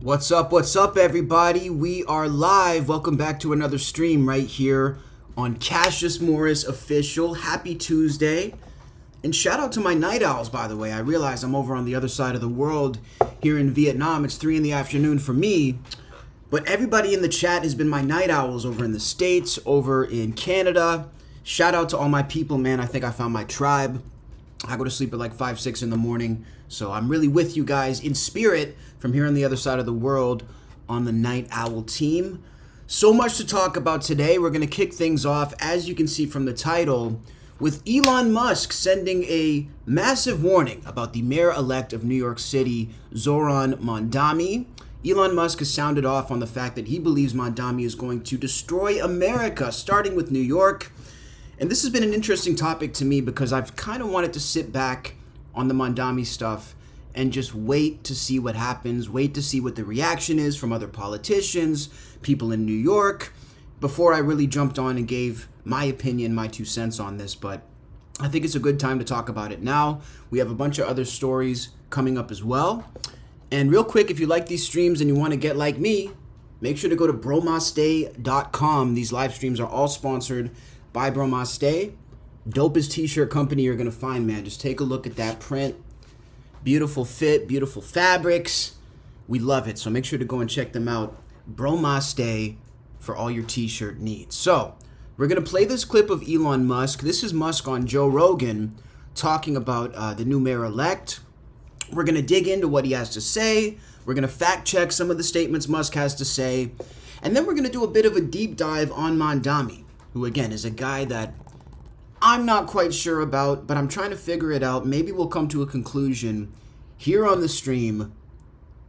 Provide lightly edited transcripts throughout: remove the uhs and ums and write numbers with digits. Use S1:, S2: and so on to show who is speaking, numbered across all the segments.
S1: What's up, everybody? We are live. Welcome back to another stream right here on Cassius Morris Official. Happy Tuesday. And shout out to my night owls, by the way. I realize I'm over on the other side of the world here in Vietnam. It's 3 in the afternoon for me. But everybody in the chat has been my night owls over in the States, over in Canada. Shout out to all my people, man. I think I found my tribe. I go to sleep at like 5, 6 in the morning. So I'm really with you guys in spirit from here on the other side of the world on the Night Owl team. So much to talk about today. We're going to kick things off, as you can see from the title, with Elon Musk sending a massive warning about the mayor-elect of New York City, Zoran Mondani. Elon Musk has sounded off on the fact that he believes Mondani is going to destroy America, starting with New York. And this has been an interesting topic to me because I've kind of wanted to sit back on the Mondani stuff and just wait to see what happens, wait to see what the reaction is from other politicians, people in New York, before I really jumped on and gave my opinion, my 2 cents on this. But I think it's a good time to talk about it now. We have a bunch of other stories coming up as well. And real quick, if you like these streams and you want to get like me, make sure to go to bromaste.com. These live streams are all sponsored by Bromaste. Dopest t-shirt company you're going to find, man. Just take a look at that print. Beautiful fit, beautiful fabrics. We love it. So make sure to go and check them out. Bromaste for all your t-shirt needs. So we're going to play this clip of Elon Musk. This is Musk on Joe Rogan talking about the new mayor-elect. We're going to dig into what he has to say. We're going to fact check some of the statements Musk has to say. And then we're going to do a bit of a deep dive on Mondani, who again is a guy that I'm not quite sure about, but I'm trying to figure it out. Maybe we'll come to a conclusion here on the stream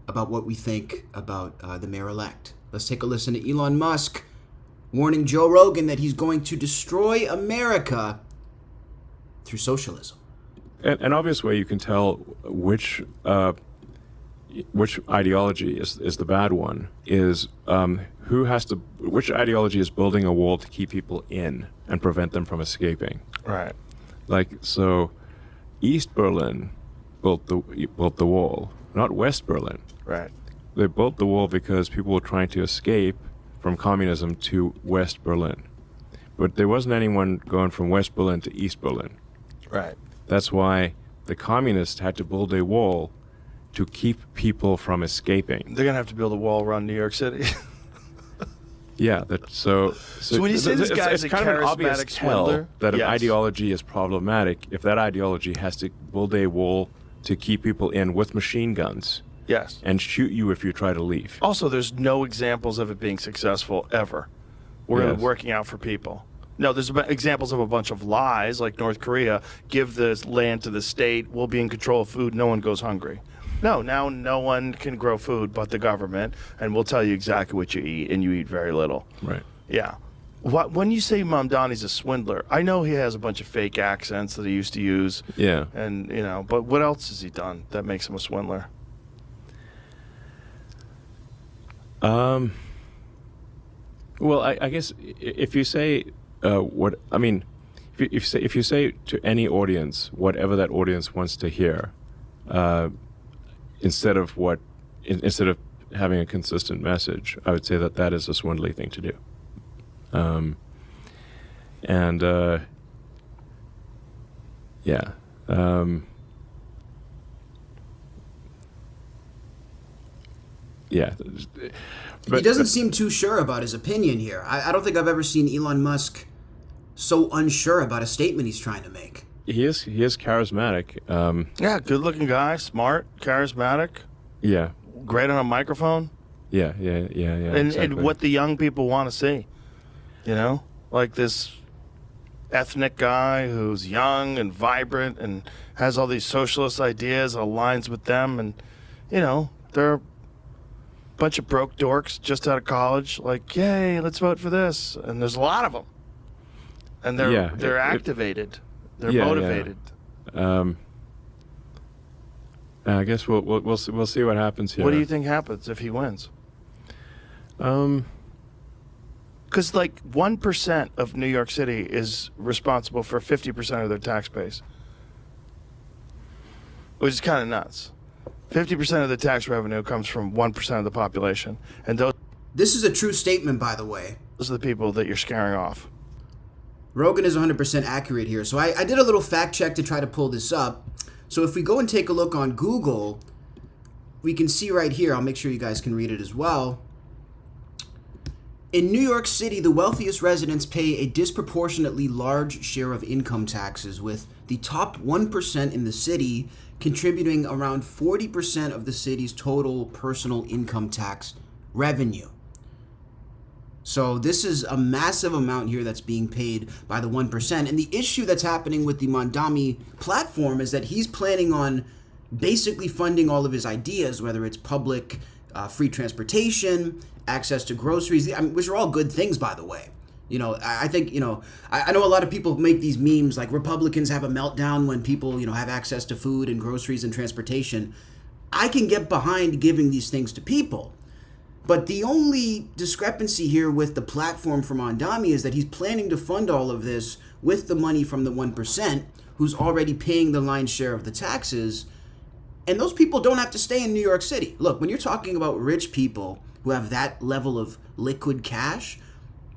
S1: about what we think about the mayor-elect. Let's take a listen to Elon Musk warning Joe Rogan that he's going to destroy America through socialism.
S2: An obvious way you can tell which ideology is the bad one is which ideology is building a wall to keep people in and prevent them from escaping.
S3: Right.
S2: Like, so East Berlin built the wall, not West Berlin.
S3: Right.
S2: They built the wall because people were trying to escape from communism to West Berlin. But there wasn't anyone going from West Berlin to East Berlin.
S3: Right.
S2: That's why the communists had to build a wall to keep people from escaping.
S3: They're going to have to build a wall around New York City.
S2: Yeah, so
S3: when you say this guy's
S2: it's
S3: a
S2: kind of an obvious
S3: charismatic swindler,
S2: that an
S3: yes.
S2: ideology is problematic if that ideology has to build a wall to keep people in with machine guns.
S3: Yes.
S2: And shoot you if you try to leave.
S3: Also, there's no examples of it being successful ever. We're
S2: Yes.
S3: working out for people. No, there's examples of a bunch of lies, like North Korea, give the land to the state, we'll be in control of food, no one goes hungry. No, now no one can grow food but the government, and we'll tell you exactly what you eat, and you eat very little.
S2: Right.
S3: Yeah. When you say Mondani's a swindler, I know he has a bunch of fake accents that he used to use.
S2: Yeah.
S3: And, but what else has he done that makes him a swindler?
S2: Well, I guess if you say if you say to any audience whatever that audience wants to hear, instead of having a consistent message, I would say that is a swindly thing to do.
S1: But he doesn't seem too sure about his opinion here. I don't think I've ever seen Elon Musk so unsure about a statement he's trying to make.
S2: He is charismatic.
S3: Yeah, good-looking guy, smart, charismatic.
S2: Yeah.
S3: Great on a microphone.
S2: Yeah.
S3: And,
S2: Exactly.
S3: and what the young people want to see. Like this ethnic guy who's young and vibrant and has all these socialist ideas, aligns with them. And, they're a bunch of broke dorks just out of college. Like, yay, let's vote for this. And there's a lot of them. And they're activated. They're motivated.
S2: Yeah. I guess we'll see what happens here.
S3: What do you think happens if he wins? Because 1% of New York City is responsible for 50% of their tax base, which is kind of nuts. 50% of the tax revenue comes from 1% of the population. And those
S1: This is a true statement, by the way.
S3: are the people that you're scaring off.
S1: Rogan is 100% accurate here. So I did a little fact check to try to pull this up. So if we go and take a look on Google, we can see right here, I'll make sure you guys can read it as well. In New York City, the wealthiest residents pay a disproportionately large share of income taxes, with the top 1% in the city contributing around 40% of the city's total personal income tax revenue. So this is a massive amount here that's being paid by the 1%. And the issue that's happening with the Mamdani platform is that he's planning on basically funding all of his ideas, whether it's public free transportation, access to groceries, which are all good things, by the way. You know, I think, you know, I know a lot of people make these memes like Republicans have a meltdown when people, you know, have access to food and groceries and transportation. I can get behind giving these things to people. But the only discrepancy here with the platform from Mamdani is that he's planning to fund all of this with the money from the 1%, who's already paying the lion's share of the taxes. And those people don't have to stay in New York City. Look, when you're talking about rich people who have that level of liquid cash,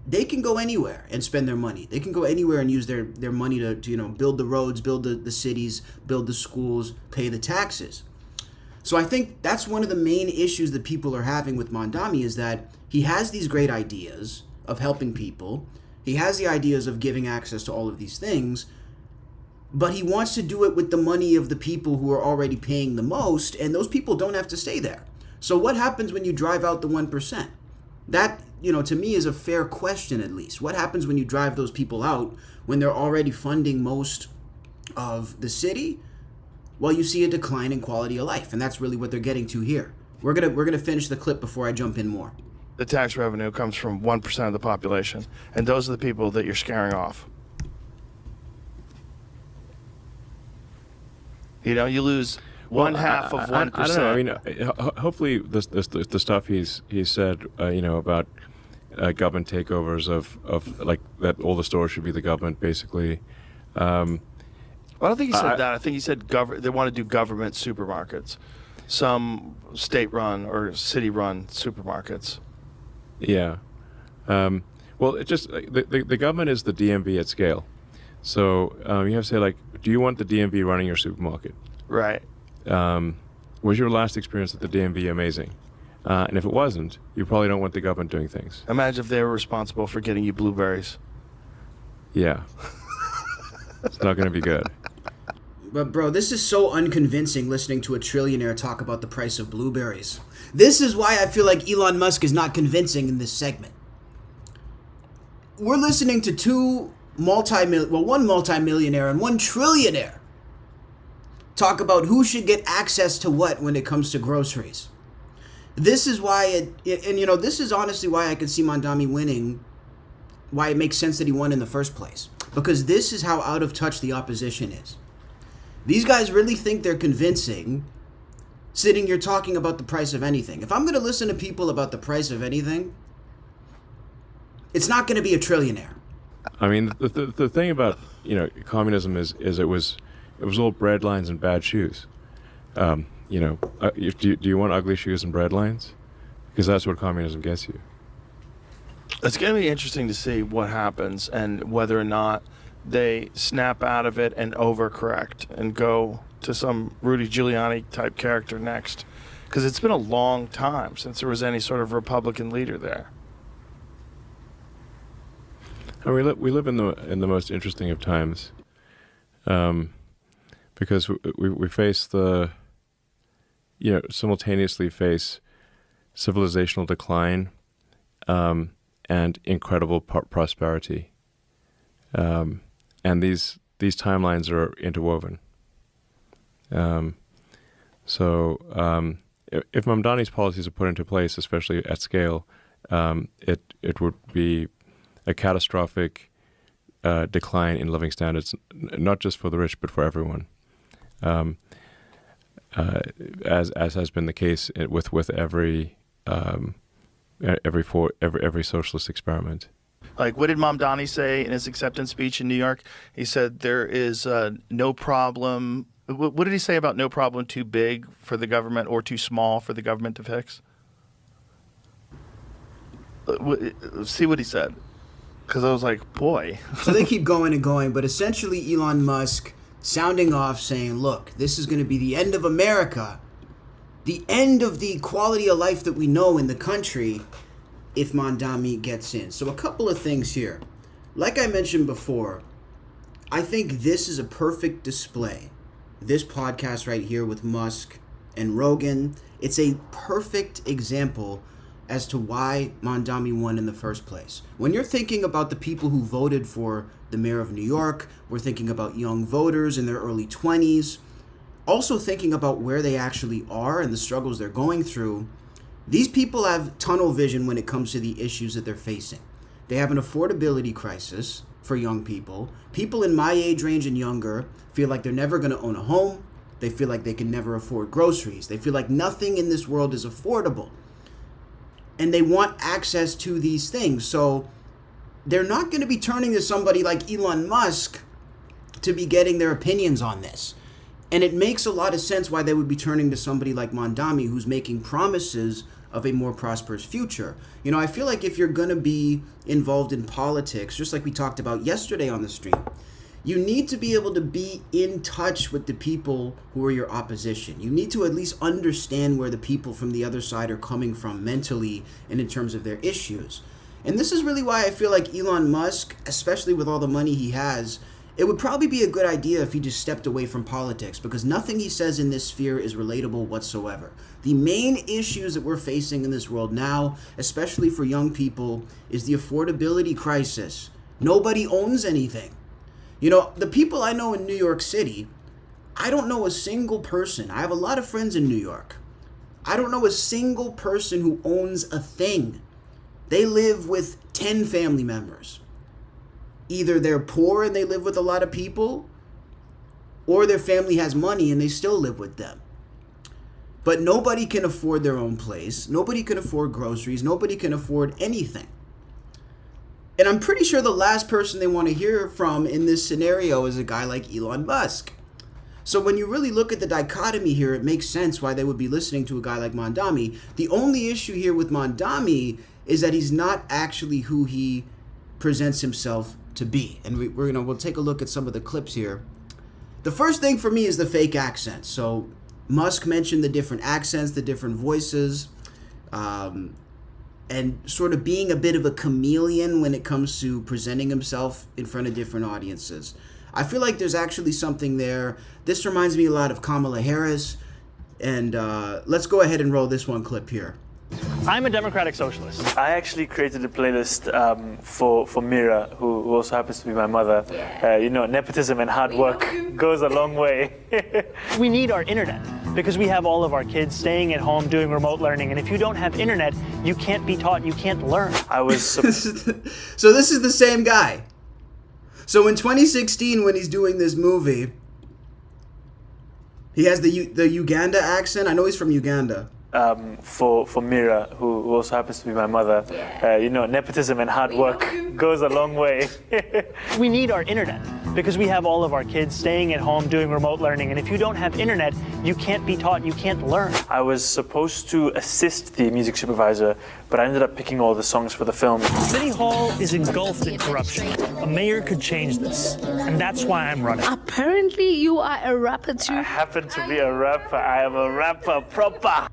S1: they can go anywhere and spend their money. They can go anywhere and use their money to you know, build the roads, build the cities, build the schools, pay the taxes. So I think that's one of the main issues that people are having with Mamdani, is that he has these great ideas of helping people. He has the ideas of giving access to all of these things, but he wants to do it with the money of the people who are already paying the most, and those people don't have to stay there. So what happens when you drive out the 1%? That, you know, to me is a fair question, at least. What happens when you drive those people out when they're already funding most of the city? Well, you see a decline in quality of life, and that's really what they're getting to here. We're gonna finish the clip before I jump in more.
S3: The tax revenue comes from 1% of the population. And those are the people that you're scaring off. You know, you lose one half of 1%.
S2: I don't know. I mean, hopefully the stuff he's said, you know, about government takeovers of like that all the stores should be the government, basically.
S3: I don't think he said that. I think he said they want to do government supermarkets, some state-run or city-run supermarkets.
S2: Yeah. Well, it just the government is the DMV at scale. So you have to say, like, do you want the DMV running your supermarket?
S3: Right.
S2: Was your last experience at the DMV amazing? And if it wasn't, you probably don't want the government doing things.
S3: Imagine if they were responsible for getting you blueberries.
S2: Yeah. It's not going to be good.
S1: But bro, this is so unconvincing listening to a trillionaire talk about the price of blueberries. This is why I feel like Elon Musk is not convincing in this segment. We're listening to one multimillionaire and one trillionaire talk about who should get access to what when it comes to groceries. This is why and you know, this is honestly why I could see Mamdani winning, why it makes sense that he won in the first place. Because this is how out of touch the opposition is. These guys really think they're convincing, sitting here talking about the price of anything. If I'm going to listen to people about the price of anything, it's not going to be a trillionaire.
S2: I mean, the thing about, you know, communism is it was all bread lines and bad shoes. You know, do you want ugly shoes and bread lines? Because that's what communism gets you.
S3: It's going to be interesting to see what happens and whether or not they snap out of it and overcorrect and go to some Rudy Giuliani type character next. Because it's been a long time since there was any sort of Republican leader there.
S2: And we live in the most interesting of times, because we face simultaneously face civilizational decline, and incredible prosperity, and these timelines are interwoven. So if Mamdani's policies are put into place, especially at scale, it would be a catastrophic decline in living standards, not just for the rich but for everyone, as has been the case with every socialist experiment.
S3: Like, what did Mamdani say in his acceptance speech in New York? He said there is no problem What did he say about no problem too big for the government or too small for the government to fix? See what he said. Because I was like, boy.
S1: So they keep going and going, but essentially Elon Musk sounding off saying, look, this is going to be the end of America, the end of the quality of life that we know in the country if Mondami gets in. So a couple of things here. Like I mentioned before, I think this is a perfect display. This podcast right here with Musk and Rogan, it's a perfect example as to why Mondami won in the first place. When you're thinking about the people who voted for the mayor of New York, we're thinking about young voters in their early 20s, also thinking about where they actually are and the struggles they're going through. These people have tunnel vision when it comes to the issues that they're facing. They have an affordability crisis for young people. People in my age range and younger feel like they're never going to own a home. They feel like they can never afford groceries. They feel like nothing in this world is affordable. And they want access to these things. So they're not going to be turning to somebody like Elon Musk to be getting their opinions on this. And it makes a lot of sense why they would be turning to somebody like Mondami, who's making promises of a more prosperous future. You know, I feel like if you're going to be involved in politics, just like we talked about yesterday on the stream, you need to be able to be in touch with the people who are your opposition. You need to at least understand where the people from the other side are coming from mentally and in terms of their issues. And this is really why I feel like Elon Musk, especially with all the money he has, it would probably be a good idea if he just stepped away from politics, because nothing he says in this sphere is relatable whatsoever. The main issues that we're facing in this world now, especially for young people, is the affordability crisis. Nobody owns anything. You know, the people I know in New York City, I don't know a single person. I have a lot of friends in New York. I don't know a single person who owns a thing. They live with 10 family members. Either they're poor and they live with a lot of people, or their family has money and they still live with them. But nobody can afford their own place. Nobody can afford groceries. Nobody can afford anything. And I'm pretty sure the last person they want to hear from in this scenario is a guy like Elon Musk. So when you really look at the dichotomy here, it makes sense why they would be listening to a guy like Mondami. The only issue here with Mondami is that he's not actually who he presents himself to be. And we'll take a look at some of the clips here. The first thing for me is the fake accent. So Musk mentioned the different accents, the different voices, and sort of being a bit of a chameleon when it comes to presenting himself in front of different audiences. I feel like there's actually something there. This reminds me a lot of Kamala Harris. And let's go ahead and roll this one clip here.
S4: I'm a democratic socialist. I actually created a playlist for Mira, who also happens to be my mother. Nepotism and hard work goes a long way. We need our internet because we have all of our kids staying at home doing remote learning. And if you don't have internet, you can't be taught, you can't learn. So
S1: this is the same guy. So in 2016, when he's doing this movie, he has the Uganda accent. I know he's from Uganda.
S4: For Mira, who also happens to be my mother. Nepotism and hard work goes a long way. We need our internet because we have all of our kids staying at home doing remote learning. And if you don't have internet, you can't be taught, you can't learn. I was supposed to assist the music supervisor, but I ended up picking all the songs for the film. City Hall is engulfed in corruption. A mayor could change this, and that's why I'm running.
S5: Apparently, you are a rapper too.
S4: I happen to be a rapper. I am a rapper proper.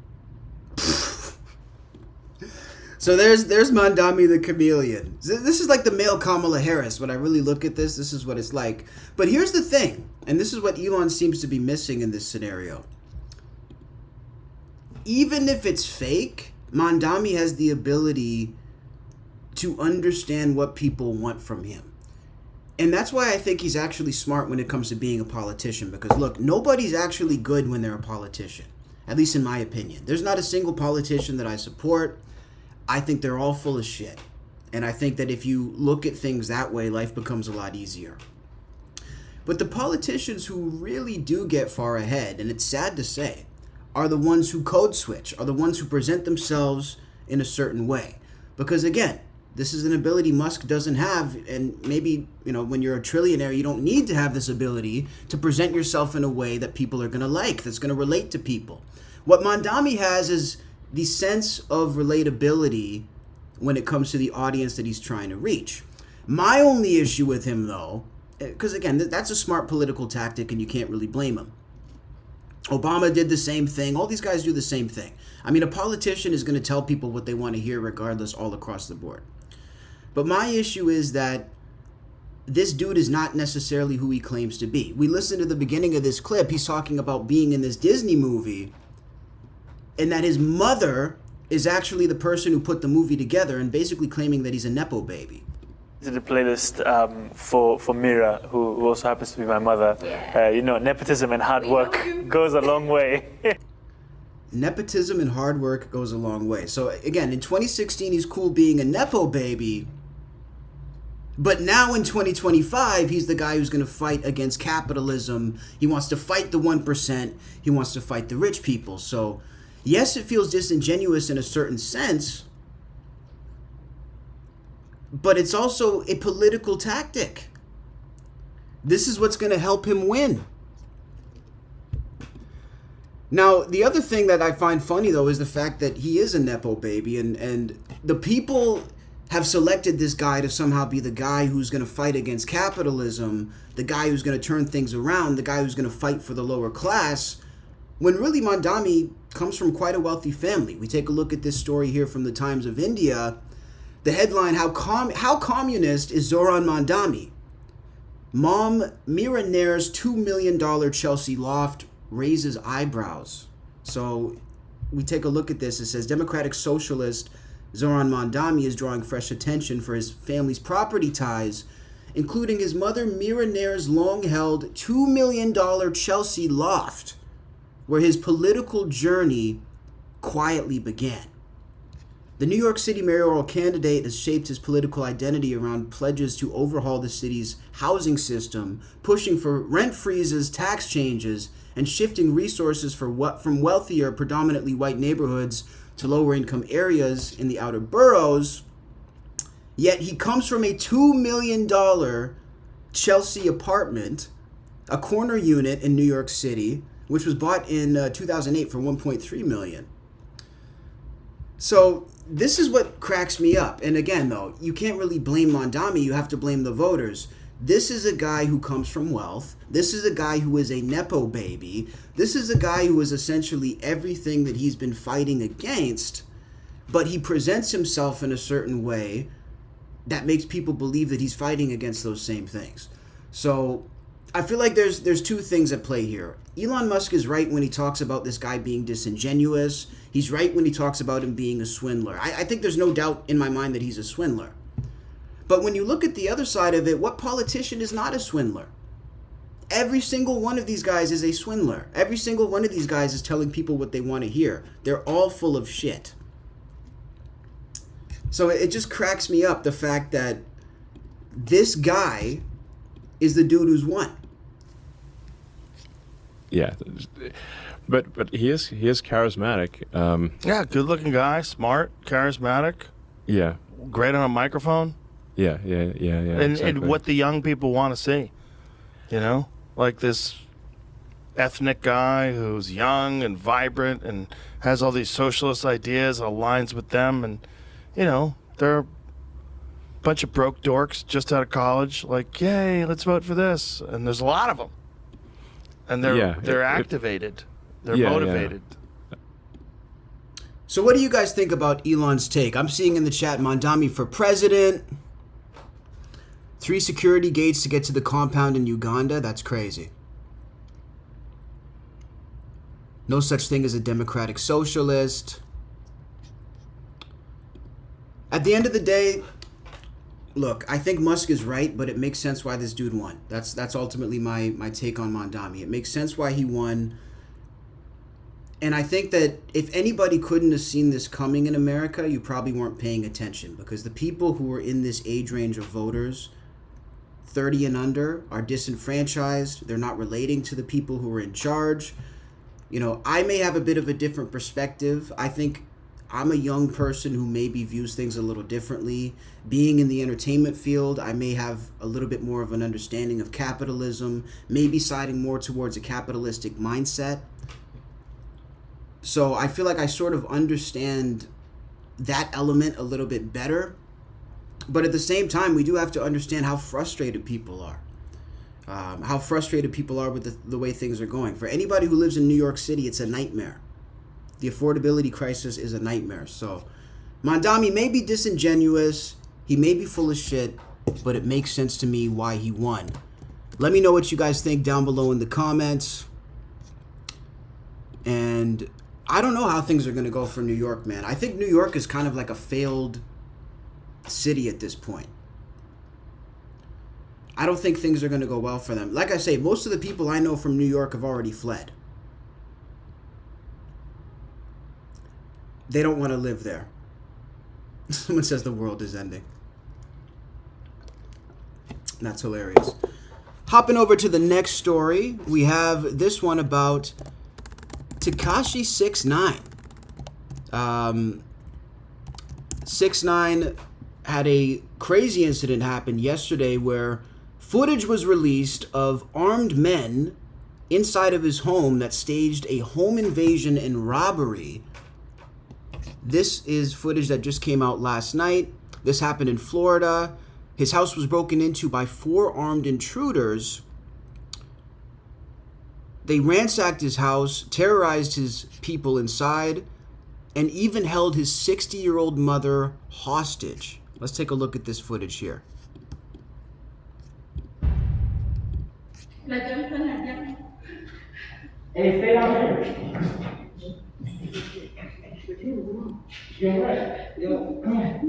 S1: So there's Mondami the chameleon. This is like the male Kamala Harris. When I really look at this is what it's like. But here's the thing, and this is what Elon seems to be missing in this scenario. Even if it's fake, Mondami has the ability to understand what people want from him. And that's why I think he's actually smart when it comes to being a politician. Because look, nobody's actually good when they're a politician. At least in my opinion. There's not a single politician that I support. I think they're all full of shit. And I think that if you look at things that way, life becomes a lot easier. But the politicians who really do get far ahead, and it's sad to say, are the ones who code switch, are the ones who present themselves in a certain way. Because again, This is an ability Musk doesn't have, and maybe, when you're a trillionaire, you don't need to have this ability to present yourself in a way that people are going to like, that's going to relate to people. What Mondami has is the sense of relatability when it comes to the audience that he's trying to reach. My only issue with him, though, because again, that's a smart political tactic and you can't really blame him. Obama did the same thing. All these guys do the same thing. I mean, a politician is going to tell people what they want to hear regardless all across the board. But my issue is that this dude is not necessarily who he claims to be. We listened to the beginning of this clip. He's talking about being in this Disney movie and that his mother is actually the person who put the movie together and basically claiming that he's a Nepo baby.
S4: To the playlist for Mira, who also happens to be my mother. Nepotism and hard work goes a long way.
S1: Nepotism and hard work goes a long way. So again, in 2016, he's cool being a Nepo baby. But now in 2025, he's the guy who's going to fight against capitalism. He wants to fight the 1%. He wants to fight the rich people. So yes, it feels disingenuous in a certain sense, but it's also a political tactic. This is what's going to help him win. Now, the other thing that I find funny, though, is the fact that he is a Nepo baby, and the people have selected this guy to somehow be the guy who's going to fight against capitalism, the guy who's going to turn things around, the guy who's going to fight for the lower class, when really Mondami comes from quite a wealthy family. We take a look at this story here from the Times of India. The headline, How Communist is Zoran Mondami? Mom Mira Nair's $2 million Chelsea loft raises eyebrows. So we take a look at this. It says Democratic Socialist Zoran Mondami is drawing fresh attention for his family's property ties, including his mother Mira Nair's long-held $2 million Chelsea loft, where his political journey quietly began. The New York City mayoral candidate has shaped his political identity around pledges to overhaul the city's housing system, pushing for rent freezes, tax changes, and shifting resources from wealthier, predominantly white neighborhoods to lower income areas in the outer boroughs. Yet he comes from a $2 million Chelsea apartment, a corner unit in New York City, which was bought in 2008 for $1.3 million. So this is what cracks me up. And again, though, you can't really blame Mondami. You have to blame the voters. This is a guy who comes from wealth. This is a guy who is a Nepo baby. This is a guy who is essentially everything that he's been fighting against, but he presents himself in a certain way that makes people believe that he's fighting against those same things. So I feel like there's two things at play here. Elon Musk is right when he talks about this guy being disingenuous. He's right when he talks about him being a swindler. I think there's no doubt in my mind that he's a swindler. But when you look at the other side of it, what politician is not a swindler? Every single one of these guys is a swindler. Every single one of these guys is telling people what they want to hear. They're all full of shit. So it just cracks me up, the fact that this guy is the dude who's won.
S2: Yeah, but he is charismatic.
S3: Yeah, good-looking guy, smart, charismatic.
S2: Yeah,
S3: great on a microphone.
S2: Yeah.
S3: And what the young people want to see, like this ethnic guy who's young and vibrant and has all these socialist ideas, aligns with them, and they're a bunch of broke dorks just out of college. Like, yay, let's vote for this, and there's a lot of them. And they're activated. They're motivated.
S2: Yeah.
S1: So what do you guys think about Elon's take? I'm seeing in the chat, Mondami for president. 3 security gates to get to the compound in Uganda. That's crazy. No such thing as a democratic socialist. At the end of the day, look, I think Musk is right, but it makes sense why this dude won. That's ultimately my take on Mondami. It makes sense why he won. And I think that if anybody couldn't have seen this coming in America, you probably weren't paying attention, because the people who are in this age range of voters, 30 and under, are disenfranchised. They're not relating to the people who are in charge. I may have a bit of a different perspective. I think I'm a young person who maybe views things a little differently. Being in the entertainment field, I may have a little bit more of an understanding of capitalism, maybe siding more towards a capitalistic mindset. So I feel like I sort of understand that element a little bit better. But at the same time, we do have to understand how frustrated people are. How frustrated people are with the way things are going. For anybody who lives in New York City, it's a nightmare. The affordability crisis is a nightmare. So Mondami may be disingenuous. He may be full of shit, but it makes sense to me why he won. Let me know what you guys think down below in the comments. And I don't know how things are going to go for New York, man. I think New York is kind of like a failed city at this point. I don't think things are going to go well for them. Like I say, most of the people I know from New York have already fled. They don't want to live there. Someone says the world is ending. That's hilarious. Hopping over to the next story, we have this one about Tekashi 6ix9ine. 6ix9ine had a crazy incident happen yesterday where footage was released of armed men inside of his home that staged a home invasion and robbery. This is footage that just came out last night. This happened in Florida. His house was broken into by 4 armed intruders. They ransacked his house, terrorized his people inside, and even held his 60-year-old mother hostage. Let's take a look at this footage here.
S6: Hey, stay down here. You're right. Yo, come here.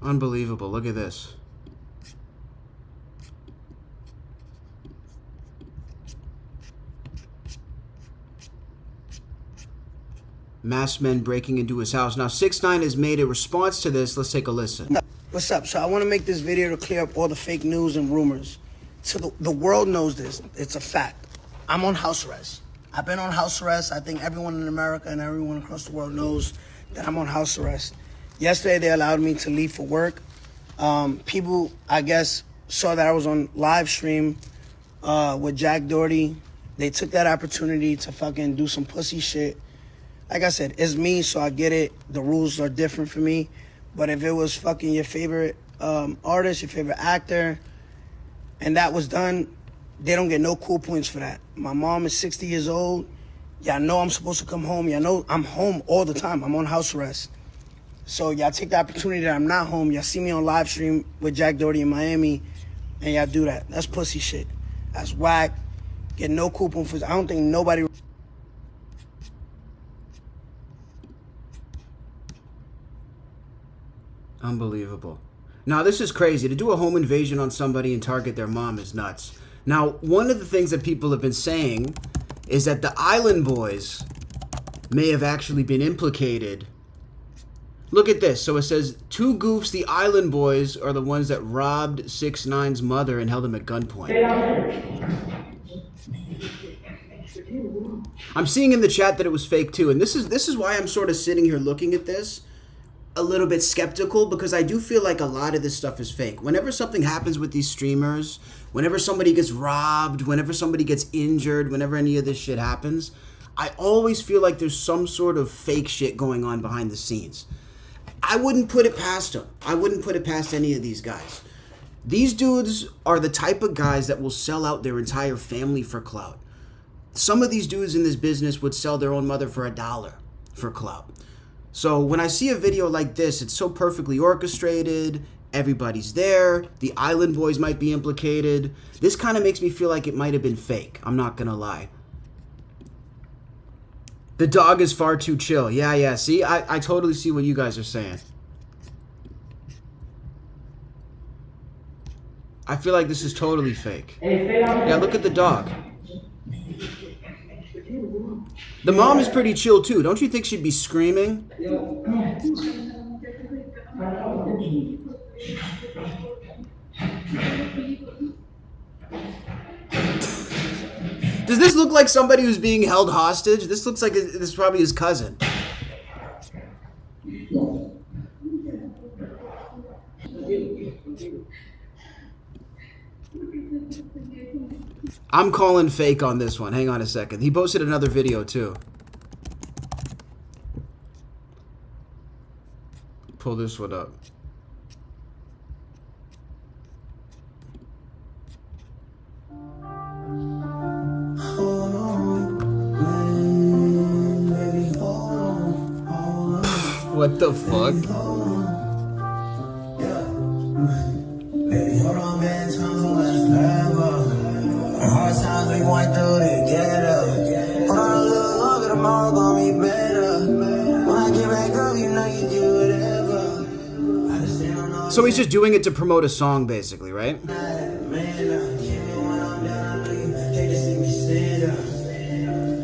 S1: Unbelievable. Look at this. Masked men breaking into his house. Now, 6ix9ine has made a response to this. Let's take a listen.
S7: What's up? So I want to make this video to clear up all the fake news and rumors. So the world knows this. It's a fact. I'm on house arrest. I've been on house arrest. I think everyone in America and everyone across the world knows that I'm on house arrest. Yesterday, they allowed me to leave for work. People, I guess, saw that I was on live stream with Jack Doherty. They took that opportunity to fucking do some pussy shit. Like I said, it's me, so I get it. The rules are different for me. But if it was fucking your favorite artist, your favorite actor, and that was done, they don't get no cool points for that. My mom is 60 years old. Y'all know I'm supposed to come home. Y'all know I'm home all the time. I'm on house arrest. So y'all take the opportunity that I'm not home. Y'all see me on live stream with Jack Doherty in Miami, and y'all do that. That's pussy shit. That's whack. Get no cool points for. I don't think nobody.
S1: Unbelievable. Now, this is crazy. To do a home invasion on somebody and target their mom is nuts. Now, one of the things that people have been saying is that the Island Boys may have actually been implicated. Look at this. So it says, 2 goofs, the Island Boys, are the ones that robbed 6ix9ine's mother and held him at gunpoint. I'm seeing in the chat that it was fake too. And this is why I'm sort of sitting here looking at this a little bit skeptical, because I do feel like a lot of this stuff is fake. Whenever something happens with these streamers, whenever somebody gets robbed, whenever somebody gets injured, whenever any of this shit happens, I always feel like there's some sort of fake shit going on behind the scenes. I wouldn't put it past them. I wouldn't put it past any of these guys. These dudes are the type of guys that will sell out their entire family for clout. Some of these dudes in this business would sell their own mother for $1 for clout. So when I see a video like this, it's so perfectly orchestrated. Everybody's there. The Island Boys might be implicated. This kind of makes me feel like it might have been fake. I'm not going to lie. The dog is far too chill. Yeah. See, I totally see what you guys are saying. I feel like this is totally fake. Yeah, look at the dog. The mom is pretty chill too. Don't you think she'd be screaming? Does this look like somebody who's being held hostage? This looks like this is probably his cousin. I'm calling fake on this one. Hang on a second. He posted another video too. Pull this one up. What the fuck?
S8: Hard times we going through together. Hold on a little longer, tomorrow gonna be better. When I get back up, you know you do whatever. I just stand on all
S1: So he's just doing it to promote a song, basically, right?
S8: that, man. Keep me when I'm down, I know you hate to see me stand up.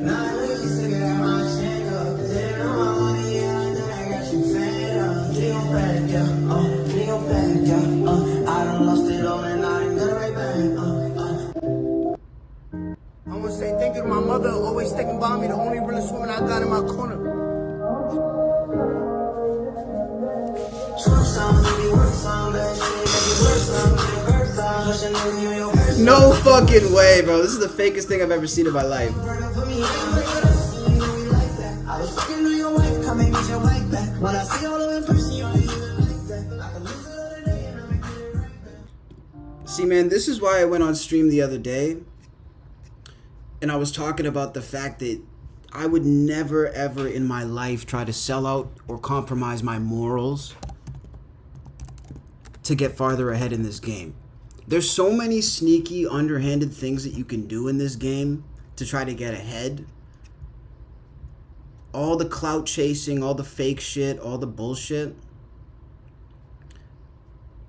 S8: Now I know you sick of that hard stand up. Then I'm all on the end, then I got you fed up. They gon' back, yeah, they gon' back, yeah, I done lost it all and I done got it right back,
S7: I want to say thank you to my mother, always sticking by me, the only realest woman I got in my corner.
S1: No fucking way, bro. This is the fakest thing I've ever seen in my life. See, man, this is why I went on stream the other day. And I was talking about the fact that I would never, ever in my life try to sell out or compromise my morals to get farther ahead in this game. There's so many sneaky, underhanded things that you can do in this game to try to get ahead. All the clout chasing, all the fake shit, all the bullshit.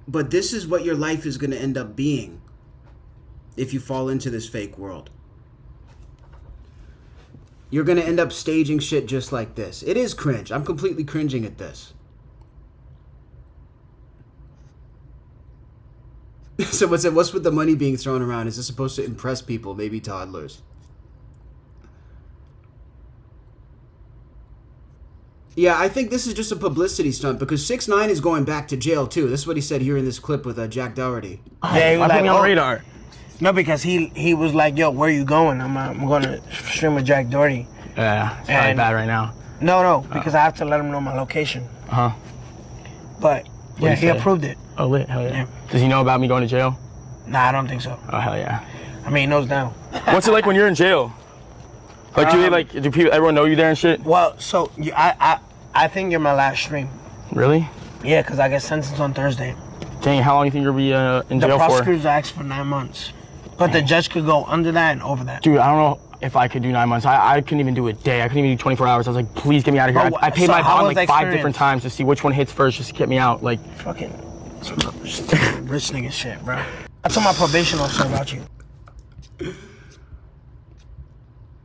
S1: But this is what your life is going to end up being if you fall into this fake world. You're going to end up staging shit just like this. It is cringe. I'm completely cringing at this. Someone said, what's with the money being thrown around? Is this supposed to impress people, maybe toddlers? Yeah, I think this is just a publicity stunt because 6ix9ine is going back to jail too. This is what he said here in this clip with Jack Dougherty.
S7: Yeah, he was
S9: I put
S7: like,
S9: me on radar.
S7: No, because he was like, yo, where you going? I'm going to stream with Jack Dougherty.
S9: Yeah, it's probably
S7: And-
S9: bad right now.
S7: No, because I have to let him know my location.
S9: Uh-huh.
S7: But yeah,
S9: What'd
S7: he
S9: he say?
S7: approved it.
S9: Oh, lit. Hell yeah.
S7: Yeah.
S9: Does he know about me going to jail?
S7: Nah, I don't think so.
S9: Oh, hell yeah.
S7: I mean, he knows now.
S9: What's it like when you're in jail? Like, do people, everyone know you there and shit?
S7: Well, so I think you're my last stream.
S9: Really?
S7: Yeah, because I get sentenced on Thursday.
S9: Dang, how long do you think you'll be in
S7: The
S9: jail for?
S7: prosecutors asked for 9 months. But the judge could go under that and over that.
S9: Dude, I don't know if I could do 9 months. I couldn't even do a day. I couldn't even do 24 hours. I was like, please get me out of here.
S7: But
S9: I paid
S7: so
S9: my
S7: how
S9: bond
S7: was
S9: like
S7: the
S9: 5
S7: experience?
S9: different times to see which one hits first just to get me out. Like,
S7: Fucking rich nigga shit, bro. I told my probation officer about you.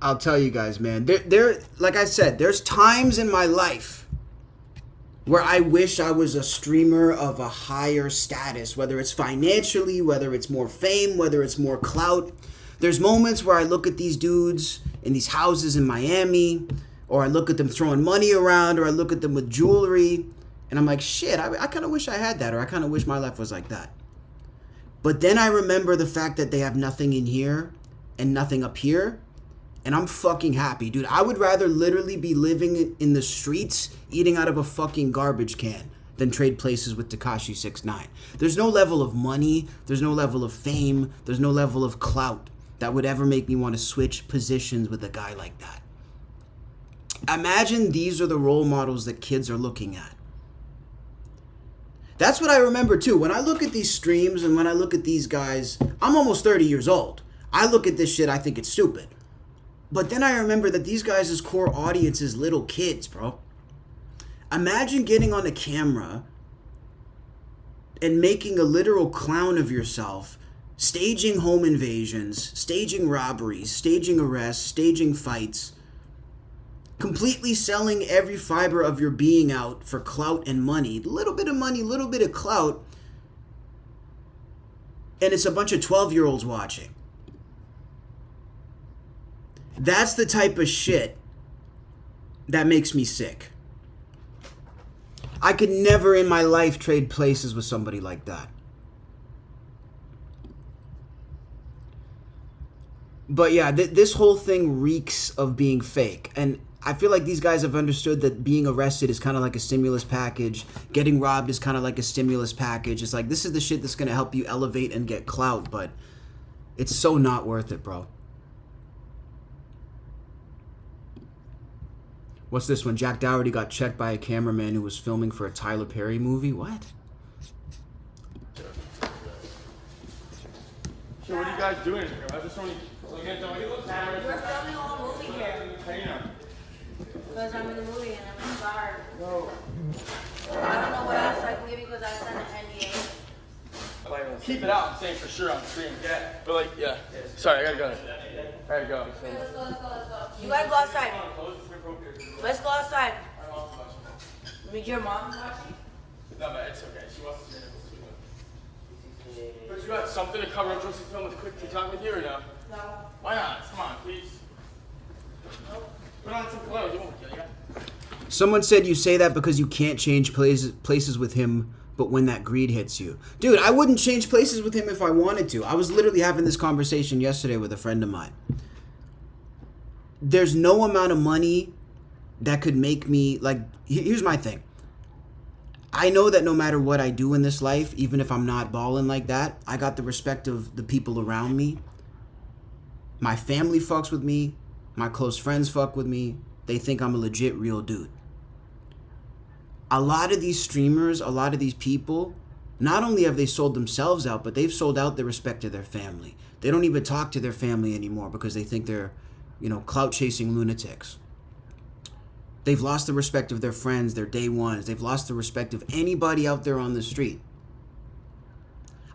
S1: I'll tell you guys, man. There, like I said, there's times in my life where I wish I was a streamer of a higher status, whether it's financially, whether it's more fame, whether it's more clout. There's moments where I look at these dudes in these houses in Miami, or I look at them throwing money around, or I look at them with jewelry, and I'm like, shit, I kind of wish I had that, or I kind of wish my life was like that. But then I remember the fact that they have nothing in here and nothing up here, and I'm fucking happy, dude. I would rather literally be living in the streets, eating out of a fucking garbage can, than trade places with Tekashi 6ix9ine. There's no level of money, there's no level of fame, there's no level of clout that would ever make me want to switch positions with a guy like that. Imagine these are the role models that kids are looking at. That's what I remember too. When I look at these streams and when I look at these guys, I'm almost 30 years old. I look at this shit, I think it's stupid. But then I remember that these guys' core audience is little kids, bro. Imagine getting on a camera and making a literal clown of yourself, staging home invasions, staging robberies, staging arrests, staging fights, completely selling every fiber of your being out for clout and money. Little bit of money, little bit of clout, and it's a bunch of 12-year-olds watching. That's the type of shit that makes me sick. I could never in my life trade places with somebody like that. But yeah, this whole thing reeks of being fake. And I feel like these guys have understood that being arrested is kind of like a stimulus package. Getting robbed is kind of like a stimulus package. It's like, this is the shit that's going to help you elevate and get clout. But it's so not worth it, bro. What's this one? Jack Dougherty got checked by a cameraman who was filming for a Tyler Perry movie? What?
S9: So what are you guys doing here? I just want to...
S10: We're filming a whole movie here.
S9: How you know?
S10: Because I'm in the movie and I'm in guard. No. I don't know what else I can give you because I signed an NDA.
S9: Keep it out, I'm saying for sure on stream. Yeah. But like, yeah. Sorry, I gotta go. I gotta go.
S10: Let's go. You gotta go outside. Let's go outside. Your mom's watching?
S9: No, but it's okay. She wants to see it. But you got something to cover up Josie's film with a quick TikTok with you or no?
S10: No.
S9: Why not? Come on, please. Nope. Put on some clothes. It won't kill you.
S1: Someone said you say that because you can't change places with him, but when that greed hits you. Dude, I wouldn't change places with him if I wanted to. I was literally having this conversation yesterday with a friend of mine. There's no amount of money that could make me, like, here's my thing. I know that no matter what I do in this life, even if I'm not balling like that, I got the respect of the people around me. My family fucks with me. My close friends fuck with me. They think I'm a legit real dude. A lot of these streamers, a lot of these people, not only have they sold themselves out, but they've sold out the respect to their family. They don't even talk to their family anymore because they think they're, clout-chasing lunatics. They've lost the respect of their friends, their day ones. They've lost the respect of anybody out there on the street.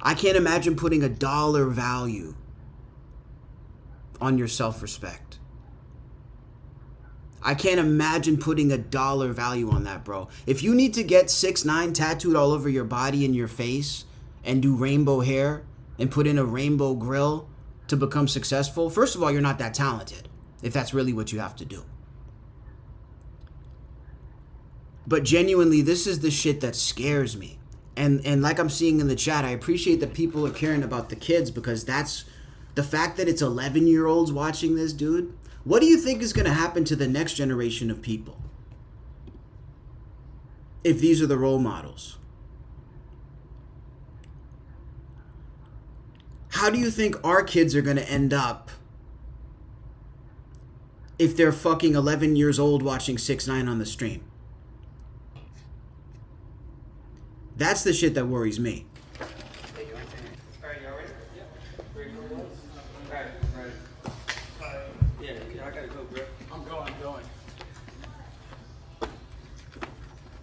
S1: I can't imagine putting a dollar value on your self-respect. I can't imagine putting a dollar value on that, bro. If you need to get 6ix9ine tattooed all over your body and your face and do rainbow hair and put in a rainbow grill to become successful, first of all, you're not that talented, if that's really what you have to do. But genuinely, this is the shit that scares me. And like I'm seeing in the chat, I appreciate that people are caring about the kids, because that's the fact that it's 11-year-olds watching this, dude. What do you think is going to happen to the next generation of people if these are the role models? How do you think our kids are going to end up if they're fucking 11 years old watching 6ix9ine on the stream? That's the shit that worries me.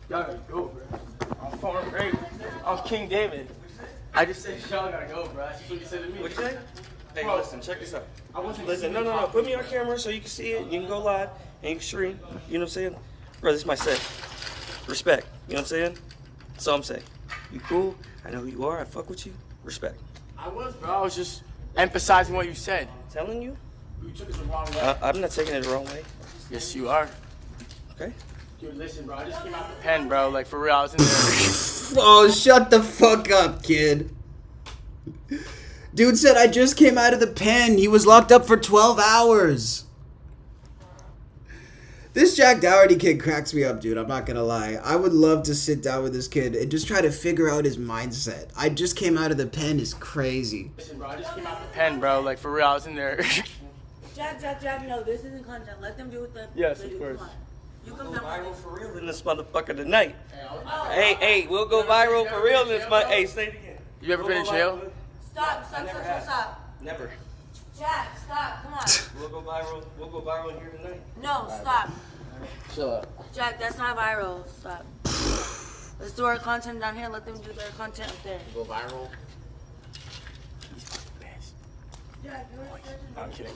S9: Y'all gotta go, bro. I'm falling great. I'm King David. I just said y'all gotta go, bro. That's what you said to me.
S11: What'd you say? Hey,
S9: Bro,
S11: listen, check this out.
S9: I wasn't
S11: Listen, no. Put me on camera so you can see it. You can go live and you can stream. You know what I'm saying? Bro, this is my set. Respect. You know what I'm saying? That's all I'm saying. You cool? I know who you are. I fuck with you. Respect.
S9: I was, bro. I was just emphasizing what you said.
S11: Telling you?
S9: You took it the wrong way.
S11: I'm not taking it the wrong way.
S9: Yes, you are.
S11: Okay.
S9: Dude, listen, bro. I just came out the pen, bro. Like, for real. I was in there.
S1: Oh, shut the fuck up, kid. Dude said, I just came out of the pen. He was locked up for 12 hours. This Jack Dougherty kid cracks me up, dude. I'm not gonna lie. I would love to sit down with this kid and just try to figure out his mindset. I just came out of the pen is crazy.
S9: Listen, bro. I just came out the pen, bro. Like, for real. I was in there.
S10: Jack, no, this isn't content. Let them do what
S9: Yes,
S10: they
S9: of
S10: do.
S9: course.
S10: Come on. You
S11: We'll
S10: come
S11: go
S10: down.
S11: viral for real in this motherfucker tonight. Hey, we'll go viral for real in this motherfucker. Hey, say it again.
S9: You ever been in jail?
S10: Stop.
S11: Never.
S10: Jack, stop. Come on.
S11: We'll go viral here tonight.
S10: No, stop.
S9: Chill out.
S10: Jack, that's not viral. Stop. Let's do our content down here. Let them do their content up there.
S9: Go viral.
S11: I'm kidding.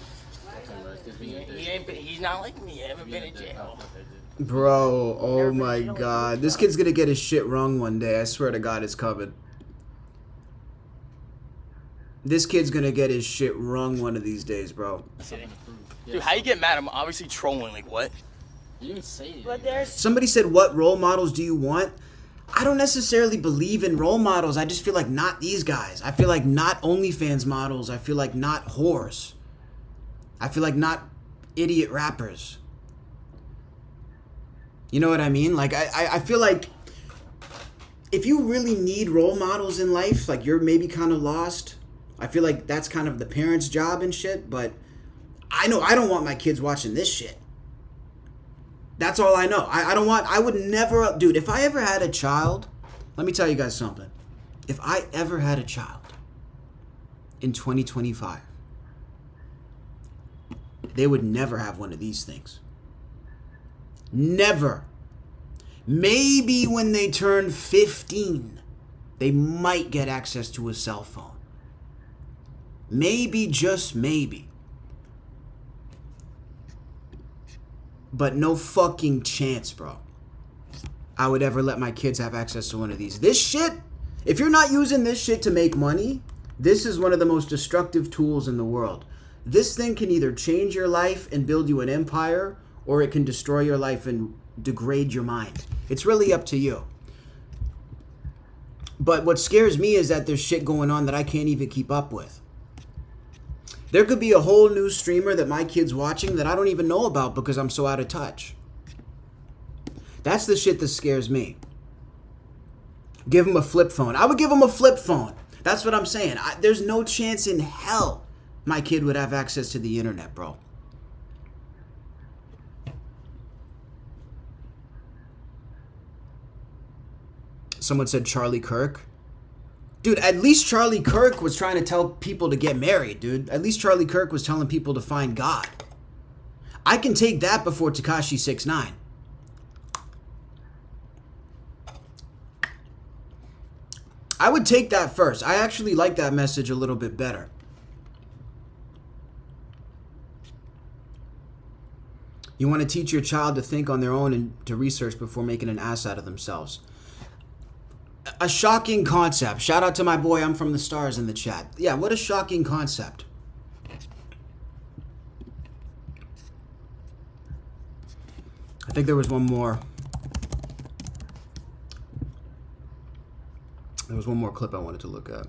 S11: He's not like me. I haven't been in jail.
S1: Bro, oh my god. This kid's gonna get his shit wrong one day. I swear to God, it's coming. This kid's gonna get his shit wrong one of these days, bro.
S11: Dude, how you get mad? I'm obviously trolling. Like, what?
S9: You didn't say it.
S10: But there's
S1: Somebody said, what role models do you want? I don't necessarily believe in role models. I just feel like not these guys. I feel like not OnlyFans models. I feel like not whores. I feel like not idiot rappers. You know what I mean? Like, I feel like if you really need role models in life, like you're maybe kind of lost, I feel like that's kind of the parents' job and shit, but I know I don't want my kids watching this shit. That's all I know. I would never, dude, if I ever had a child, let me tell you guys something. If I ever had a child in 2025, they would never have one of these things. Never. Maybe when they turn 15, they might get access to a cell phone. Maybe, just maybe. But no fucking chance, bro. I would ever let my kids have access to one of these. This shit, if you're not using this shit to make money, this is one of the most destructive tools in the world. This thing can either change your life and build you an empire, or it can destroy your life and degrade your mind. It's really up to you. But what scares me is that there's shit going on that I can't even keep up with. There could be a whole new streamer that my kid's watching that I don't even know about because I'm so out of touch. That's the shit that scares me. Give him a flip phone. I would give him a flip phone. That's what I'm saying. There's no chance in hell my kid would have access to the internet, bro. Someone said Charlie Kirk. Dude, at least Charlie Kirk was trying to tell people to get married, dude. At least Charlie Kirk was telling people to find God. I can take that before Tekashi 6ix9ine. I would take that first. I actually like that message a little bit better. You want to teach your child to think on their own and to research before making an ass out of themselves. A shocking concept. Shout out to my boy, I'm from the stars in the chat. Yeah, what a shocking concept. I think there was one more. There was one more clip I wanted to look at.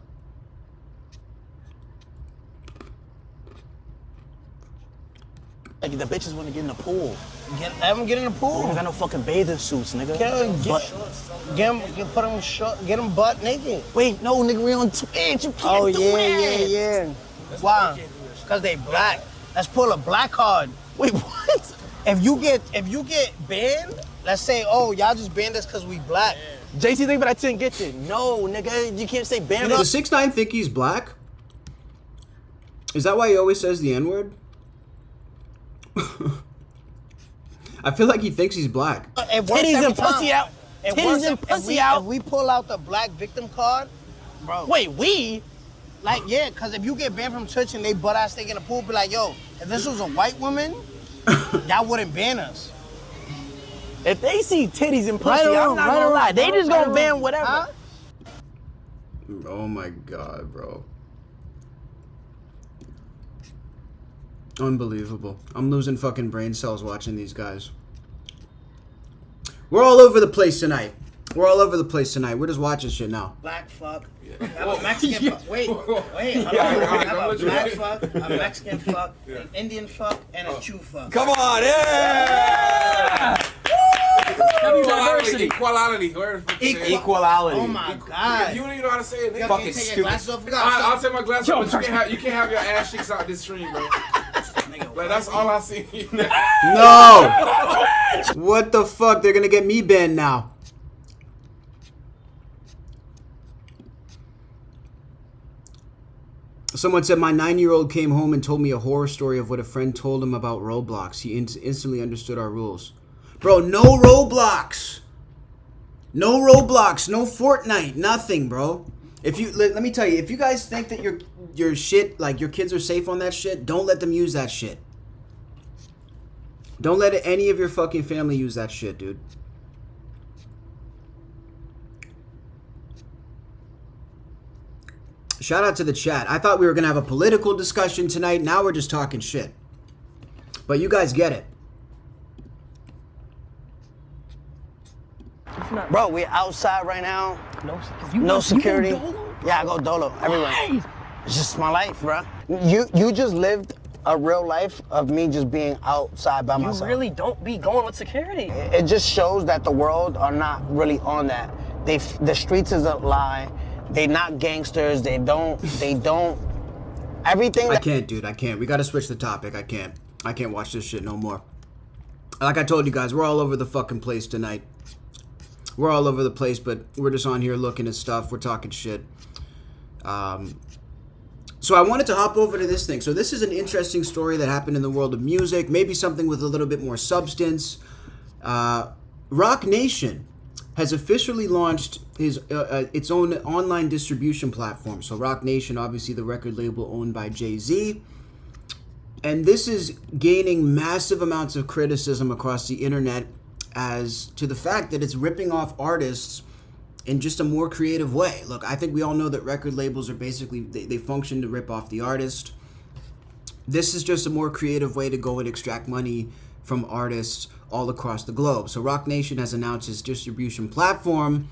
S7: Like, the bitches want to get in the pool. Have them get in the pool. They don't got no fucking bathing suits, nigga. Get them butt naked. Wait, no, nigga, we on Twitch. You can't do it. Yeah. Why? Because they black. Let's pull a black card. Wait, what? If you get banned, let's say, oh, y'all just banned us because we black. JC think, but I didn't get you. No, nigga, you can't say banned.
S1: Does 6ix9ine think he's black? Is that why he always says the N-word? I feel like he thinks he's black.
S7: Titties and pussy out. Titties and pussy out. If we pull out the black victim card, bro. Wait, we? Like, yeah, because if you get banned from Twitch and they butt ass in the pool, be like, yo, if this was a white woman, y'all wouldn't ban us. If they see titties and pussy, I'm not gonna lie. They just gonna ban whatever. Huh?
S1: Oh my God, bro. Unbelievable. I'm losing fucking brain cells watching these guys. We're all over the place tonight. We're all over the place tonight. We're just watching shit now.
S7: Black fuck. I have a Mexican fuck. Wait. I have a black fuck, a Mexican fuck, an Indian fuck, and a Chew fuck.
S12: Come on, yeah!
S9: Equality.
S12: Equality.
S7: Oh my God.
S9: You don't even know how to say it. Nigga.
S12: Fucking
S7: Take your
S12: stupid.
S7: glasses off.
S9: I'll take my glasses off, but you can't have your ass cheeks out this stream, bro. Like, that's all I see.
S1: No! What the fuck? They're gonna get me banned now. Someone said my 9-year-old came home and told me a horror story of what a friend told him about Roblox. He instantly understood our rules. Bro, no Roblox! No Roblox, no Fortnite, nothing, bro. If you let me tell you, if you guys think that your shit, like your kids are safe on that shit, don't let them use that shit. Don't let any of your fucking family use that shit, dude. Shout out to the chat. I thought we were gonna have a political discussion tonight. Now we're just talking shit. But you guys get it.
S7: Bro, we're outside right now.
S11: No
S7: Security.
S11: You go dolo?
S7: Yeah, I go dolo everywhere.
S11: Why?
S7: It's just my life, bro. You just lived a real life of me just being outside by myself.
S11: You really don't be going with security.
S7: It just shows that the world are not really on that. The streets is a lie. They not gangsters. They don't. Everything.
S1: I can't, dude. I can't. We gotta switch the topic. I can't watch this shit no more. Like I told you guys, we're all over the fucking place tonight. We're all over the place, but we're just on here looking at stuff. We're talking shit. So I wanted to hop over to this thing. So this is an interesting story that happened in the world of music. Maybe something with a little bit more substance. Rock Nation has officially launched its own online distribution platform. So Rock Nation, obviously the record label owned by Jay-Z. And this is gaining massive amounts of criticism across the internet as to the fact that it's ripping off artists in just a more creative way. Look, I think we all know that record labels are basically, they function to rip off the artist. This is just a more creative way to go and extract money from artists all across the globe. So Rock Nation has announced its distribution platform,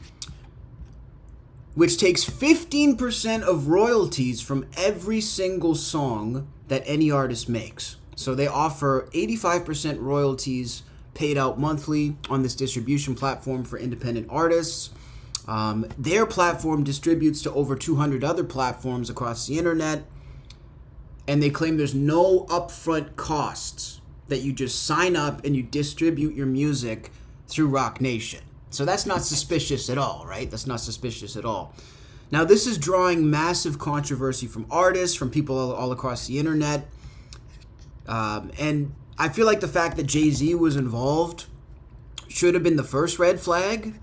S1: which takes 15% of royalties from every single song that any artist makes. So they offer 85% royalties paid out monthly on this distribution platform for independent artists. Their platform distributes to over 200 other platforms across the internet, and they claim there's no upfront costs, that you just sign up and you distribute your music through Rock Nation. So that's not suspicious at all, right? That's not suspicious at all. Now, this is drawing massive controversy from artists, from people all across the internet. And I feel like the fact that Jay-Z was involved should have been the first red flag.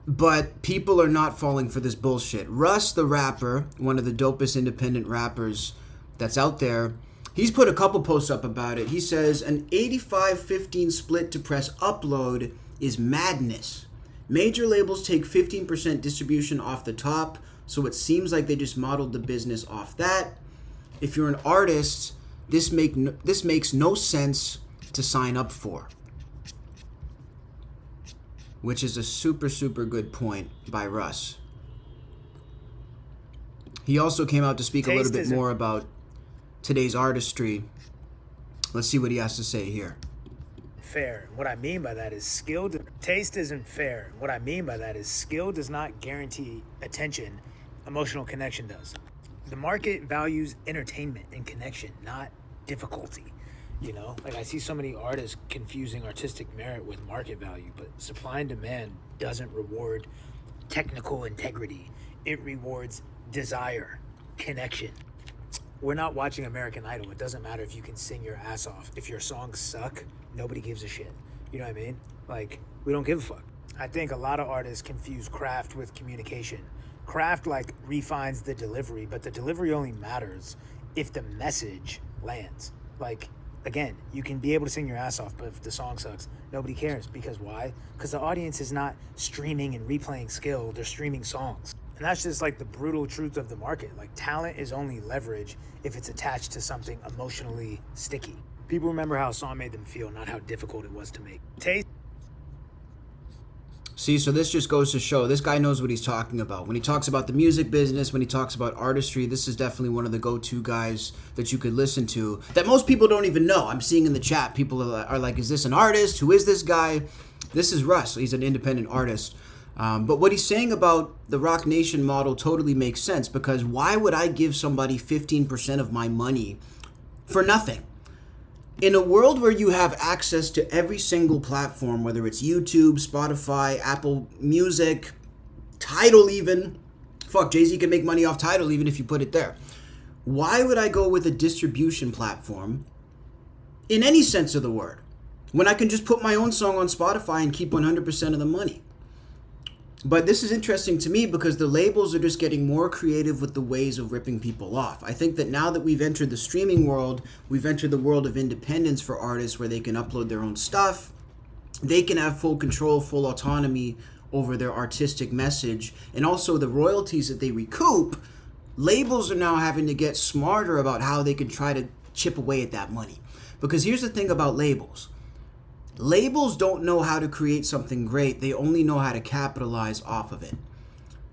S1: But people are not falling for this bullshit. Russ, the rapper, one of the dopest independent rappers that's out there, he's put a couple posts up about it. He says, an 85-15 split to press upload is madness. Major labels take 15% distribution off the top, so it seems like they just modeled the business off that. If you're an artist, this makes no sense to sign up for. Which is a super, super good point by Russ. He also came out to speak a little bit more about today's artistry. Let's see what he has to say here.
S13: Fair. What I mean by that is skill. Taste isn't fair. What I mean by that is skill does not guarantee attention. Emotional connection does. The market values entertainment and connection, not difficulty. You know, like I see so many artists confusing artistic merit with market value, but supply and demand doesn't reward technical integrity. It rewards desire, connection. We're not watching American Idol. It doesn't matter if you can sing your ass off. If your songs suck, nobody gives a shit. You know what I mean? Like, we don't give a fuck. I think a lot of artists confuse craft with communication. Craft, like, refines the delivery, but the delivery only matters if the message lands. Like, again, you can be able to sing your ass off, but if the song sucks, nobody cares. Because why? Because the audience is not streaming and replaying skill, they're streaming songs. And that's just like the brutal truth of the market. Like, talent is only leverage if it's attached to something emotionally sticky. People remember how a song made them feel, not how difficult it was to make. Taste.
S1: See, so this just goes to show this guy knows what he's talking about. When he talks about the music business, when he talks about artistry, this is definitely one of the go-to guys that you could listen to that most people don't even know. I'm seeing in the chat, people are like, is this an artist? Who is this guy? This is Russ. He's an independent artist. But what he's saying about the Rock Nation model totally makes sense, because why would I give somebody 15% of my money for nothing? In a world where you have access to every single platform, whether it's YouTube, Spotify, Apple Music, Tidal even, fuck, Jay-Z can make money off Tidal even if you put it there. Why would I go with a distribution platform in any sense of the word when I can just put my own song on Spotify and keep 100% of the money? But this is interesting to me because the labels are just getting more creative with the ways of ripping people off. I think that now that we've entered the streaming world, we've entered the world of independence for artists where they can upload their own stuff. They can have full control, full autonomy over their artistic message. And also the royalties that they recoup, labels are now having to get smarter about how they can try to chip away at that money. Because here's the thing about labels. Labels don't know how to create something great. They only know how to capitalize off of it.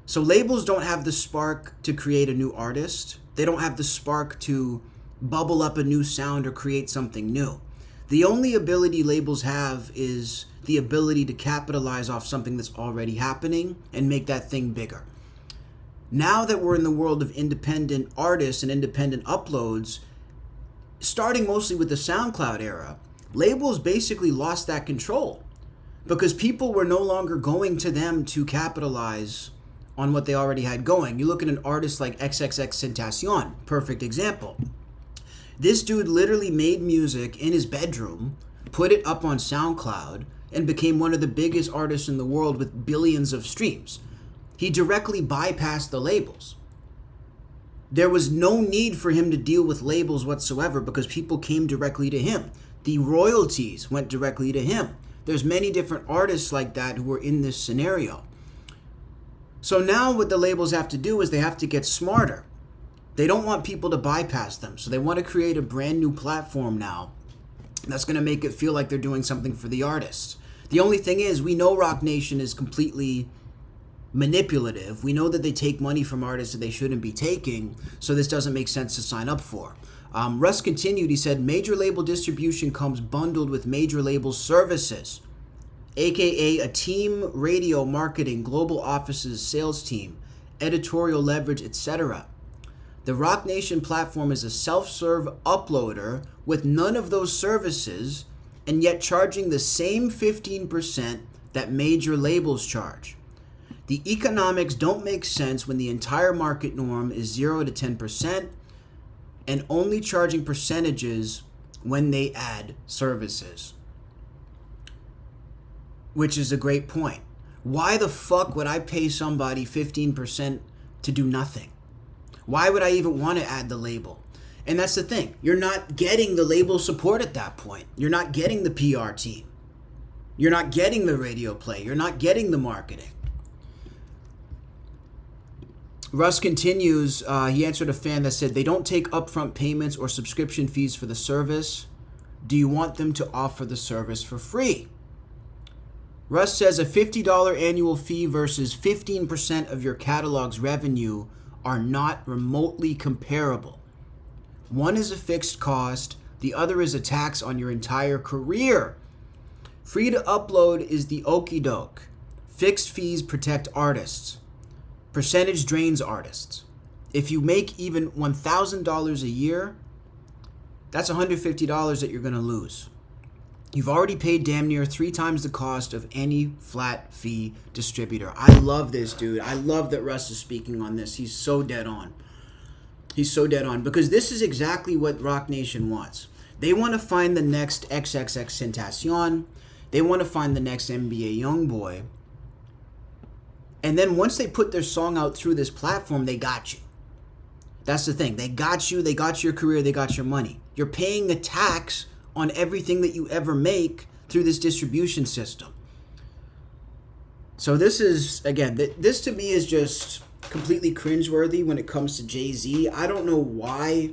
S1: So labels don't have the spark to create a new artist. They don't have the spark to bubble up a new sound or create something new. The only ability labels have is the ability to capitalize off something that's already happening and make that thing bigger. Now that we're in the world of independent artists and independent uploads, starting mostly with the SoundCloud era, labels basically lost that control because people were no longer going to them to capitalize on what they already had going. You look at an artist like XXXTentacion, perfect example. This dude literally made music in his bedroom, put it up on SoundCloud, and became one of the biggest artists in the world with billions of streams. He directly bypassed the labels. There was no need for him to deal with labels whatsoever because people came directly to him. The royalties went directly to him. There's many different artists like that who are in this scenario. So now what the labels have to do is they have to get smarter. They don't want people to bypass them. So they want to create a brand new platform now that's going to make it feel like they're doing something for the artists. The only thing is, we know Rock Nation is completely manipulative. We know that they take money from artists that they shouldn't be taking, so this doesn't make sense to sign up for. Russ continued, he said, major label distribution comes bundled with major label services, aka a team, radio, marketing, global offices, sales team, editorial leverage, etc. The Rock Nation platform is a self-serve uploader with none of those services and yet charging the same 15% that major labels charge. The economics don't make sense when the entire market norm is 0 to 10% and only charging percentages when they add services. Which is a great point. Why the fuck would I pay somebody 15% to do nothing? Why would I even want to add the label? And that's the thing. You're not getting the label support at that point. You're not getting the PR team. You're not getting the radio play. You're not getting the marketing. Russ continues, he answered a fan that said, they don't take upfront payments or subscription fees for the service. Do you want them to offer the service for free? Russ says a $50 annual fee versus 15% of your catalog's revenue are not remotely comparable. One is a fixed cost, the other is a tax on your entire career. Free to upload is the okie doke. Fixed fees protect artists. Percentage drains artists. If you make even $1,000 a year, that's $150 that you're going to lose. You've already paid damn near 3 times the cost of any flat fee distributor. I love this, dude. I love that Russ is speaking on this. He's so dead on. He's so dead on because this is exactly what Rock Nation wants. They want to find the next XXXTentacion. They want to find the next NBA Youngboy. And then once they put their song out through this platform, they got you. That's the thing. They got you. They got your career. They got your money. You're paying a tax on everything that you ever make through this distribution system. So this is, again, this to me is just completely cringeworthy when it comes to Jay-Z. I don't know why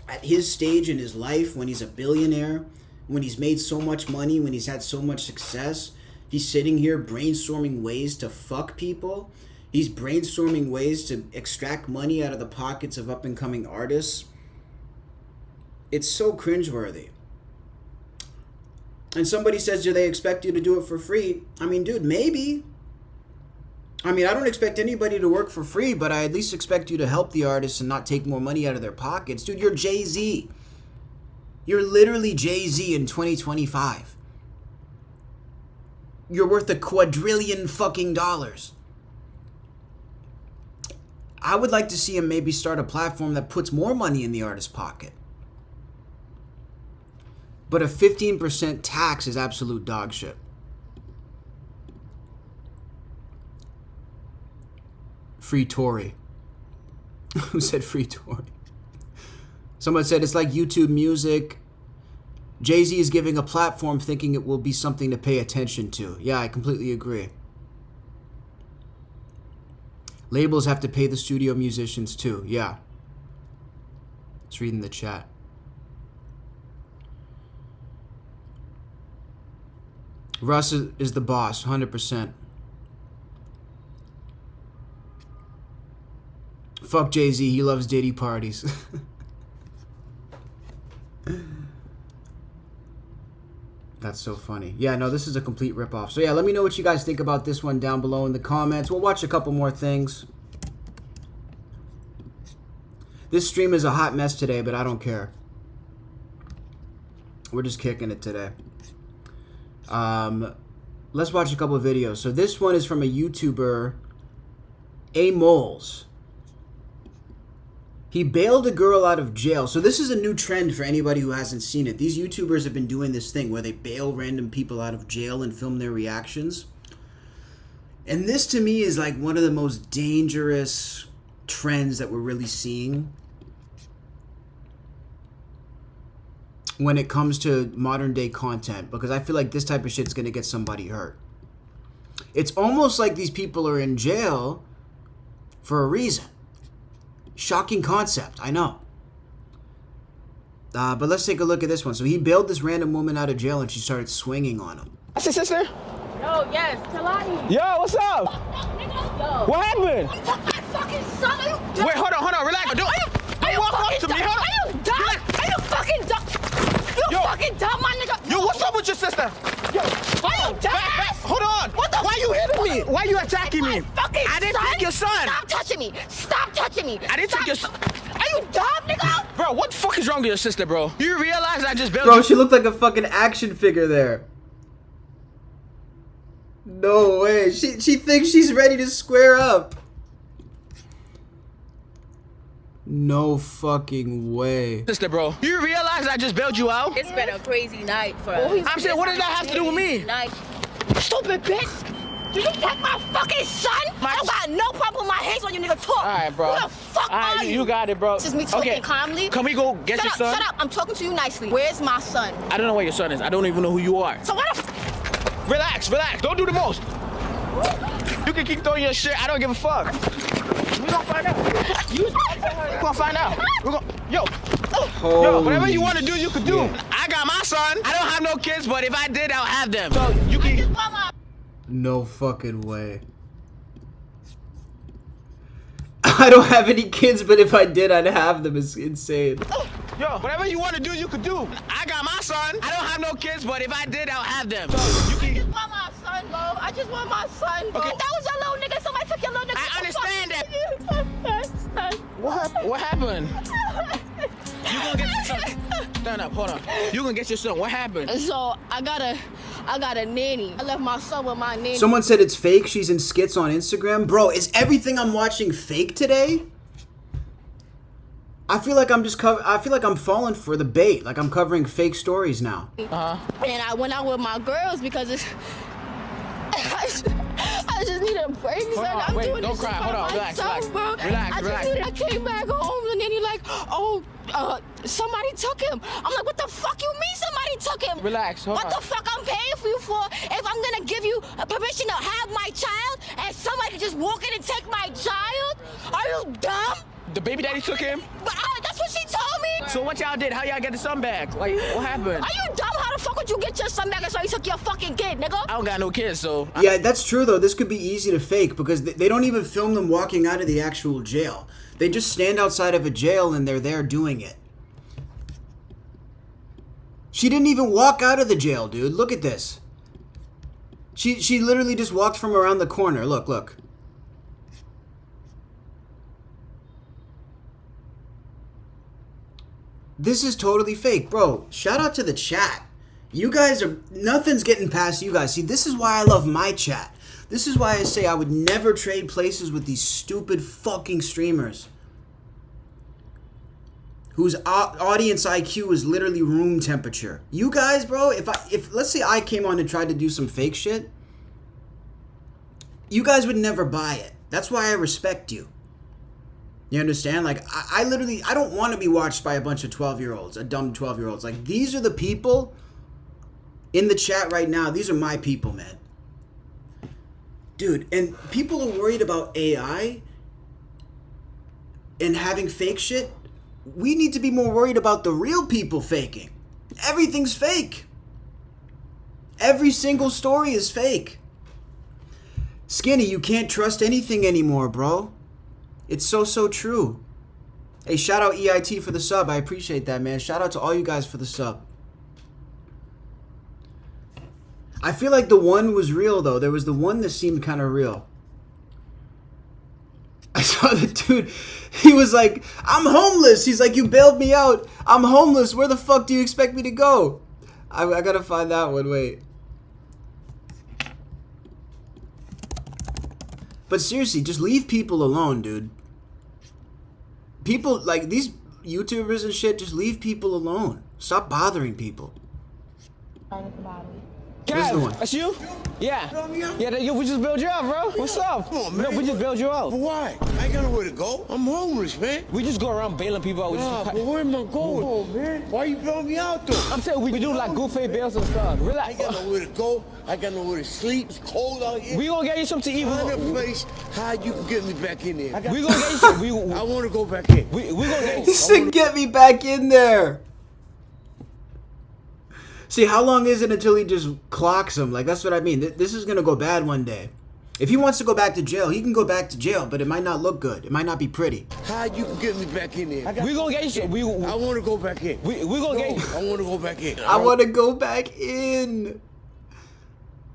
S1: at his stage in his life, when he's a billionaire, when he's made so much money, when he's had so much success, he's sitting here brainstorming ways to fuck people. He's brainstorming ways to extract money out of the pockets of up-and-coming artists. It's so cringeworthy. And somebody says, do they expect you to do it for free? I mean, dude, maybe. I mean, I don't expect anybody to work for free, but I at least expect you to help the artists and not take more money out of their pockets. Dude, you're Jay-Z. You're literally Jay-Z in 2025. You're worth $1 quadrillion fucking dollars. I would like to see him maybe start a platform that puts more money in the artist's pocket. But a 15% tax is absolute dog shit. Free Tory. Who said free Tory? Someone said it's like YouTube Music. Jay-Z is giving a platform thinking it will be something to pay attention to. Yeah, I completely agree. Labels have to pay the studio musicians too. Yeah. Let's read in the chat. Russ is the boss, 100%. Fuck Jay-Z, he loves Diddy parties. That's so funny. Yeah, no, this is a complete ripoff. So yeah, let me know what you guys think about this one down below in the comments. We'll watch a couple more things. This stream is a hot mess today, but I don't care. We're just kicking it today. Let's watch a couple of videos. So this one is from a YouTuber, A Moles. He bailed a girl out of jail. So this is a new trend for anybody who hasn't seen it. These YouTubers have been doing this thing where they bail random people out of jail and film their reactions. And this to me is like one of the most dangerous trends that we're really seeing when it comes to modern day content, because I feel like this type of shit's gonna get somebody hurt. It's almost like these people are in jail for a reason. Shocking concept, I know. But let's take a look at this one. So he bailed this random woman out of jail and she started swinging on him.
S14: That's your sister?
S10: Yo, yes, Talani.
S14: Yo, what's up?
S10: Yo.
S14: What happened?
S10: You took my fucking son. Are you
S14: Wait, hold on, relax. Don't walk up to me, hold on.
S10: Are you dumb? Are you fucking dumb? You fucking dumb, my nigga.
S14: Yo, what's up with your sister? Yo,
S10: are you dumb?
S14: Hold on.
S10: What the?
S14: Why you hitting me? Why you attacking me?
S10: I
S14: didn't take your son.
S10: Stop touching me. Stop touching me.
S14: I didn't take your son.
S10: Are you dumb, nigga?
S14: Bro, what the fuck is wrong with your sister, bro? Do you realize I just bailed
S1: Bro,
S14: you?
S1: she looked like a fucking action figure there. No way. She thinks she's ready to square up. No fucking way.
S14: Sister, bro. Do you realize I just bailed you out?
S10: It's been a crazy night for us.
S14: I'm saying, what does that have to do with me?
S10: Night. Stupid bitch. Did you take my fucking son? I don't got no problem with my hands on you, nigga. Talk.
S14: All right, bro.
S10: Who the fuck are you?
S14: You got it, bro.
S10: This is me talking calmly.
S14: Can we go get your son?
S10: Shut up. I'm talking to you nicely. Where's my son?
S14: I don't know where your son is. I don't even know who you are.
S10: So what the
S14: Relax. Don't do the most. You can keep throwing your shit. I don't give a fuck. We're gonna find out. We're gonna find out. Yo, whatever you want to do, you can do. I got my son. I don't have no kids, but if I did, I'll have them. So you can.
S1: No fucking way. I don't have any kids, but if I did, I'd have them. It's insane.
S14: Yo, whatever you want to do, you can do. I got my son. I don't have no kids, but if I did, I'll have them. So you can.
S10: I just want my son, bro. I just want my son, bro.
S14: Okay.
S10: That was your little nigga. Somebody took your little nigga.
S14: I understand that. What happened? You gonna get your son. Stand up, hold on. You gonna get your son. What happened?
S10: So I got a nanny. I left my son with my nanny.
S1: Someone said it's fake. She's in skits on Instagram. Bro, is everything I'm watching fake today? I feel like I'm falling for the bait. Like I'm covering fake stories now.
S10: And I went out with my girls because it's. I just need a break.
S14: Hold on,
S10: I'm
S14: wait,
S10: doing
S14: don't
S10: this
S14: cry.
S10: shit
S14: Hold
S10: by
S14: on,
S10: myself, bro.
S14: Relax.
S10: I came back home and then he like, somebody took him. I'm like, what the fuck you mean somebody took him?
S14: Relax, hold
S10: What
S14: on.
S10: the fuck I'm paying for you for if I'm gonna give you permission to have my child and somebody can just walk in and take my child? Are you dumb?
S14: The baby daddy took him?
S10: But that's what she told me.
S14: So what y'all did? How y'all get the son back? Like, what happened?
S10: Are you dumb? How the fuck would you get your son back and so you took your fucking kid, nigga?
S14: I don't got no kids, so...
S1: Yeah, that's true, though. This could be easy to fake because they don't even film them walking out of the actual jail. They just stand outside of a jail and they're there doing it. She didn't even walk out of the jail, dude. Look at this. She literally just walked from around the corner. Look. This is totally fake. Bro, shout out to the chat. You guys are... Nothing's getting past you guys. See, this is why I love my chat. This is why I say I would never trade places with these stupid fucking streamers. Whose audience IQ is literally room temperature. You guys, bro, if let's say I came on and tried to do some fake shit, you guys would never buy it. That's why I respect you. You understand? Like, I literally, I don't want to be watched by a bunch of 12-year-olds, a dumb 12-year-olds. Like, these are the people in the chat right now. These are my people, man. Dude, and people are worried about AI and having fake shit. We need to be more worried about the real people faking. Everything's fake. Every single story is fake. Skinny, you can't trust anything anymore, bro. It's so true. Hey, shout out EIT for the sub. I appreciate that, man. Shout out to all you guys for the sub. I feel like the one was real, though. There was the one that seemed kind of real. I saw the dude. He was like, I'm homeless. He's like, you bailed me out. I'm homeless. Where the fuck do you expect me to go? I gotta find that one. Wait. But seriously, just leave people alone, dude. People, like, these YouTubers and shit, just leave people alone. Stop bothering people. Here's the one.
S14: That's you? Yeah. Yeah, we just bailed you out, bro. What's up?
S15: Come on, man.
S14: No, we just bailed you out.
S15: But why? I ain't got nowhere to go. I'm homeless, man.
S14: We just go around bailing people out.
S15: Nah, but where am I going? Come on, man. Why you bailing me out, though?
S14: I'm saying we do like goofy bails and stuff. Relax.
S15: I ain't got nowhere to go. I got nowhere to sleep. It's cold out here.
S14: We gonna get you something to eat.
S15: Find a place how you can get me back in there.
S14: We gonna get you something.
S15: I want to go back in.
S14: We gonna get you.
S1: He said, get me back in there. See, how long is it until he just clocks him? Like, that's what I mean. This is going to go bad one day. If he wants to go back to jail, he can go back to jail, but it might not look good. It might not be pretty.
S15: How you can get me back in there?
S14: We gonna get you.
S15: I want to go back in.
S14: We gonna get you.
S15: I want to go back in.
S1: I want to go back in.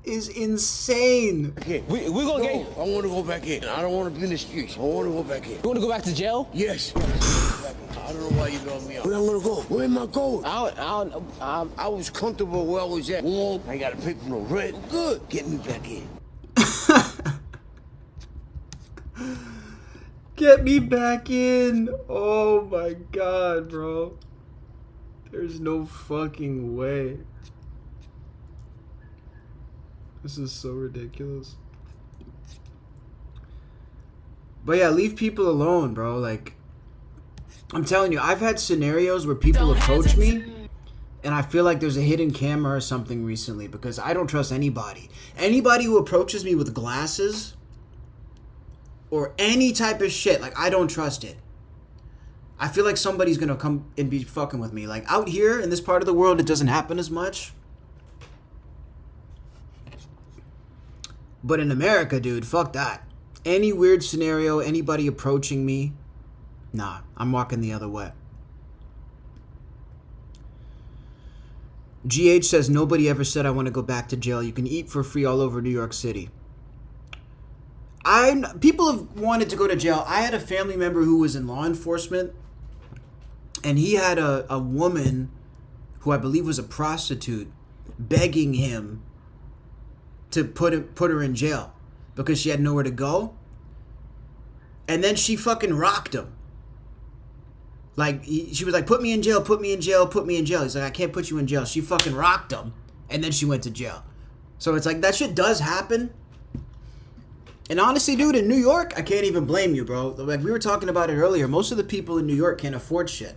S1: Is insane.
S14: We gonna get you.
S15: I want to go back in. I don't want to be in the streets. I want to go back in.
S14: You want to go back to jail?
S15: Yes. I don't know why you got me out. Where I'm gonna go? Where am I going? I was comfortable where I was at. Warm. I got to pay for no rent. Good. Get me back in.
S1: Get me back in. Oh my god, bro. There's no fucking way. This is so ridiculous. But yeah, leave people alone, bro. Like, I'm telling you, I've had scenarios where people approach me and I feel like there's a hidden camera or something recently because I don't trust anybody. Anybody who approaches me with glasses or any type of shit, like, I don't trust it. I feel like somebody's gonna come and be fucking with me. Like, out here in this part of the world, it doesn't happen as much. But in America, dude, fuck that. Any weird scenario, anybody approaching me, nah, I'm walking the other way. GH says, nobody ever said I want to go back to jail. You can eat for free all over New York City. People have wanted to go to jail. I had a family member who was in law enforcement, and he had a woman who I believe was a prostitute begging him to put her in jail because she had nowhere to go. And then she fucking rocked him. Like, she was like, put me in jail, put me in jail, put me in jail. He's like, I can't put you in jail. She fucking rocked him. And then she went to jail. So it's like, that shit does happen. And honestly, dude, in New York, I can't even blame you, bro. Like, we were talking about it earlier. Most of the people in New York can't afford shit.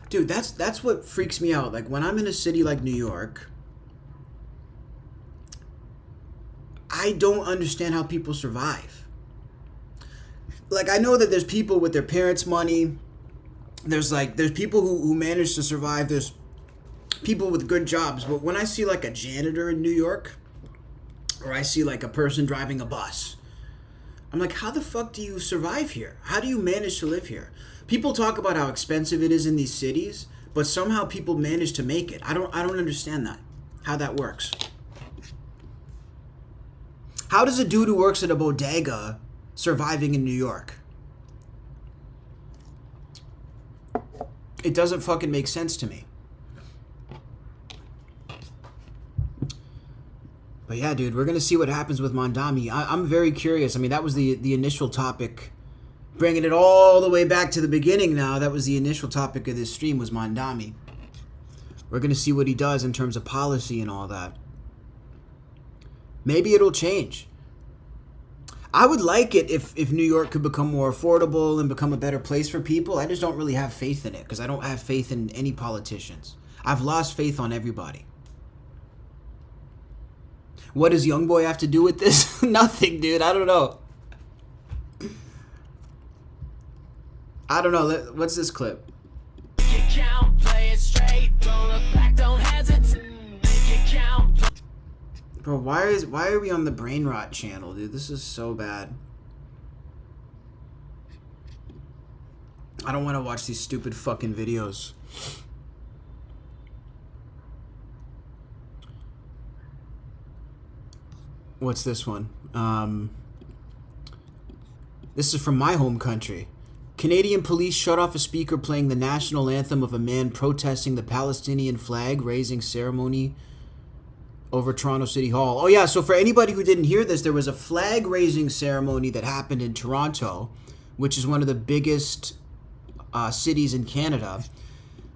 S1: Dude, that's what freaks me out. Like, when I'm in a city like New York, I don't understand how people survive. Like, I know that there's people with their parents' money. There's people who manage to survive. There's people with good jobs. But when I see like a janitor in New York, or I see like a person driving a bus, I'm like, how the fuck do you survive here? How do you manage to live here? People talk about how expensive it is in these cities, but somehow people manage to make it. I don't understand that. How that works. How does a dude who works at a bodega surviving in New York? It doesn't fucking make sense to me. But yeah, dude, we're going to see what happens with Mondami. I'm very curious. I mean, that was the initial topic. Bringing it all the way back to the beginning now, that was the initial topic of this stream, was Mondami. We're going to see what he does in terms of policy and all that. Maybe it'll change. I would like it if New York could become more affordable and become a better place for people. I just don't really have faith in it because I don't have faith in any politicians. I've lost faith on everybody. What does Youngboy have to do with this? Nothing, dude. I don't know. I don't know. What's this clip? Bro, why are we on the Brain Rot channel, dude? This is so bad. I don't want to watch these stupid fucking videos. What's this one? This is from my home country. Canadian police shut off a speaker playing the national anthem of a man protesting the Palestinian flag raising ceremony over Toronto City Hall. Oh yeah, so for anybody who didn't hear this, there was a flag raising ceremony that happened in Toronto, which is one of the biggest cities in Canada,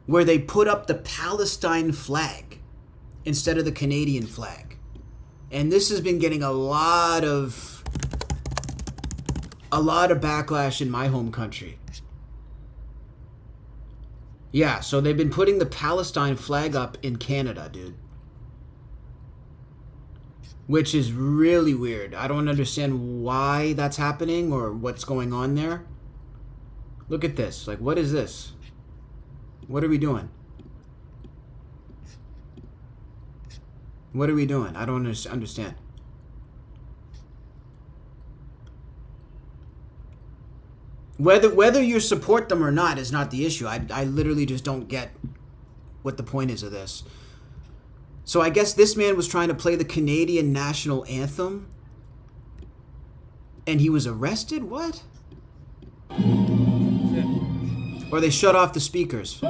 S1: where they put up the Palestine flag instead of the Canadian flag. And this has been getting a lot of backlash in my home country. Yeah, so they've been putting the Palestine flag up in Canada, dude. Which is really weird. I don't understand why that's happening or what's going on there. Look at this. Like, what is this? What are we doing? What are we doing? I don't understand. Whether you support them or not is not the issue. I literally just don't get what the point is of this. So I guess this man was trying to play the Canadian national anthem and he was arrested? What? Or they shut off the speakers.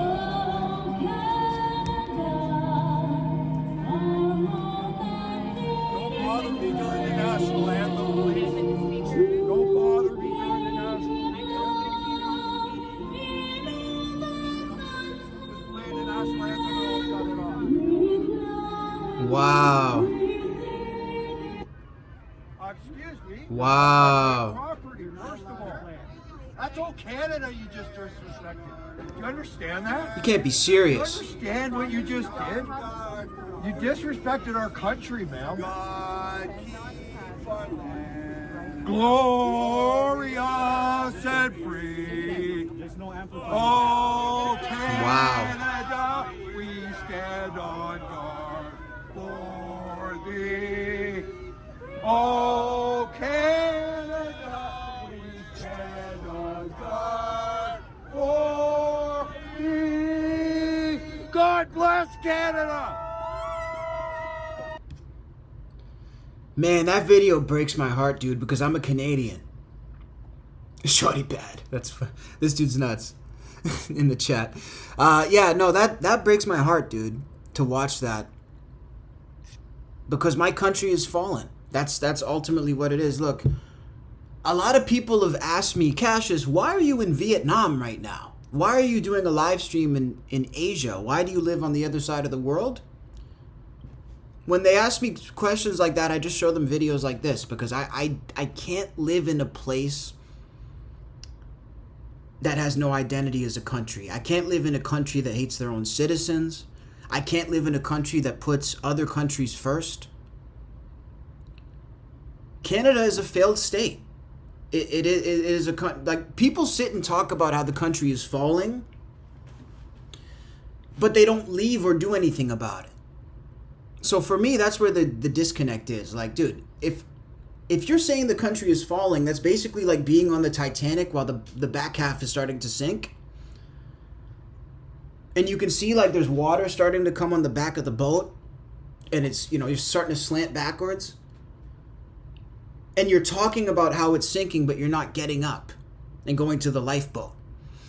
S1: Wow.
S16: Excuse me.
S1: Wow.
S16: Property, first of all. That's all Canada you just disrespected. Do you understand that?
S1: You can't be serious.
S16: Do you understand what you just did? You disrespected our country, man. Glorious and free. Oh, Canada, we stand on guard for thee. Oh, Canada, we stand on guard for thee. God bless Canada.
S1: Man, that video breaks my heart, dude, because I'm a Canadian. Shorty bad. This dude's nuts. In the chat. Yeah, no, that breaks my heart, dude, to watch that. Because my country is fallen. That's ultimately what it is. Look, a lot of people have asked me, Cassius, why are you in Vietnam right now? Why are you doing a live stream in Asia? Why do you live on the other side of the world? When they ask me questions like that, I just show them videos like this because I can't live in a place that has no identity as a country. I can't live in a country that hates their own citizens. I can't live in a country that puts other countries first. Canada is a failed state. It is like people sit and talk about how the country is falling, but they don't leave or do anything about it. So for me, that's where the disconnect is. Like, dude, if you're saying the country is falling, that's basically like being on the Titanic while the back half is starting to sink. And you can see like there's water starting to come on the back of the boat. And it's, you're starting to slant backwards. And you're talking about how it's sinking, but you're not getting up and going to the lifeboat.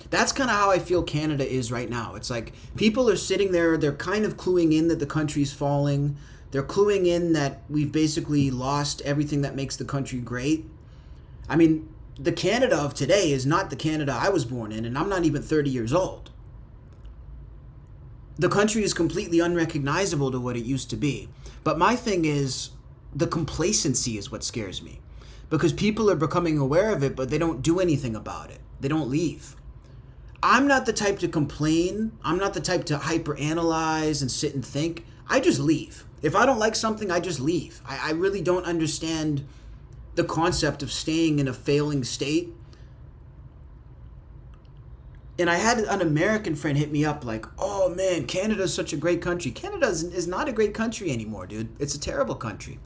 S1: That's kind of how I feel Canada is right now. It's like people are sitting there, they're kind of cluing in that the country's falling. They're cluing in that we've basically lost everything that makes the country great. I mean, the Canada of today is not the Canada I was born in, and I'm not even 30 years old. The country is completely unrecognizable to what it used to be. But my thing is, the complacency is what scares me. because people are becoming aware of it, but they don't do anything about it. They don't leave. I'm not the type to complain. I'm not the type to hyperanalyze and sit and think. I just leave. If I don't like something, I just leave. I really don't understand the concept of staying in a failing state. And I had an American friend hit me up like, oh man, Canada's such a great country. Canada is not a great country anymore, dude. It's a terrible country.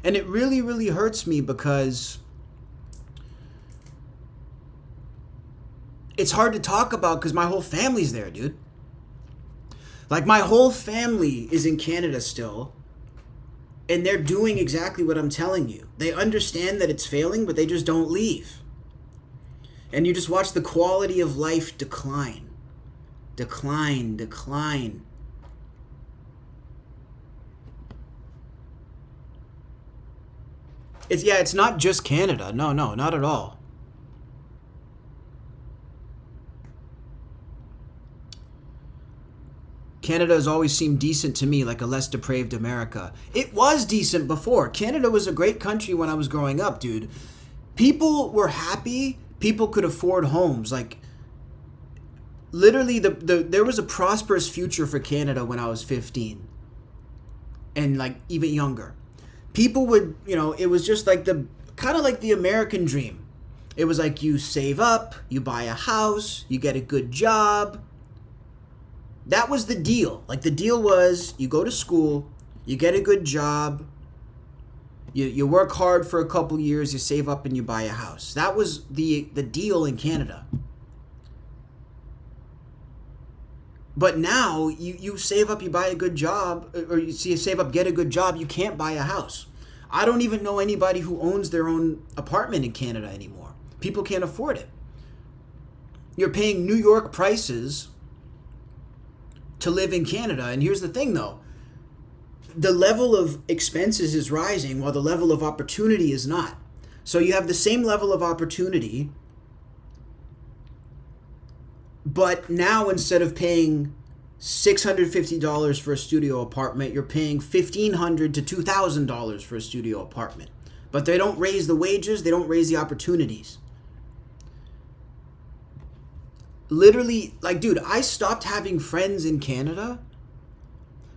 S1: And it really, really hurts me because it's hard to talk about because my whole family's there, dude. Like, my whole family is in Canada still, and they're doing exactly what I'm telling you. They understand that it's failing, but they just don't leave. And you just watch the quality of life decline. Decline. It's not just Canada. No, not at all. Canada has always seemed decent to me, like a less depraved America. It was decent before. Canada was a great country when I was growing up, dude. People were happy. People could afford homes. Like, literally, there was a prosperous future for Canada when I was 15. And, like, even younger. People would, it was just like kind of like the American dream. It was like you save up, you buy a house, you get a good job. That was the deal. Like, the deal was you go to school, you get a good job, you work hard for a couple years, you save up and you buy a house. That was the deal in Canada. But now you save up, you buy a good job, or you save up, get a good job, you can't buy a house. I don't even know anybody who owns their own apartment in Canada anymore. People can't afford it. You're paying New York prices to live in Canada. And here's the thing though, the level of expenses is rising while the level of opportunity is not. So you have the same level of opportunity, but now instead of paying $650 for a studio apartment, you're paying $1,500 to $2,000 for a studio apartment. But they don't raise the wages, they don't raise the opportunities. Literally, like, dude, I stopped having friends in Canada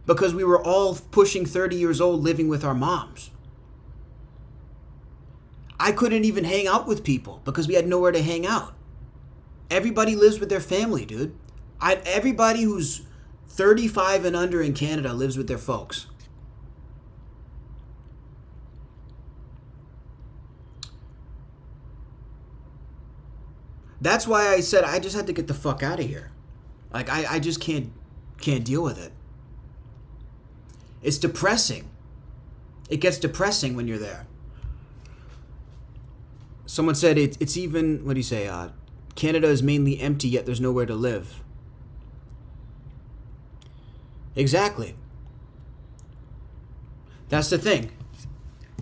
S1: because we were all pushing 30 years old living with our moms. I couldn't even hang out with people because we had nowhere to hang out. Everybody lives with their family, dude. Everybody who's 35 and under in Canada lives with their folks. That's why I said I just had to get the fuck out of here. Like, I just can't deal with it. It's depressing. It gets depressing when you're there. Someone said it's even, what do you say, Canada is mainly empty, yet there's nowhere to live. Exactly. That's the thing.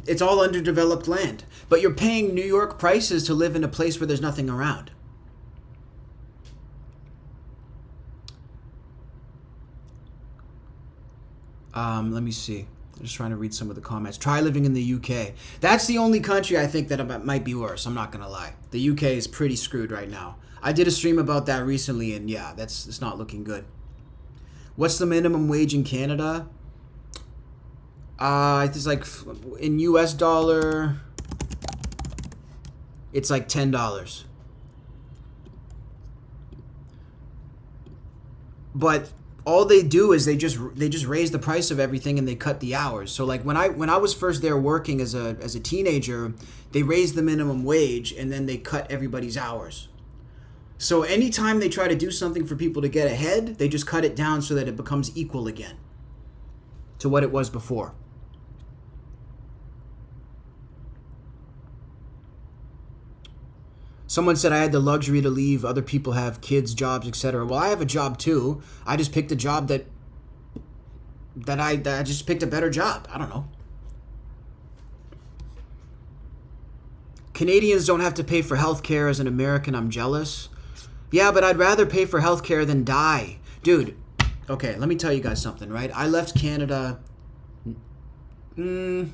S1: It's all underdeveloped land. But you're paying New York prices to live in a place where there's nothing around. Let me see. I'm just trying to read some of the comments. Try living in the UK. That's the only country I think that might be worse. I'm not going to lie. The UK is pretty screwed right now. I did a stream about that recently, and yeah, it's not looking good. What's the minimum wage in Canada? It's like, in US dollar, it's like $10. But all they do is they just raise the price of everything and they cut the hours. So like when I was first there working as a teenager, they raised the minimum wage and then they cut everybody's hours. So anytime they try to do something for people to get ahead, they just cut it down so that it becomes equal again to what it was before. Someone said I had the luxury to leave. Other people have kids, jobs, etc. Well, I have a job too. I just picked a job that I just picked a better job. I don't know. Canadians don't have to pay for healthcare. As an American, I'm jealous. Yeah, but I'd rather pay for healthcare than die. Dude, okay, let me tell you guys something, right? I left Canada 9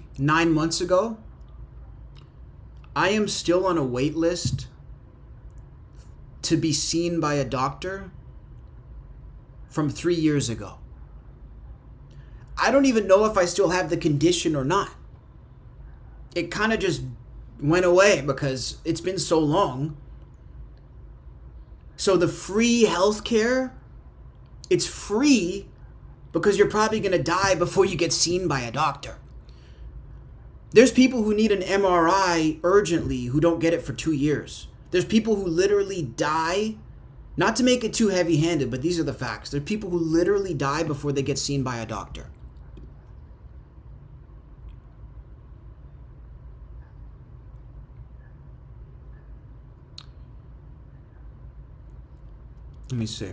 S1: months ago. I am still on a wait list to be seen by a doctor from 3 years ago. I don't even know if I still have the condition or not. It kind of just went away because it's been so long. So the free healthcare, it's free because you're probably going to die before you get seen by a doctor. There's people who need an MRI urgently who don't get it for 2 years. There's people who literally die, not to make it too heavy-handed, but these are the facts. There's people who literally die before they get seen by a doctor. Let me see.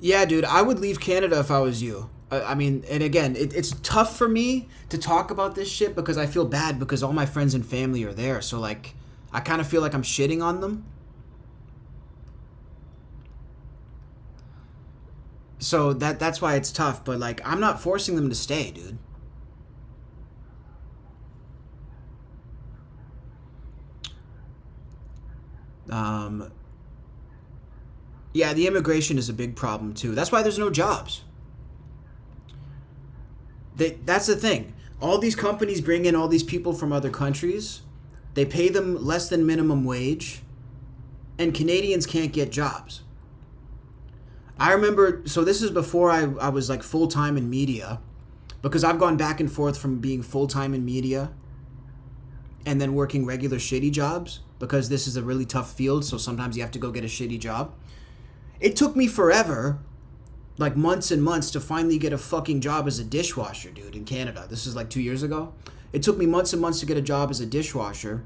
S1: Yeah, dude, I would leave Canada if I was you. I mean, and again, it's tough for me to talk about this shit because I feel bad because all my friends and family are there. So, like, I kind of feel like I'm shitting on them. So that's why it's tough. But, like, I'm not forcing them to stay, dude. Yeah, the immigration is a big problem, too. That's why there's no jobs. That's the thing. All these companies bring in all these people from other countries. They pay them less than minimum wage. And Canadians can't get jobs. I remember, so this is before I was like full-time in media. Because I've gone back and forth from being full-time in media and then working regular shitty jobs. Because this is a really tough field, so sometimes you have to go get a shitty job. It took me forever, like months and months, to finally get a fucking job as a dishwasher, dude, in Canada. This is like 2 years ago. It took me months and months to get a job as a dishwasher.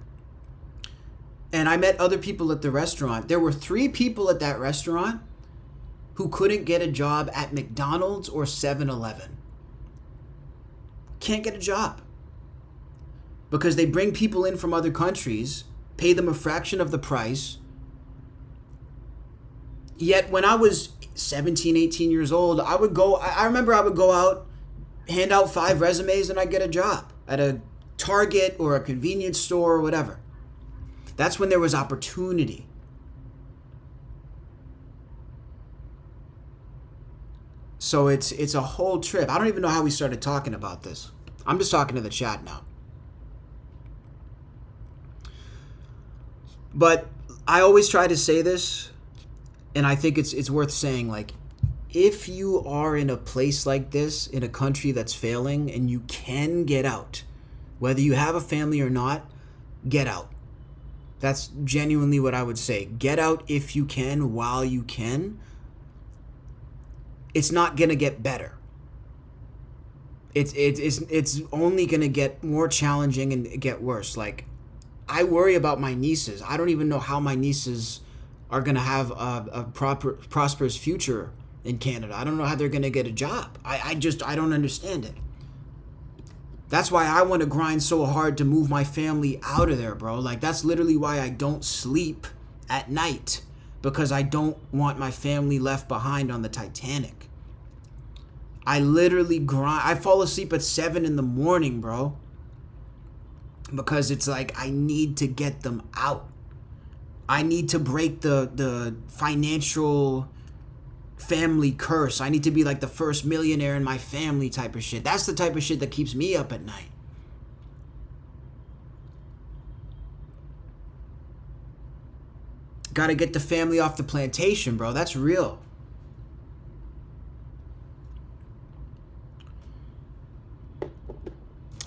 S1: And I met other people at the restaurant. There were 3 people at that restaurant who couldn't get a job at McDonald's or 7-Eleven. Can't get a job. Because they bring people in from other countries, pay them a fraction of the price. Yet when I was 17, 18 years old, I remember I would go out, hand out 5 resumes, and I'd get a job at a Target or a convenience store or whatever. That's when there was opportunity. So it's a whole trip. I don't even know how we started talking about this. I'm just talking to the chat now. But I always try to say this, and I think it's worth saying, like, if you are in a place like this, in a country that's failing, and you can get out, whether you have a family or not, get out. That's genuinely what I would say. Get out if you can, while you can. It's not gonna get better. It's only gonna get more challenging and get worse. Like, I worry about my nieces. I don't even know how my nieces are going to have a prosperous future in Canada. I don't know how they're going to get a job. I don't understand it. That's why I want to grind so hard to move my family out of there, bro. Like, that's literally why I don't sleep at night. Because I don't want my family left behind on the Titanic. I literally grind. I fall asleep at 7 in the morning, bro. Because it's like, I need to get them out. I need to break the financial family curse. I need to be like the first millionaire in my family type of shit. That's the type of shit that keeps me up at night. Gotta get the family off the plantation, bro. That's real.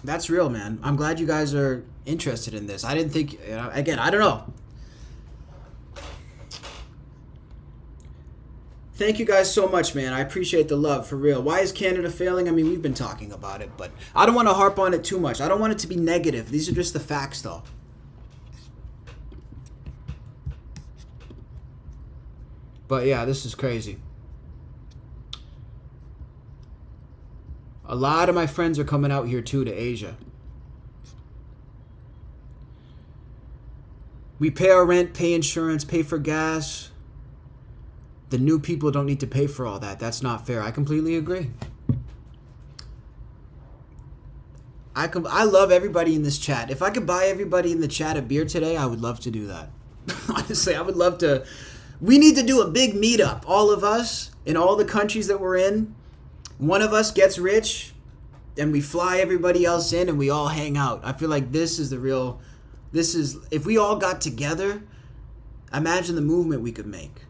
S1: That's real, man. I'm glad you guys are interested in this. I didn't think, again, I don't know. Thank you guys so much, man. I appreciate the love, for real. Why is Canada failing? I mean, we've been talking about it, but I don't want to harp on it too much. I don't want it to be negative. These are just the facts, though. But yeah, this is crazy. A lot of my friends are coming out here too, to Asia. We pay our rent, pay insurance, pay for gas. The new people don't need to pay for all that. That's not fair. I completely agree. I love everybody in this chat. If I could buy everybody in the chat a beer today, I would love to do that. Honestly, I would love to. We need to do a big meetup, all of us, in all the countries that we're in. One of us gets rich, and we fly everybody else in, and we all hang out. I feel like this is the real... if we all got together, imagine the movement we could make.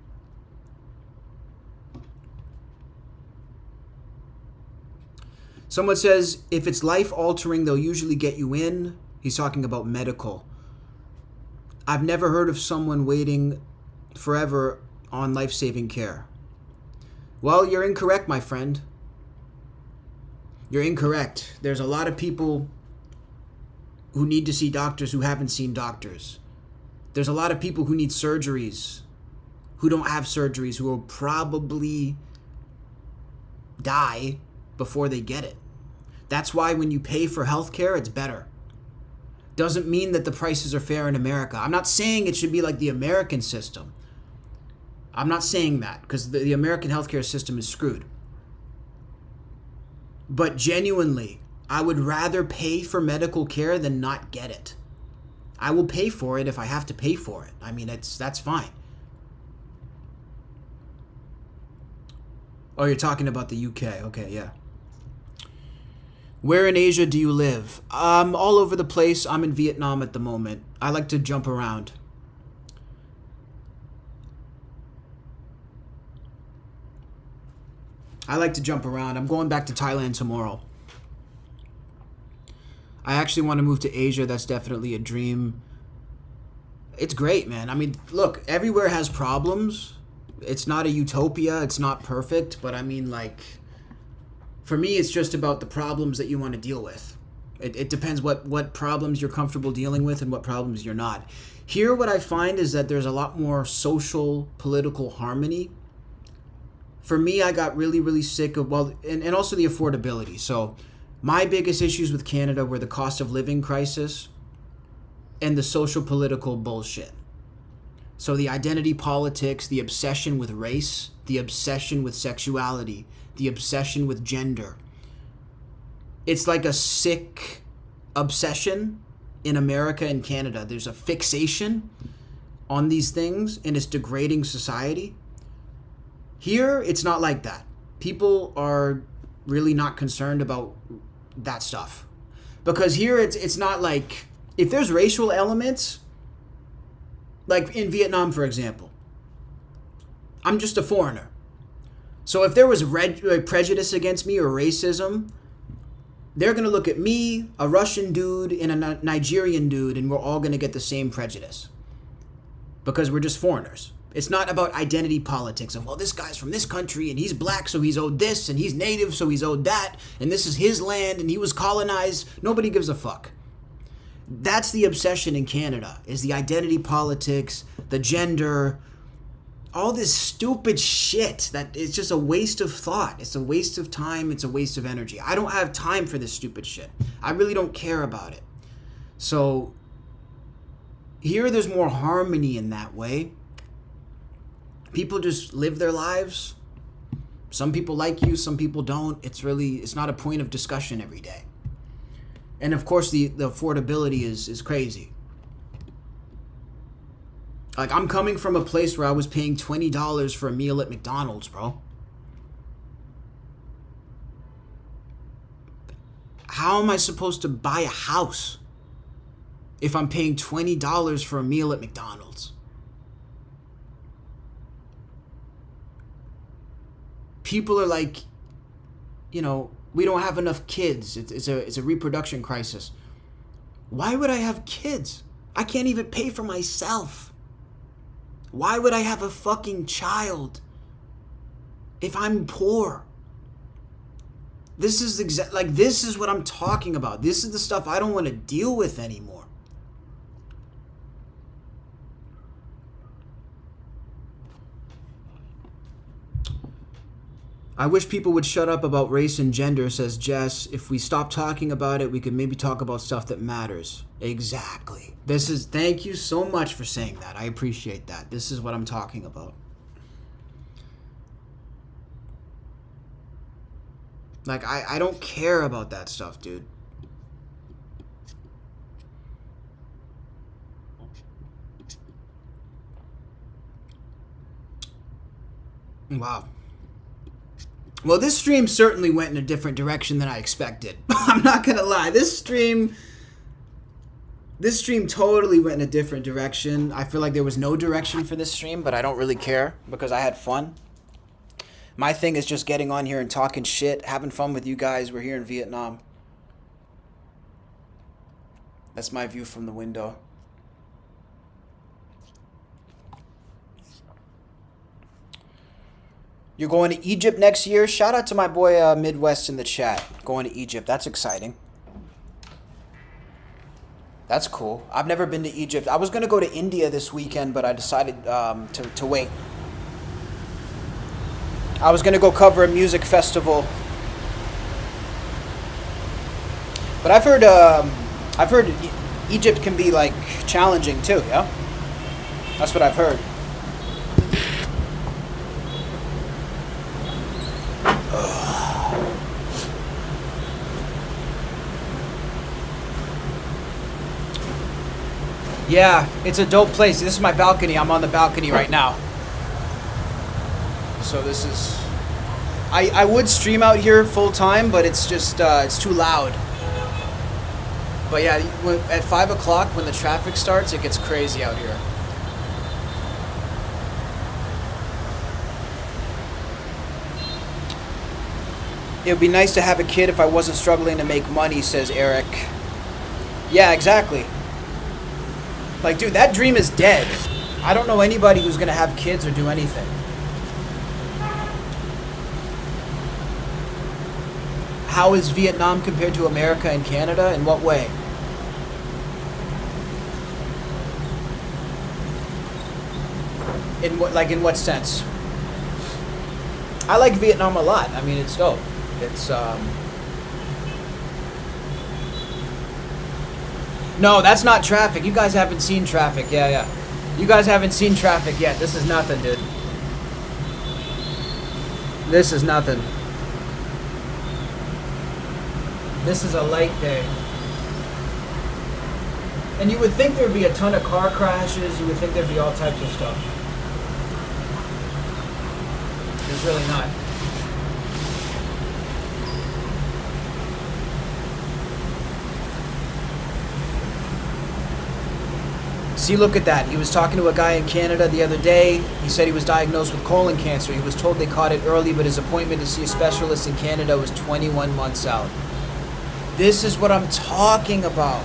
S1: Someone says, if it's life-altering, they'll usually get you in. He's talking about medical. I've never heard of someone waiting forever on life-saving care. Well, you're incorrect, my friend. You're incorrect. There's a lot of people who need to see doctors who haven't seen doctors. There's a lot of people who need surgeries, who don't have surgeries, who will probably die before they get it. That's why when you pay for healthcare, it's better. Doesn't mean that the prices are fair in America. I'm not saying it should be like the American system. I'm not saying that, because the American healthcare system is screwed. But genuinely, I would rather pay for medical care than not get it. I will pay for it if I have to pay for it. I mean, that's fine. Oh, you're talking about the UK. Okay, yeah. Where in Asia do you live? All over the place. I'm in Vietnam at the moment. I like to jump around. I'm going back to Thailand tomorrow. I actually want to move to Asia. That's definitely a dream. It's great, man. I mean, look, everywhere has problems. It's not a utopia. It's not perfect. But I mean, like, for me, it's just about the problems that you want to deal with. It depends what problems you're comfortable dealing with and what problems you're not. Here, what I find is that there's a lot more social, political harmony. For me, I got really, really sick of, and also the affordability. So my biggest issues with Canada were the cost of living crisis and the social political bullshit. So the identity politics, the obsession with race, the obsession with sexuality, the obsession with gender. It's like a sick obsession in America and Canada. There's a fixation on these things, and it's degrading society. Here, it's not like that. People are really not concerned about that stuff. Because here, it's not like... If there's racial elements, like in Vietnam, for example, I'm just a foreigner. So if there was prejudice against me or racism, they're going to look at me, a Russian dude, and a Nigerian dude, and we're all going to get the same prejudice. Because we're just foreigners. It's not about identity politics of, well, this guy's from this country and he's black, so he's owed this, and he's native, so he's owed that, and this is his land and he was colonized. Nobody gives a fuck. That's the obsession in Canada, is the identity politics, the gender, all this stupid shit that it's just a waste of thought. It's a waste of time. It's a waste of energy. I don't have time for this stupid shit. I really don't care about it. So here there's more harmony in that way. People just live their lives. Some people like you, some people don't. It's not a point of discussion every day. And of course the affordability is crazy. Like, I'm coming from a place where I was paying $20 for a meal at McDonald's, bro. How am I supposed to buy a house if I'm paying $20 for a meal at McDonald's? People are like, you know, we don't have enough kids. It's a reproduction crisis. Why would I have kids? I can't even pay for myself. Why would I have a fucking child if I'm poor? This is this is what I'm talking about. This is the stuff I don't want to deal with anymore. I wish people would shut up about race and gender, says Jess. If we stop talking about it, we could maybe talk about stuff that matters. Exactly. Thank you so much for saying that. I appreciate that. This is what I'm talking about. Like, I don't care about that stuff, dude. Wow. Well, this stream certainly went in a different direction than I expected. I'm not gonna lie. This stream totally went in a different direction. I feel like there was no direction for this stream, but I don't really care because I had fun. My thing is just getting on here and talking shit, having fun with you guys. We're here in Vietnam. That's my view from the window. You're going to Egypt next year? Shout out to my boy Midwest in the chat. Going to Egypt. That's exciting. That's cool. I've never been to Egypt. I was going to go to India this weekend, but I decided to wait. I was going to go cover a music festival. But I've heard Egypt can be like challenging too, yeah? That's what I've heard. Yeah, it's a dope place. This is my balcony. I'm on the balcony right now. So this is... I would stream out here full time, but it's just, it's too loud. But yeah, at 5 o'clock when the traffic starts, it gets crazy out here. It would be nice to have a kid if I wasn't struggling to make money, says Eric. Yeah, exactly. Like, dude, that dream is dead. I don't know anybody who's gonna have kids or do anything. How is Vietnam compared to America and Canada? In what way? In what sense? I like Vietnam a lot. I mean, it's dope. It's No, that's not traffic. You guys haven't seen traffic. Yeah. You guys haven't seen traffic yet. This is nothing, dude. This is nothing. This is a light day. And you would think there would be a ton of car crashes. You would think there'd be all types of stuff. There's really not. See, look at that. He was talking to a guy in Canada the other day. He said he was diagnosed with colon cancer. He was told they caught it early, but his appointment to see a specialist in Canada was 21 months out. This is what I'm talking about.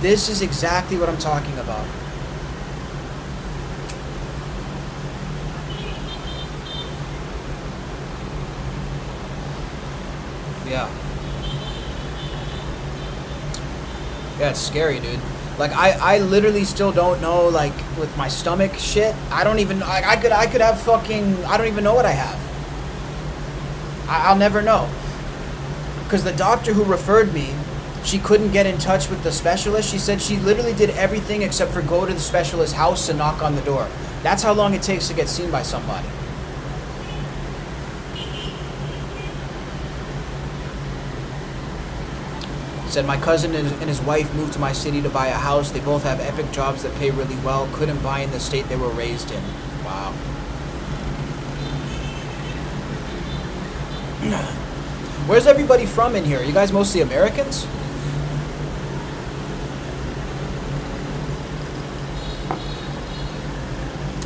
S1: This is exactly what I'm talking about. Yeah. Yeah, it's scary, dude. Like, I literally still don't know, like, with my stomach shit, I don't even, I could have fucking, I don't even know what I have. I'll never know. Because the doctor who referred me, she couldn't get in touch with the specialist. She said she literally did everything except for go to the specialist's house and knock on the door. That's how long it takes to get seen by somebody. Said my cousin and his wife moved to my city to buy a house. They both have epic jobs that pay really well. Couldn't buy in the state they were raised in. Wow. Where's everybody from in here? Are you guys mostly Americans?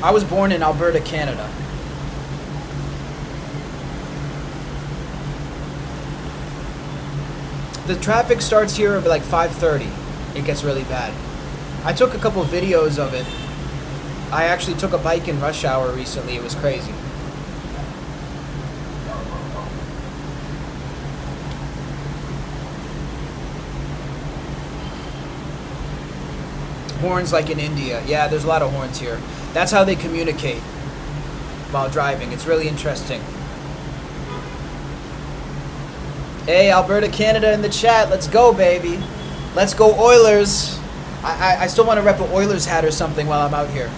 S1: I was born in Alberta, Canada. The traffic starts here at like 5:30. It gets really bad. I took a couple videos of it. I actually took a bike in rush hour recently. It was crazy. Horns like in India. Yeah, there's a lot of horns here. That's how they communicate while driving. It's really interesting. Hey, Alberta, Canada in the chat. Let's go, baby. Let's go, Oilers. I still want to rep an Oilers hat or something while I'm out here.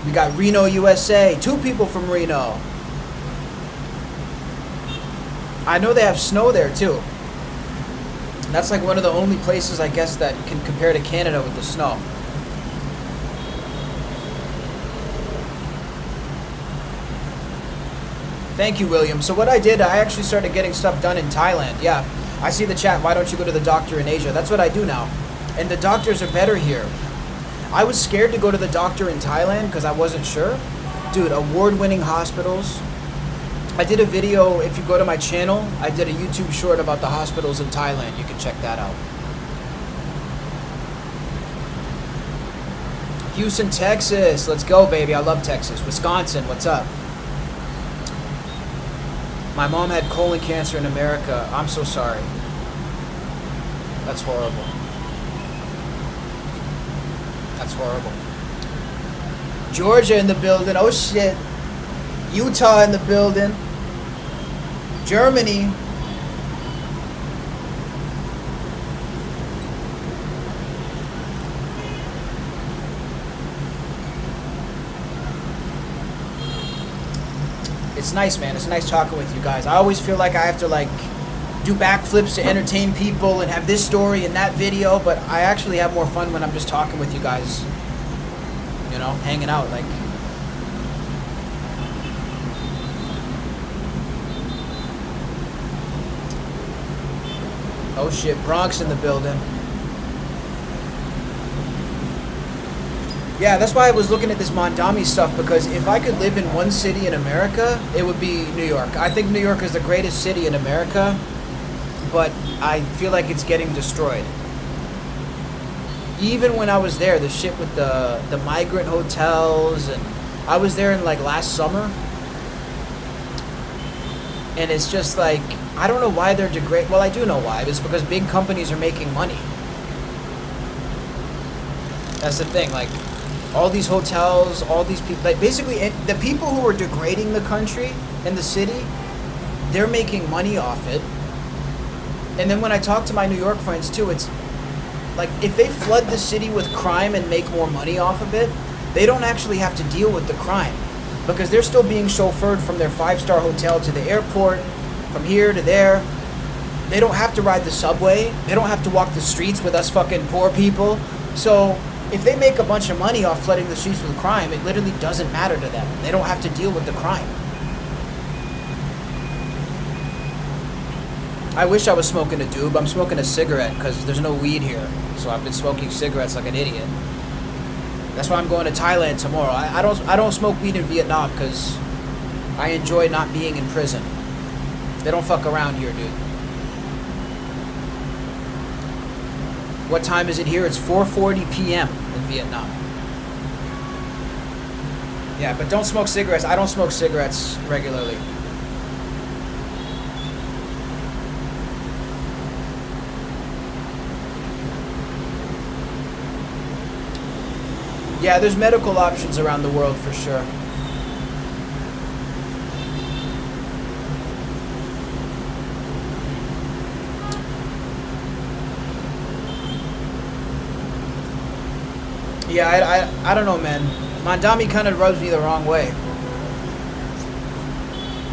S1: We got Reno, USA. 2 people from Reno. I know they have snow there, too. That's like one of the only places, I guess, that can compare to Canada with the snow.
S17: Thank you, William. So what I did, I actually started getting stuff done in Thailand. Yeah, I see the chat. Why don't you go to the doctor in Asia? That's what I do now. And the doctors are better here. I was scared to go to the doctor in Thailand because I wasn't sure. Dude, award-winning hospitals. I did a video, if you go to my channel, I did a YouTube short about the hospitals in Thailand. You can check that out. Houston, Texas. Let's go, baby. I love Texas. Wisconsin, what's up? My mom had colon cancer in America. I'm so sorry. That's horrible. That's horrible. Georgia in the building. Oh, shit. Utah in the building. Germany. It's nice, man. It's nice talking with you guys. I always feel like I have to, like, do backflips to entertain people and have this story and that video, but I actually have more fun when I'm just talking with you guys, you know, hanging out, like. Oh shit, Bronx in the building. Yeah, that's why I was looking at this Mondami stuff, because if I could live in one city in America, it would be New York. I think New York is the greatest city in America, but I feel like it's getting destroyed. Even when I was there, the shit with the migrant hotels, and I was there in like last summer, and it's just like, I don't know why they're degrading. Well, I do know why. It's because big companies are making money. That's the thing, like, all these hotels, all these people, like, basically, the people who are degrading the country and the city, they're making money off it. And then when I talk to my New York friends too, it's like, if they flood the city with crime and make more money off of it, they don't actually have to deal with the crime, because they're still being chauffeured from their 5-star hotel to the airport, from here to there. They don't have to ride the subway. They don't have to walk the streets with us fucking poor people. So if they make a bunch of money off flooding the streets with crime, it literally doesn't matter to them. They don't have to deal with the crime. I wish I was smoking a doob. I'm smoking a cigarette because there's no weed here. So I've been smoking cigarettes like an idiot. That's why I'm going to Thailand tomorrow. I don't smoke weed in Vietnam because I enjoy not being in prison. They don't fuck around here, dude. What time is it here? It's 4:40 p.m. in Vietnam. Yeah, but don't smoke cigarettes. I don't smoke cigarettes regularly. Yeah, there's medical options around the world for sure. Yeah, I don't know, man. Mondami kind of rubs me the wrong way.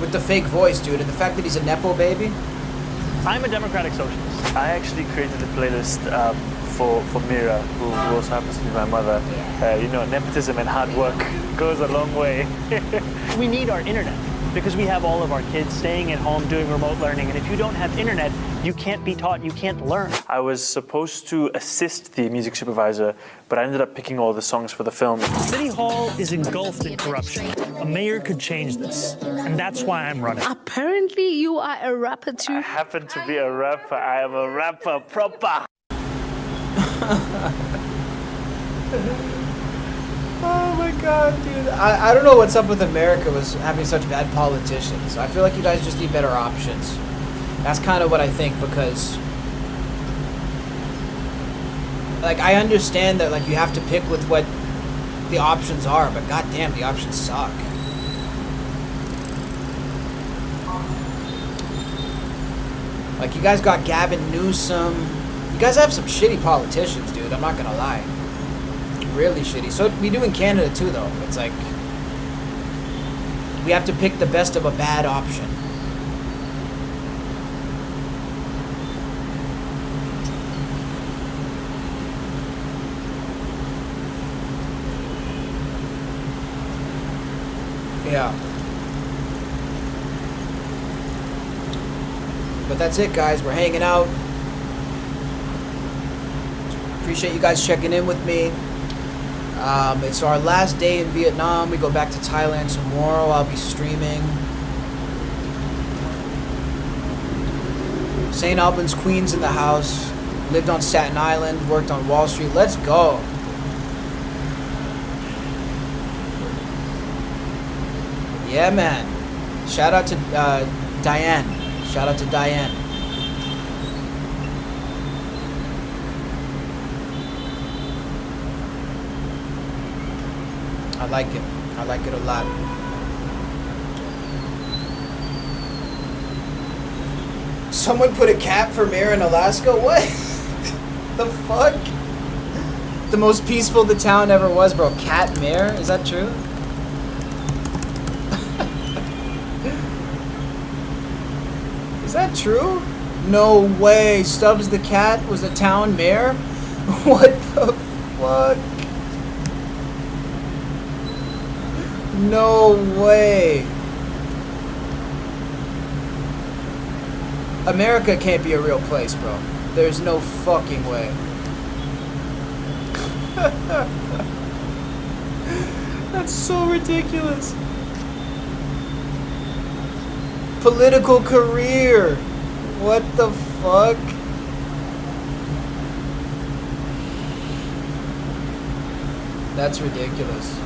S17: With the fake voice, dude, and the fact that he's a Nepo baby.
S4: I'm a democratic socialist. I actually created a playlist for Mira, who also happens to be my mother. You know, nepotism and hard work goes a long way. We need our internet because we have all of our kids staying at home doing remote learning, and if you don't have internet, you can't be taught, you can't learn. I was supposed to assist the music supervisor, but I ended up picking all the songs for the film.
S18: City Hall is engulfed in corruption. A mayor could change this, and that's why I'm running.
S5: Apparently, you are a rapper too.
S4: I happen to be a rapper. I am a rapper proper.
S17: Oh my god, dude. I don't know what's up with America with having such bad politicians. I feel like you guys just need better options. That's kind of what I think, because like, I understand that, like, you have to pick with what the options are, but goddamn, the options suck. Like, you guys got Gavin Newsom. You guys have some shitty politicians, dude. I'm not gonna lie. Really shitty. So we do in Canada too, though. It's like, we have to pick the best of a bad option. Yeah. But that's it, guys. We're hanging out. Appreciate you guys checking in with me. It's our last day in Vietnam. We go back to Thailand tomorrow. I'll be streaming. St. Albans, Queens in the house. Lived on Staten Island. Worked on Wall Street. Let's go. Yeah, man. Shout out to Diane. Shout out to Diane. I like it. I like it a lot. Someone put a cap for mayor in Alaska? What? The fuck? The most peaceful the town ever was, bro. Cat mayor? Is that true? Is that true? No way. Stubbs the cat was a town mayor? What the fuck? No way. America can't be a real place, bro. There's no fucking way. That's so ridiculous. Political career. What the fuck? That's ridiculous.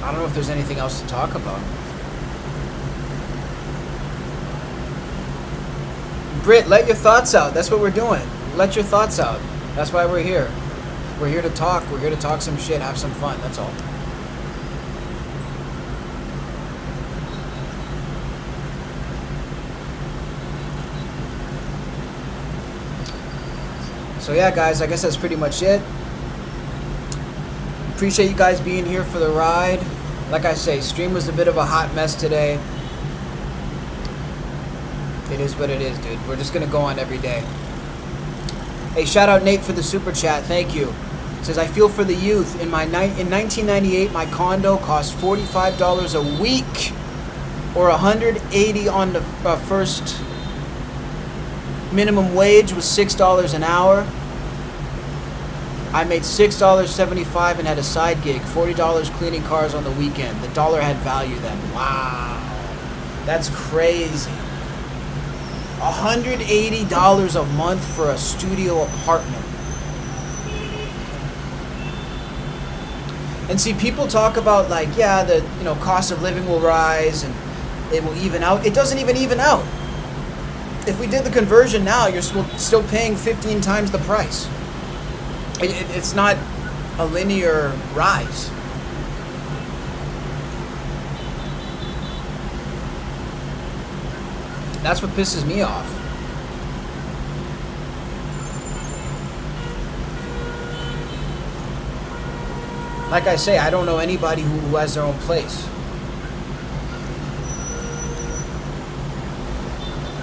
S17: I don't know if there's anything else to talk about. Britt, let your thoughts out. That's what we're doing. Let your thoughts out. That's why we're here. We're here to talk. We're here to talk some shit, have some fun. That's all. So yeah, guys, I guess that's pretty much it. Appreciate you guys being here for the ride. Like I say, stream was a bit of a hot mess today. It is what it is, dude. We're just gonna go on every day. Hey, shout out Nate for the super chat. Thank you. It says, I feel for the youth. In 1998, my condo cost $45 a week, or $180 on the first. Minimum wage was $6 an hour. I made $6.75 and had a side gig, $40 cleaning cars on the weekend. The dollar had value then. Wow. That's crazy. $180 a month for a studio apartment. And see, people talk about like, yeah, the cost of living will rise and it will even out. It doesn't even out. If we did the conversion now, you're still paying 15 times the price. It's not a linear rise. That's what pisses me off. Like I say, I don't know anybody who has their own place.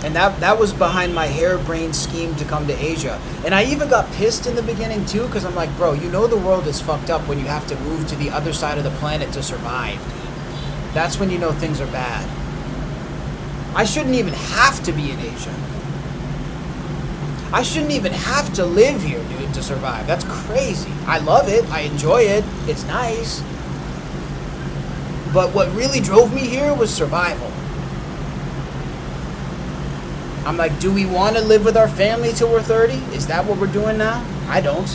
S17: And that was behind my harebrained scheme to come to Asia. And I even got pissed in the beginning too, because I'm like, bro, you know the world is fucked up when you have to move to the other side of the planet to survive, dude. That's when you know things are bad. I shouldn't even have to be in Asia. I shouldn't even have to live here, dude, to survive. That's crazy. I love it. I enjoy it. It's nice. But what really drove me here was survival. I'm like, do we want to live with our family till we're 30? Is that what we're doing now? I don't.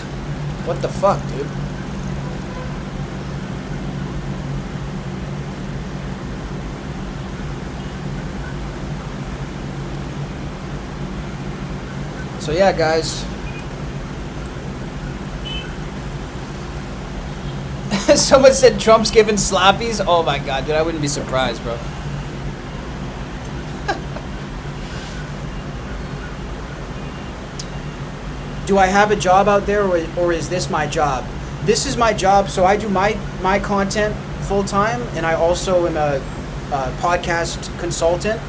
S17: What the fuck, dude? So yeah, guys. Someone said Trump's giving sloppies. Oh my god, dude, I wouldn't be surprised, bro. Do I have a job out there, or is this my job? This is my job, so I do my content full time, and I also am a podcast consultant.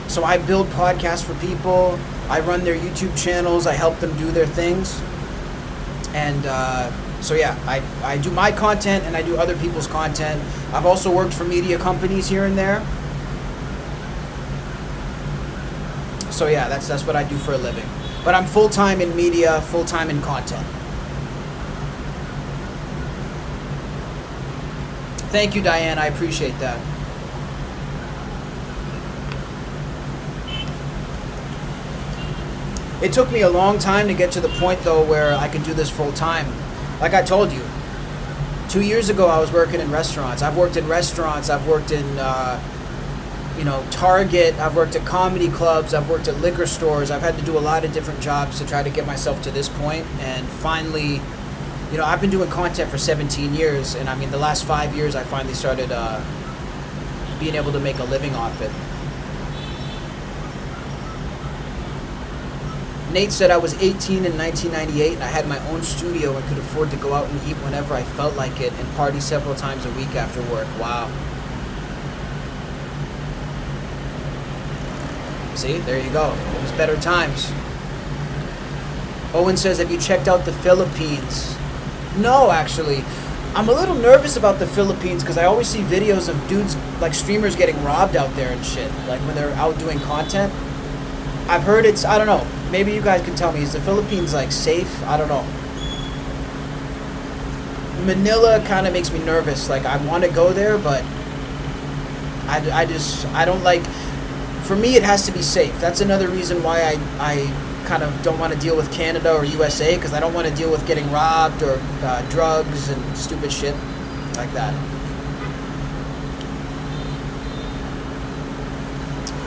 S17: So I build podcasts for people. I run their YouTube channels. I help them do their things. And so yeah, I do my content and I do other people's content. I've also worked for media companies here and there. So yeah, that's what I do for a living. But I'm full-time in media, full-time in content. Thank you, Diane. I appreciate that. It took me a long time to get to the point, though, where I can do this full-time. Like I told you, 2 years ago I was working in restaurants. I've worked in restaurants. I've worked in, Target. I've worked at comedy clubs. I've worked at liquor stores. I've had to do a lot of different jobs to try to get myself to this point. And finally, I've been doing content for 17 years. And I mean, the last 5 years I finally started being able to make a living off it. Nate said I was 18 in 1998 and I had my own studio and could afford to go out and eat whenever I felt like it and party several times a week after work. Wow. See, there you go. It was better times. Owen says, have you checked out the Philippines? No, actually. I'm a little nervous about the Philippines because I always see videos of dudes, like streamers, getting robbed out there and shit. Like when they're out doing content. I've heard I don't know. Maybe you guys can tell me. Is the Philippines, like, safe? I don't know. Manila kind of makes me nervous. Like, I want to go there, but I don't like... For me, it has to be safe. That's another reason why I kind of don't want to deal with Canada or USA, because I don't want to deal with getting robbed or drugs and stupid shit like that.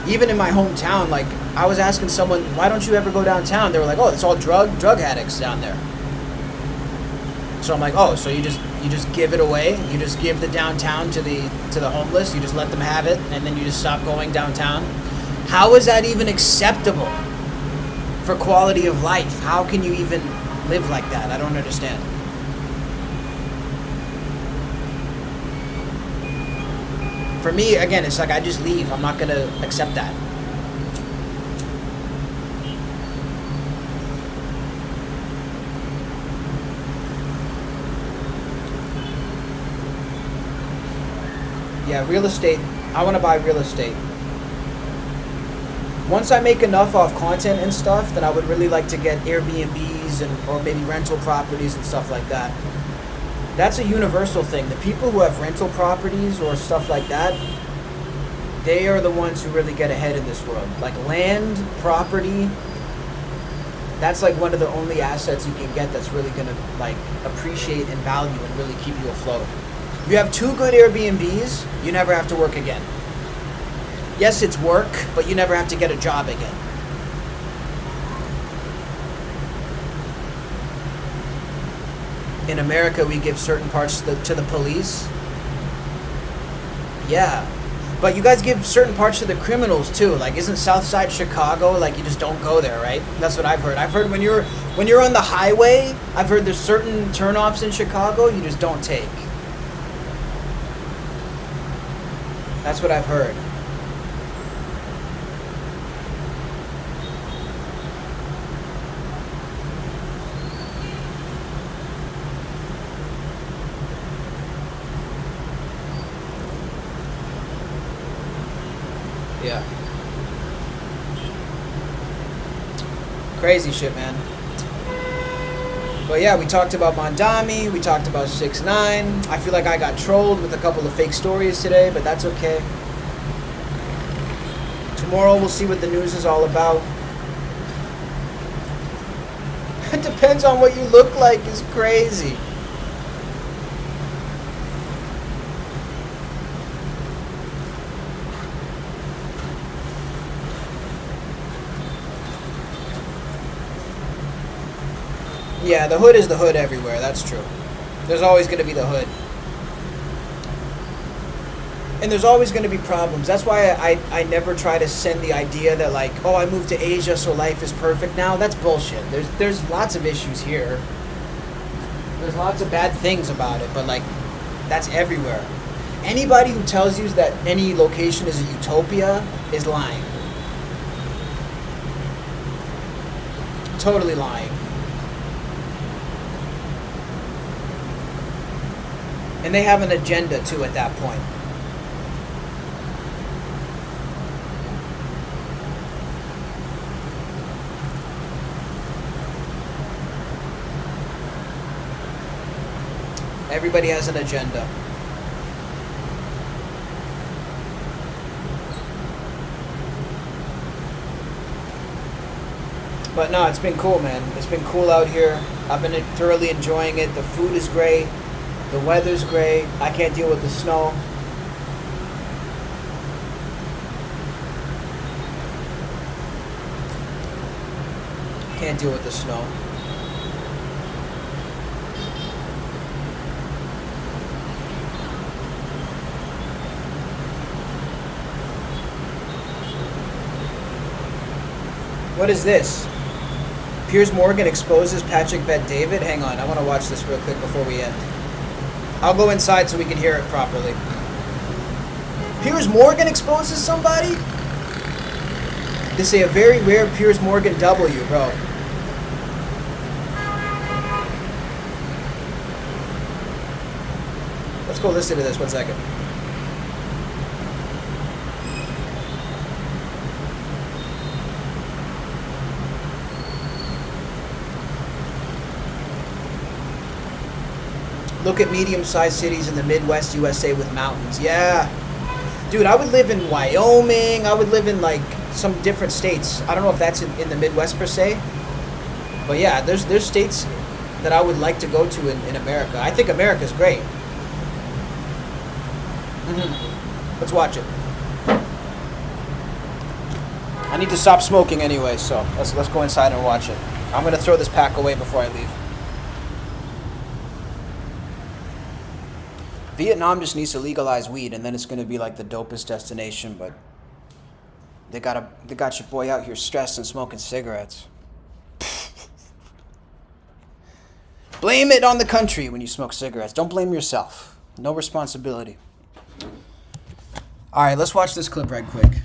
S17: Even in my hometown, like, I was asking someone, why don't you ever go downtown? They were like, oh, it's all drug addicts down there. So I'm like, oh, so you just give it away? You just give the downtown to the homeless? You just let them have it, and then you just stop going downtown? How is that even acceptable for quality of life? How can you even live like that? I don't understand. For me, again, it's like I just leave. I'm not going to accept that. Yeah, real estate. I want to buy real estate. Once I make enough off content and stuff, then I would really like to get Airbnbs or maybe rental properties and stuff like that. That's a universal thing. The people who have rental properties or stuff like that, they are the ones who really get ahead in this world. Like land, property, that's like one of the only assets you can get that's really going to like appreciate in value and really keep you afloat. You have 2 good Airbnbs, you never have to work again. Yes, it's work, but you never have to get a job again. In America, we give certain parts to the police. Yeah. But you guys give certain parts to the criminals, too. Like, isn't Southside Chicago, like, you just don't go there, right? That's what I've heard. I've heard when you're on the highway, I've heard there's certain turnoffs in Chicago you just don't take. That's what I've heard. Yeah. Crazy shit, man. But yeah, we talked about Mondami, we talked about 6ix9ine. I feel like I got trolled with a couple of fake stories today, but that's okay. Tomorrow we'll see what the news is all about. It depends on what you look like is crazy. Yeah, the hood is the hood everywhere, that's true. There's always going to be the hood. And there's always going to be problems. That's why I never try to send the idea that like, oh, I moved to Asia so life is perfect now. That's bullshit. There's lots of issues here. There's lots of bad things about it, but like, that's everywhere. Anybody who tells you that any location is a utopia is lying. totally lying. And they have an agenda too at that point. Everybody has an agenda. But no, it's been cool, man. It's been cool out here. I've been thoroughly enjoying it. The food is great. The weather's great. I can't deal with the snow. Can't deal with the snow. What is this? Piers Morgan exposes Patrick Bet-David? Hang on, I want to watch this real quick before we end. I'll go inside so we can hear it properly. Piers Morgan exposes somebody? They say a very rare Piers Morgan W, bro. Let's go listen to this 1 second. Look at medium-sized cities in the Midwest USA with mountains. Yeah. Dude, I would live in Wyoming. I would live in, like, some different states. I don't know if that's in the Midwest per se. But yeah, there's states that I would like to go to in America. I think America's great. Let's watch it. I need to stop smoking anyway, so let's go inside and watch it. I'm going to throw this pack away before I leave. Vietnam just needs to legalize weed, and then it's going to be like the dopest destination, but they got your boy out here stressed and smoking cigarettes. Blame it on the country when you smoke cigarettes. Don't blame yourself. No responsibility. All right, let's watch this clip right quick.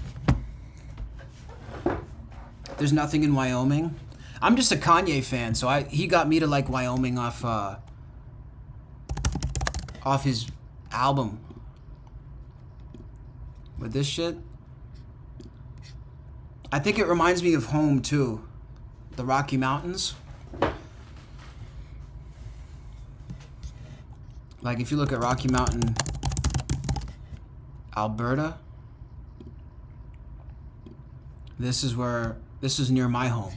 S17: There's nothing in Wyoming. I'm just a Kanye fan, so he got me to like Wyoming off his album. With this shit, I think it reminds me of home too. The Rocky Mountains. Like if you look at Rocky Mountain, Alberta, this is near my home.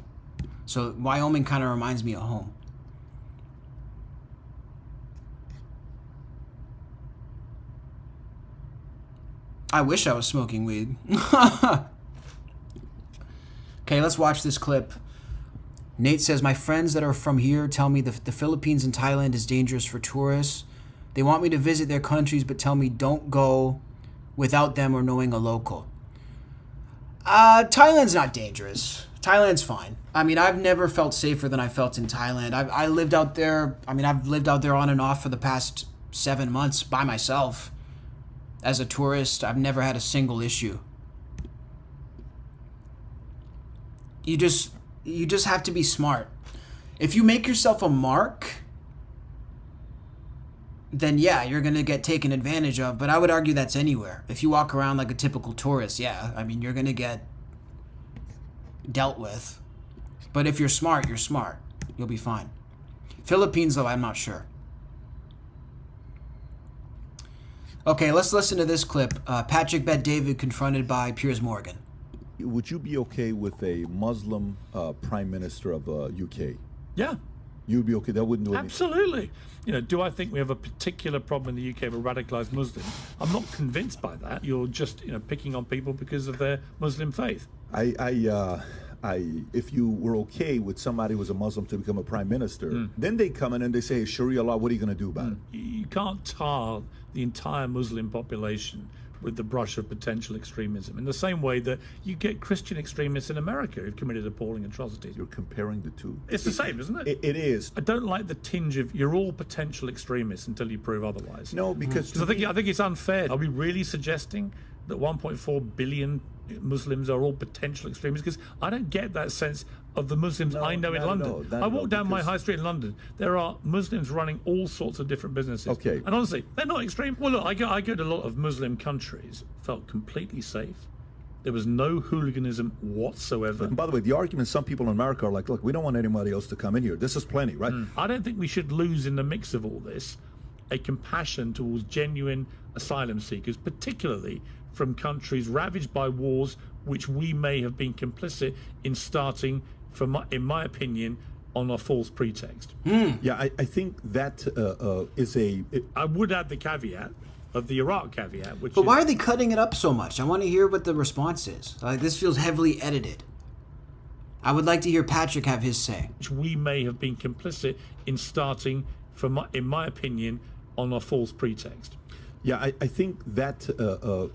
S17: So Wyoming kind of reminds me of home. I wish I was smoking weed. Okay, let's watch this clip. Nate says, my friends that are from here tell me the Philippines and Thailand is dangerous for tourists. They want me to visit their countries, but tell me don't go without them or knowing a local. Thailand's not dangerous. Thailand's fine. I mean, I've never felt safer than I felt in Thailand. I lived out there. I mean, I've lived out there on and off for the past 7 months by myself. As a tourist, I've never had a single issue. You just have to be smart. If you make yourself a mark, then yeah, you're going to get taken advantage of. But I would argue that's anywhere. If you walk around like a typical tourist, yeah, I mean, you're going to get dealt with. But if you're smart, you're smart. You'll be fine. Philippines, though, I'm not sure. Okay, let's listen to this clip. Patrick Bet-David confronted by Piers Morgan.
S19: Would you be okay with a Muslim prime minister of UK?
S20: Yeah.
S19: You'd be okay? That wouldn't do anything?
S20: Absolutely. You know, do I think we have a particular problem in the UK with radicalized Muslims? I'm not convinced by that. You're just, picking on people because of their Muslim faith.
S19: If you were okay with somebody who was a Muslim to become a prime minister, then they come in and they say, Sharia law, what are you going to do about it?
S20: You can't tar the entire Muslim population with the brush of potential extremism, in the same way that you get Christian extremists in America who've committed appalling atrocities.
S19: You're comparing the two.
S20: It's the same, isn't it?
S19: It is.
S20: I don't like the tinge of you're all potential extremists until you prove otherwise.
S19: No, because
S20: I think it's unfair. Are we really suggesting that 1.4 billion Muslims are all potential extremists, because I don't get that sense of the Muslims I know in London. I walk down my high street in London. There are Muslims running all sorts of different businesses.
S19: Okay.
S20: And honestly, they're not extreme. Well, look, I go to a lot of Muslim countries, felt completely safe. There was no hooliganism whatsoever.
S19: And by the way, the argument, some people in America are like, look, we don't want anybody else to come in here. This is plenty, right?
S20: I don't think we should lose in the mix of all this a compassion towards genuine asylum seekers, particularly from countries ravaged by wars which we may have been complicit in starting, in my opinion, on a false pretext.
S19: Yeah, I think that is a...
S20: I would add the caveat of the Iraq caveat, which
S17: But why are they cutting it up so much? I want to hear what the response is. Like, this feels heavily edited. I would like to hear Patrick have his say.
S20: Which we may have been complicit in starting, in my opinion, on a false pretext.
S19: Yeah, I think that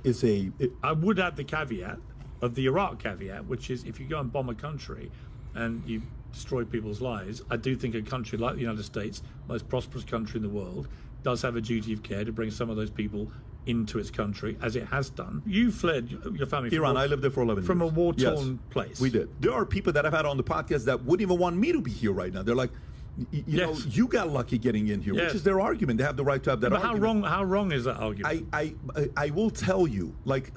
S19: is a...
S20: I would add the caveat of the Iraq caveat, which is if you go and bomb a country and you destroy people's lives, I do think a country like the United States, most prosperous country in the world, does have a duty of care to bring some of those people into its country, as it has done. You fled your family from
S19: Iran. I lived there for 11 years.
S20: From a war-torn place.
S19: We did. There are people that I've had on the podcast that wouldn't even want me to be here right now. They're like, you know, you got lucky getting in here, which is their argument. They have the right to have that argument.
S20: But how wrong is that argument?
S19: I will tell you, like...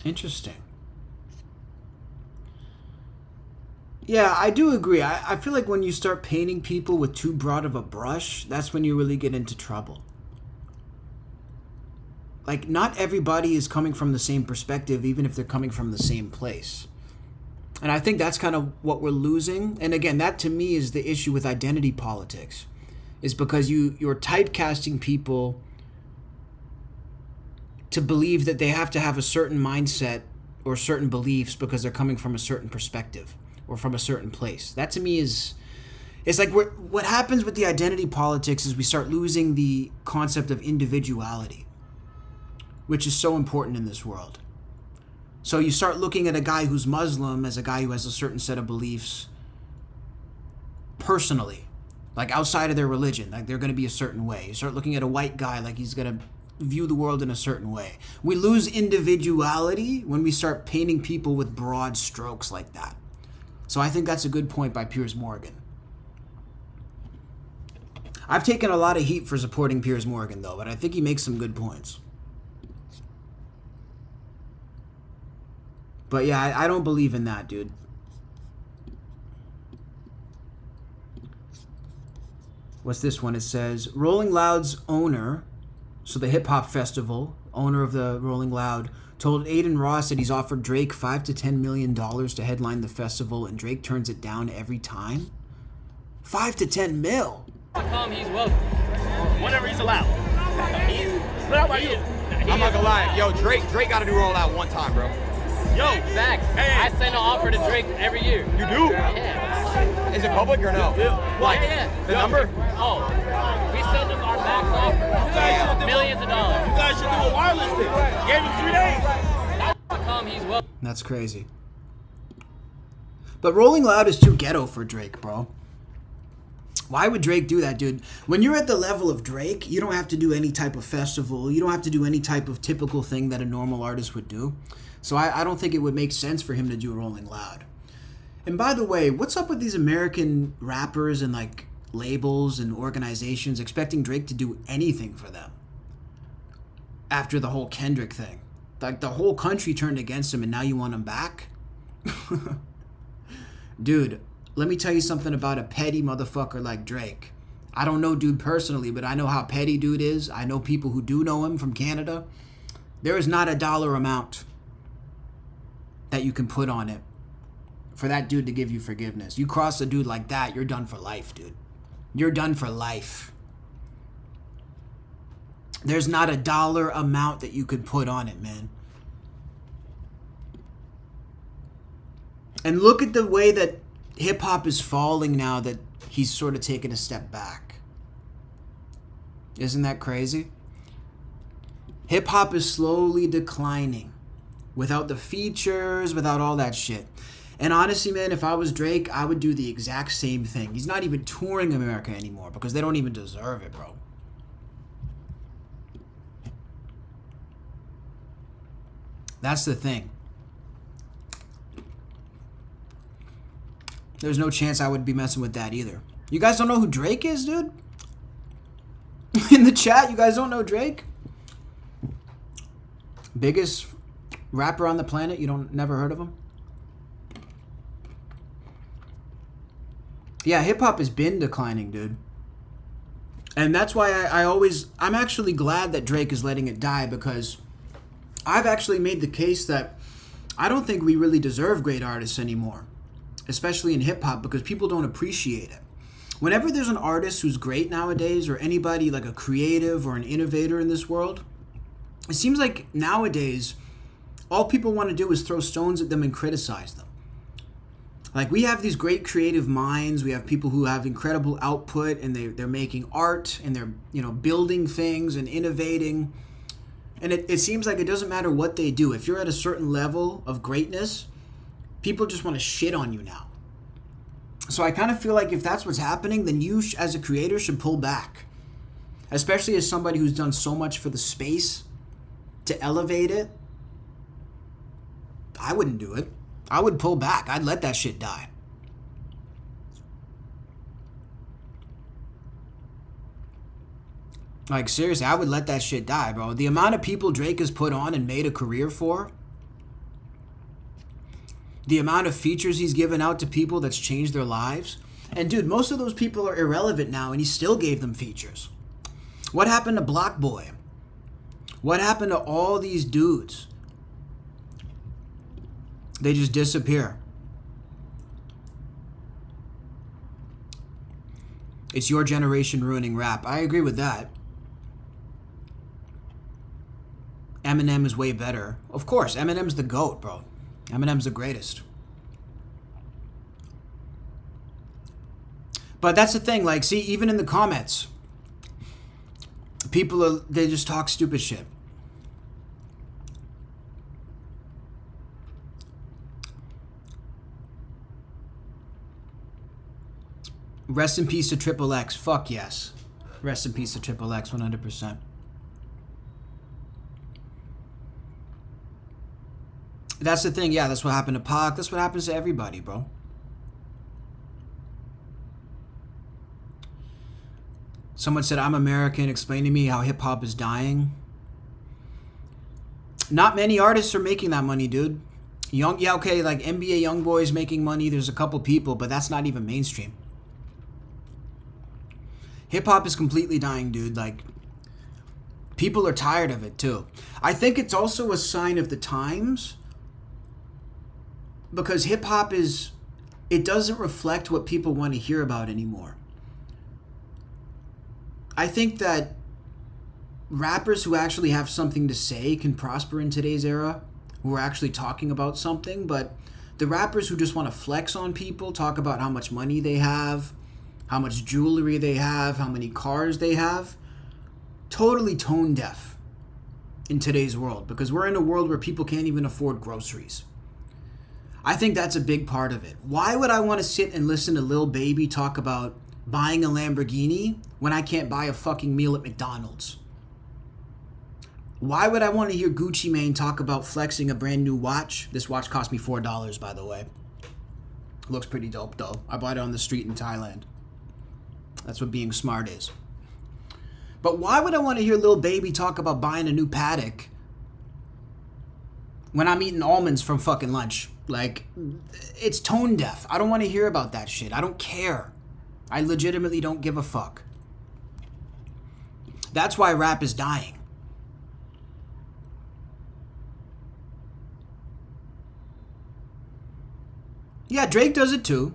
S17: Interesting. Yeah, I do agree. I feel like when you start painting people with too broad of a brush, that's when you really get into trouble. Like, not everybody is coming from the same perspective, even if they're coming from the same place. And I think that's kind of what we're losing. And again, that to me is the issue with identity politics, is because you're typecasting people to believe that they have to have a certain mindset or certain beliefs because they're coming from a certain perspective or from a certain place. That to me is... It's like what happens with the identity politics is we start losing the concept of individuality, which is so important in this world. So you start looking at a guy who's Muslim as a guy who has a certain set of beliefs personally, like outside of their religion, like they're going to be a certain way. You start looking at a white guy like he's going to view the world in a certain way. We lose individuality when we start painting people with broad strokes like that. So I think that's a good point by Piers Morgan. I've taken a lot of heat for supporting Piers Morgan, though, but I think he makes some good points. But yeah, I don't believe in that, dude. What's this one? It says, Rolling Loud's owner, so the hip-hop festival, owner of the Rolling Loud, told Aiden Ross that he's offered Drake $5 to $10 million to headline the festival, and Drake turns it down every time? 5 to 10 mil?
S9: He's welcome. Whenever he's allowed. How about you?
S12: I'm not gonna lie. Yo, Drake got to do Roll Out one time, bro.
S9: Yo, facts. Hey. I send an offer to Drake every year.
S12: You do?
S9: Yeah.
S12: Is it public or no?
S9: Yeah.
S12: Like,
S9: yeah.
S12: The number?
S9: Oh, we send them our max offer. Millions of dollars.
S14: You guys should do a wireless thing. Gave him 3 days.
S9: He's welcome.
S17: That's crazy. But Rolling Loud is too ghetto for Drake, bro. Why would Drake do that, dude? When you're at the level of Drake, you don't have to do any type of festival. You don't have to do any type of typical thing that a normal artist would do. So I don't think it would make sense for him to do Rolling Loud. And by the way, what's up with these American rappers and like labels and organizations expecting Drake to do anything for them after the whole Kendrick thing? Like the whole country turned against him and now you want him back? Dude, let me tell you something about a petty motherfucker like Drake. I don't know dude personally, but I know how petty dude is. I know people who do know him from Canada. There is not a dollar amount that you can put on it for that dude to give you forgiveness. You cross a dude like that, you're done for life, dude. You're done for life. There's not a dollar amount that you could put on it, man. And look at the way that hip-hop is falling now that he's sort of taken a step back. Isn't that crazy? Hip-hop is slowly declining. Without the features, without all that shit. And honestly, man, if I was Drake, I would do the exact same thing. He's not even touring America anymore because they don't even deserve it, bro. That's the thing. There's no chance I would be messing with that either. You guys don't know who Drake is, dude? In the chat, you guys don't know Drake? Biggest rapper on the planet? You don't never heard of him? Yeah, hip-hop has been declining, dude. And that's why I'm actually glad that Drake is letting it die, because I've actually made the case that I don't think we really deserve great artists anymore, especially in hip-hop, because people don't appreciate it. Whenever there's an artist who's great nowadays, or anybody like a creative or an innovator in this world, it seems like nowadays all people want to do is throw stones at them and criticize them. Like, we have these great creative minds. We have people who have incredible output, and they're making art, and they're, you know, building things and innovating. And it seems like it doesn't matter what they do. If you're at a certain level of greatness, people just want to shit on you now. So I kind of feel like if that's what's happening, then you as a creator should pull back. Especially as somebody who's done so much for the space to elevate it. I wouldn't do it. I would pull back. I'd let that shit die. Like, seriously, I would let that shit die, bro. The amount of people Drake has put on and made a career for, the amount of features he's given out to people that's changed their lives. And dude, most of those people are irrelevant now, and he still gave them features. What happened to Block Boy? What happened to all these dudes? They just disappear. It's your generation ruining rap. I agree with that. Eminem is way better. Of course, Eminem's the GOAT, bro. Eminem's the greatest. But that's the thing, like, see, even in the comments, they just talk stupid shit. Rest in peace to Triple X. Fuck yes. Rest in peace to Triple X, 100%. That's the thing, yeah, that's what happened to Pac. That's what happens to everybody, bro. Someone said, I'm American. Explain to me how hip-hop is dying. Not many artists are making that money, dude. Yeah, okay, like NBA YoungBoy's making money. There's a couple people, but that's not even mainstream. Hip-hop is completely dying, dude. Like, people are tired of it, too. I think it's also a sign of the times, because hip-hop it doesn't reflect what people want to hear about anymore. I think that rappers who actually have something to say can prosper in today's era, who are actually talking about something, but the rappers who just want to flex on people, talk about how much money they have, how much jewelry they have, how many cars they have, totally tone deaf in today's world, because we're in a world where people can't even afford groceries. I think that's a big part of it. Why would I want to sit and listen to Lil Baby talk about buying a Lamborghini when I can't buy a fucking meal at McDonald's? Why would I want to hear Gucci Mane talk about flexing a brand new watch? This watch cost me $4, by the way. Looks pretty dope, though. I bought it on the street in Thailand. That's what being smart is. But why would I want to hear Lil Baby talk about buying a new Paddock when I'm eating almonds from fucking lunch? Like, it's tone deaf. I don't want to hear about that shit. I don't care. I legitimately don't give a fuck. That's why rap is dying. Yeah, Drake does it too.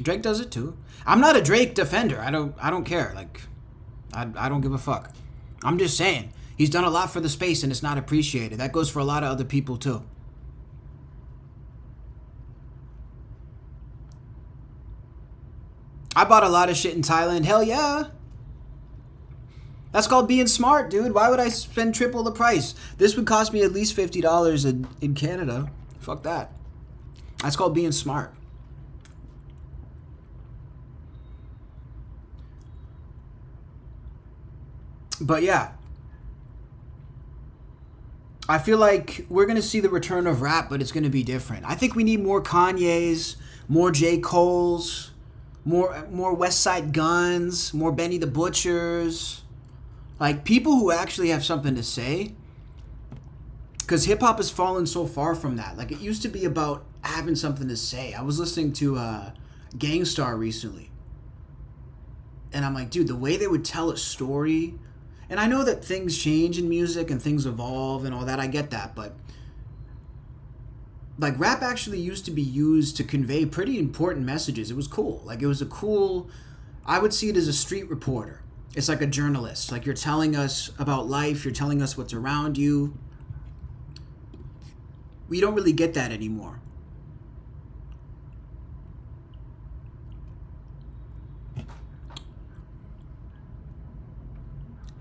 S17: Drake does it too. I'm not a Drake defender. I don't care. Like, I don't give a fuck. I'm just saying, he's done a lot for the space and it's not appreciated. That goes for a lot of other people too. I bought a lot of shit in Thailand. Hell yeah. That's called being smart, dude. Why would I spend triple the price? This would cost me at least $50 in Canada. Fuck that. That's called being smart. But yeah. I feel like we're going to see the return of rap, but it's going to be different. I think we need more Kanye's, more J. Cole's, more West Side Guns, more Benny the Butchers. Like, people who actually have something to say. Because hip-hop has fallen so far from that. Like, it used to be about having something to say. I was listening to Gangstar recently. And I'm like, dude, the way they would tell a story... And I know that things change in music and things evolve and all that. I get that. But, like, rap actually used to be used to convey pretty important messages. It was cool. Like, it was a cool... I would see it as a street reporter. It's like a journalist. Like, you're telling us about life. You're telling us what's around you. We don't really get that anymore.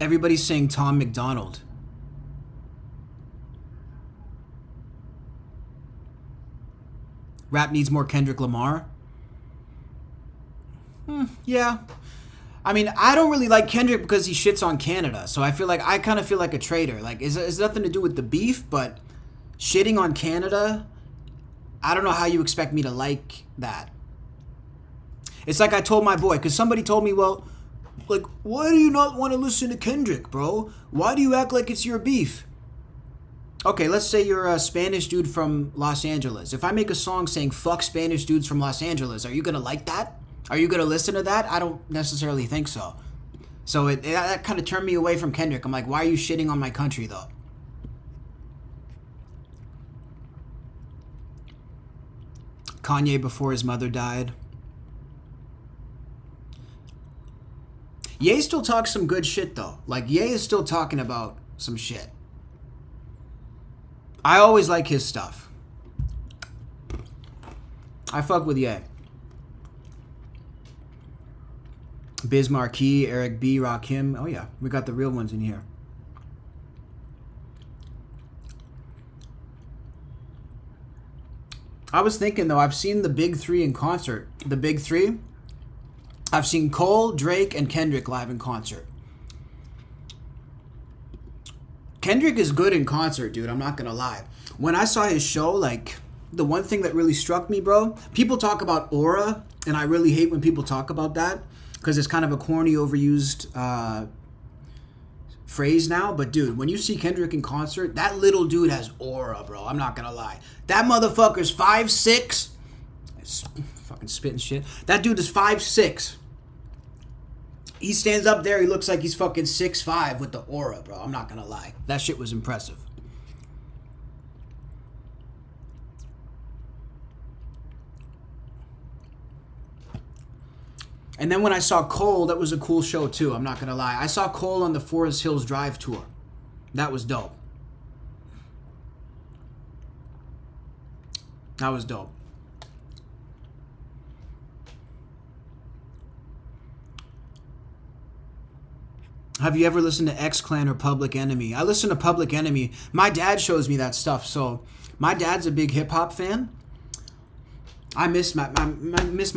S17: Everybody's saying Tom McDonald. Rap needs more Kendrick Lamar. Yeah. I mean, I don't really like Kendrick because he shits on Canada. So I kind of feel like a traitor. Like, it's nothing to do with the beef, but shitting on Canada, I don't know how you expect me to like that. It's like I told my boy, because somebody told me, well, like, why do you not want to listen to Kendrick, bro? Why do you act like it's your beef? Okay, let's say you're a Spanish dude from Los Angeles. If I make a song saying fuck Spanish dudes from Los Angeles, are you going to like that? Are you going to listen to that? I don't necessarily think so. So that kind of turned me away from Kendrick. I'm like, why are you shitting on my country, though? Kanye before his mother died. Ye still talks some good shit, though. Like, Ye is still talking about some shit. I always like his stuff. I fuck with Ye. Biz Marquis, Eric B, Rakim. Oh, yeah. We got the real ones in here. I was thinking, though, I've seen the Big Three in concert. The Big Three? I've seen Cole, Drake, and Kendrick live in concert. Kendrick is good in concert, dude. I'm not gonna lie. When I saw his show, like, the one thing that really struck me, bro, people talk about aura, and I really hate when people talk about that, because it's kind of a corny, overused phrase now. But, dude, when you see Kendrick in concert, that little dude has aura, bro. I'm not gonna lie. That motherfucker's 5'6". Fucking spitting shit. That dude is 5'6". He stands up there, he looks like he's fucking 6'5" with the aura, bro. I'm not gonna lie. That shit was impressive. And then when I saw Cole, that was a cool show too. I'm not gonna lie. I saw Cole on the Forest Hills Drive tour. That was dope. That was dope. Have you ever listened to X-Clan or Public Enemy? I listen to Public Enemy. My dad shows me that stuff, so my dad's a big hip-hop fan. I miss my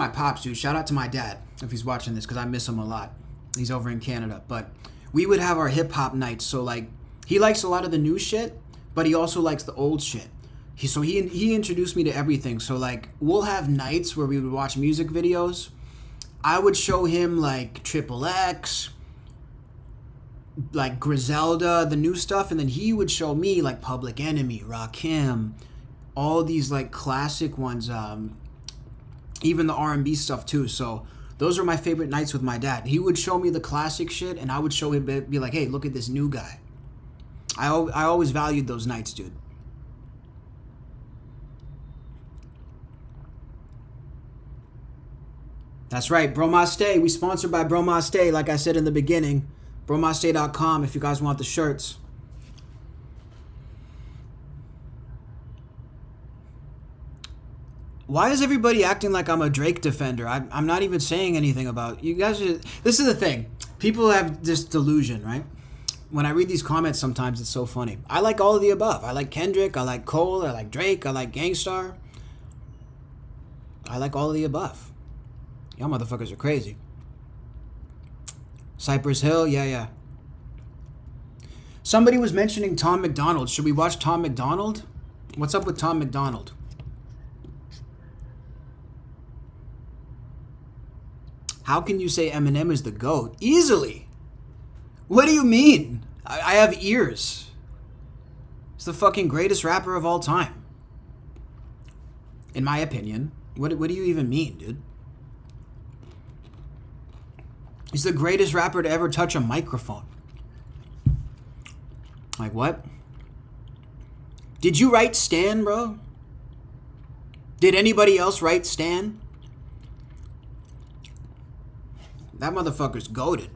S17: pops, dude. Shout out to my dad if he's watching this, because I miss him a lot. He's over in Canada. But we would have our hip-hop nights, so, like, he likes a lot of the new shit, but he also likes the old shit. He introduced me to everything. So, like, we'll have nights where we would watch music videos. I would show him, like, Triple X, like Griselda, the new stuff, and then he would show me like Public Enemy, Rakim, all these like classic ones, even the R&B stuff too. So those are my favorite nights with my dad. He would show me the classic shit, and I would show him, be like, hey, look at this new guy. I always valued those nights, dude. That's right, Bromaste. We sponsored by Bromaste, like I said in the beginning. Bromaste.com if you guys want the shirts. Why is everybody acting like I'm a Drake defender? I'm not even saying anything about you guys. This is the thing. People have this delusion, right? When I read these comments sometimes, it's so funny. I like all of the above. I like Kendrick. I like Cole. I like Drake. I like Gangstar. I like all of the above. Y'all motherfuckers are crazy. Cypress Hill, yeah. Somebody was mentioning Tom McDonald. Should we watch Tom McDonald? What's up with Tom McDonald? How can you say Eminem is the GOAT? Easily. What do you mean? I have ears. He's the fucking greatest rapper of all time. In my opinion. What do you even mean, dude? He's the greatest rapper to ever touch a microphone. Like what? Did you write Stan, bro? Did anybody else write Stan? That motherfucker's goated.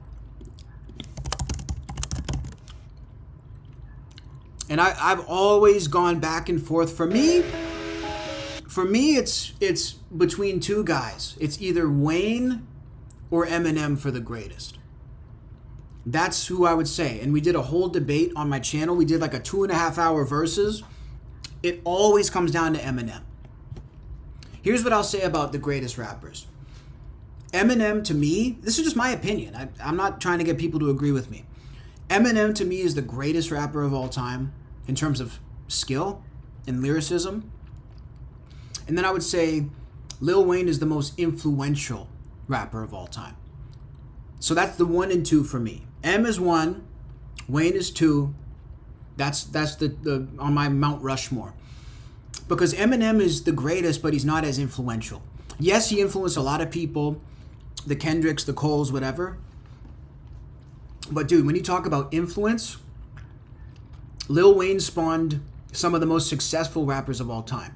S17: And I've always gone back and forth. For me, it's between two guys. It's either Wayne or Eminem for the greatest. That's who I would say. And we did a whole debate on my channel. We did like a 2.5 hour versus. It always comes down to Eminem. Here's what I'll say about the greatest rappers. Eminem, to me, this is just my opinion. I'm not trying to get people to agree with me. Eminem, to me, is the greatest rapper of all time in terms of skill and lyricism. And then I would say Lil Wayne is the most influential rapper of all time. So that's the 1 and 2 for me. M is 1, Wayne is 2. That's the on my Mount Rushmore. Because Eminem is the greatest, but he's not as influential. Yes, he influenced a lot of people, the Kendricks, the Coles, whatever. But dude, when you talk about influence, Lil Wayne spawned some of the most successful rappers of all time.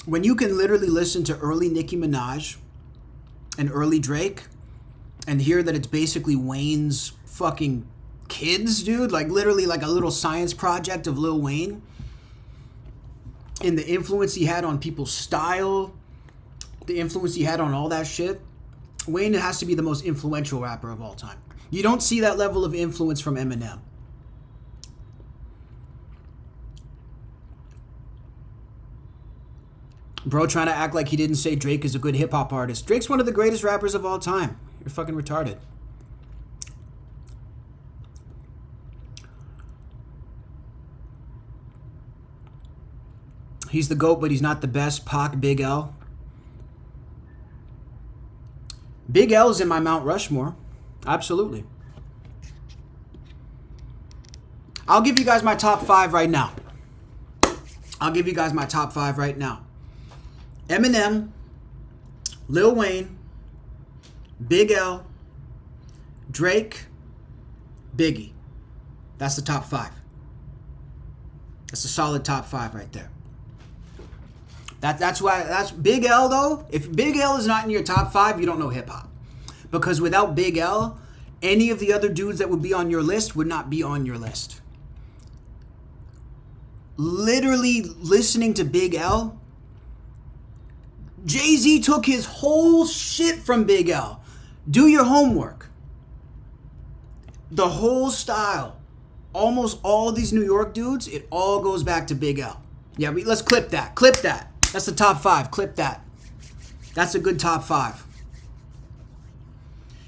S17: When you can literally listen to early Nicki Minaj and early Drake and hear that it's basically Wayne's fucking kids, dude, like literally like a little science project of Lil Wayne, and the influence he had on people's style, the influence he had on all that shit, Wayne has to be the most influential rapper of all time. You don't see that level of influence from Eminem. Bro trying to act like he didn't say Drake is a good hip-hop artist. Drake's one of the greatest rappers of all time. You're fucking retarded. He's the GOAT, but he's not the best. Pac, Big L. Big L's in my Mount Rushmore. Absolutely. I'll give you guys my top 5 right now. Eminem, Lil Wayne, Big L, Drake, Biggie. That's the top 5. That's a solid top 5 right there. That's Big L though. If Big L is not in your top 5, you don't know hip hop. Because without Big L, any of the other dudes that would be on your list would not be on your list. Literally listening to Big L, Jay-Z took his whole shit from Big L. Do your homework. The whole style, almost all these New York dudes, it all goes back to Big L. Yeah, let's clip that. Clip that. That's the top 5. Clip that. That's a good top 5.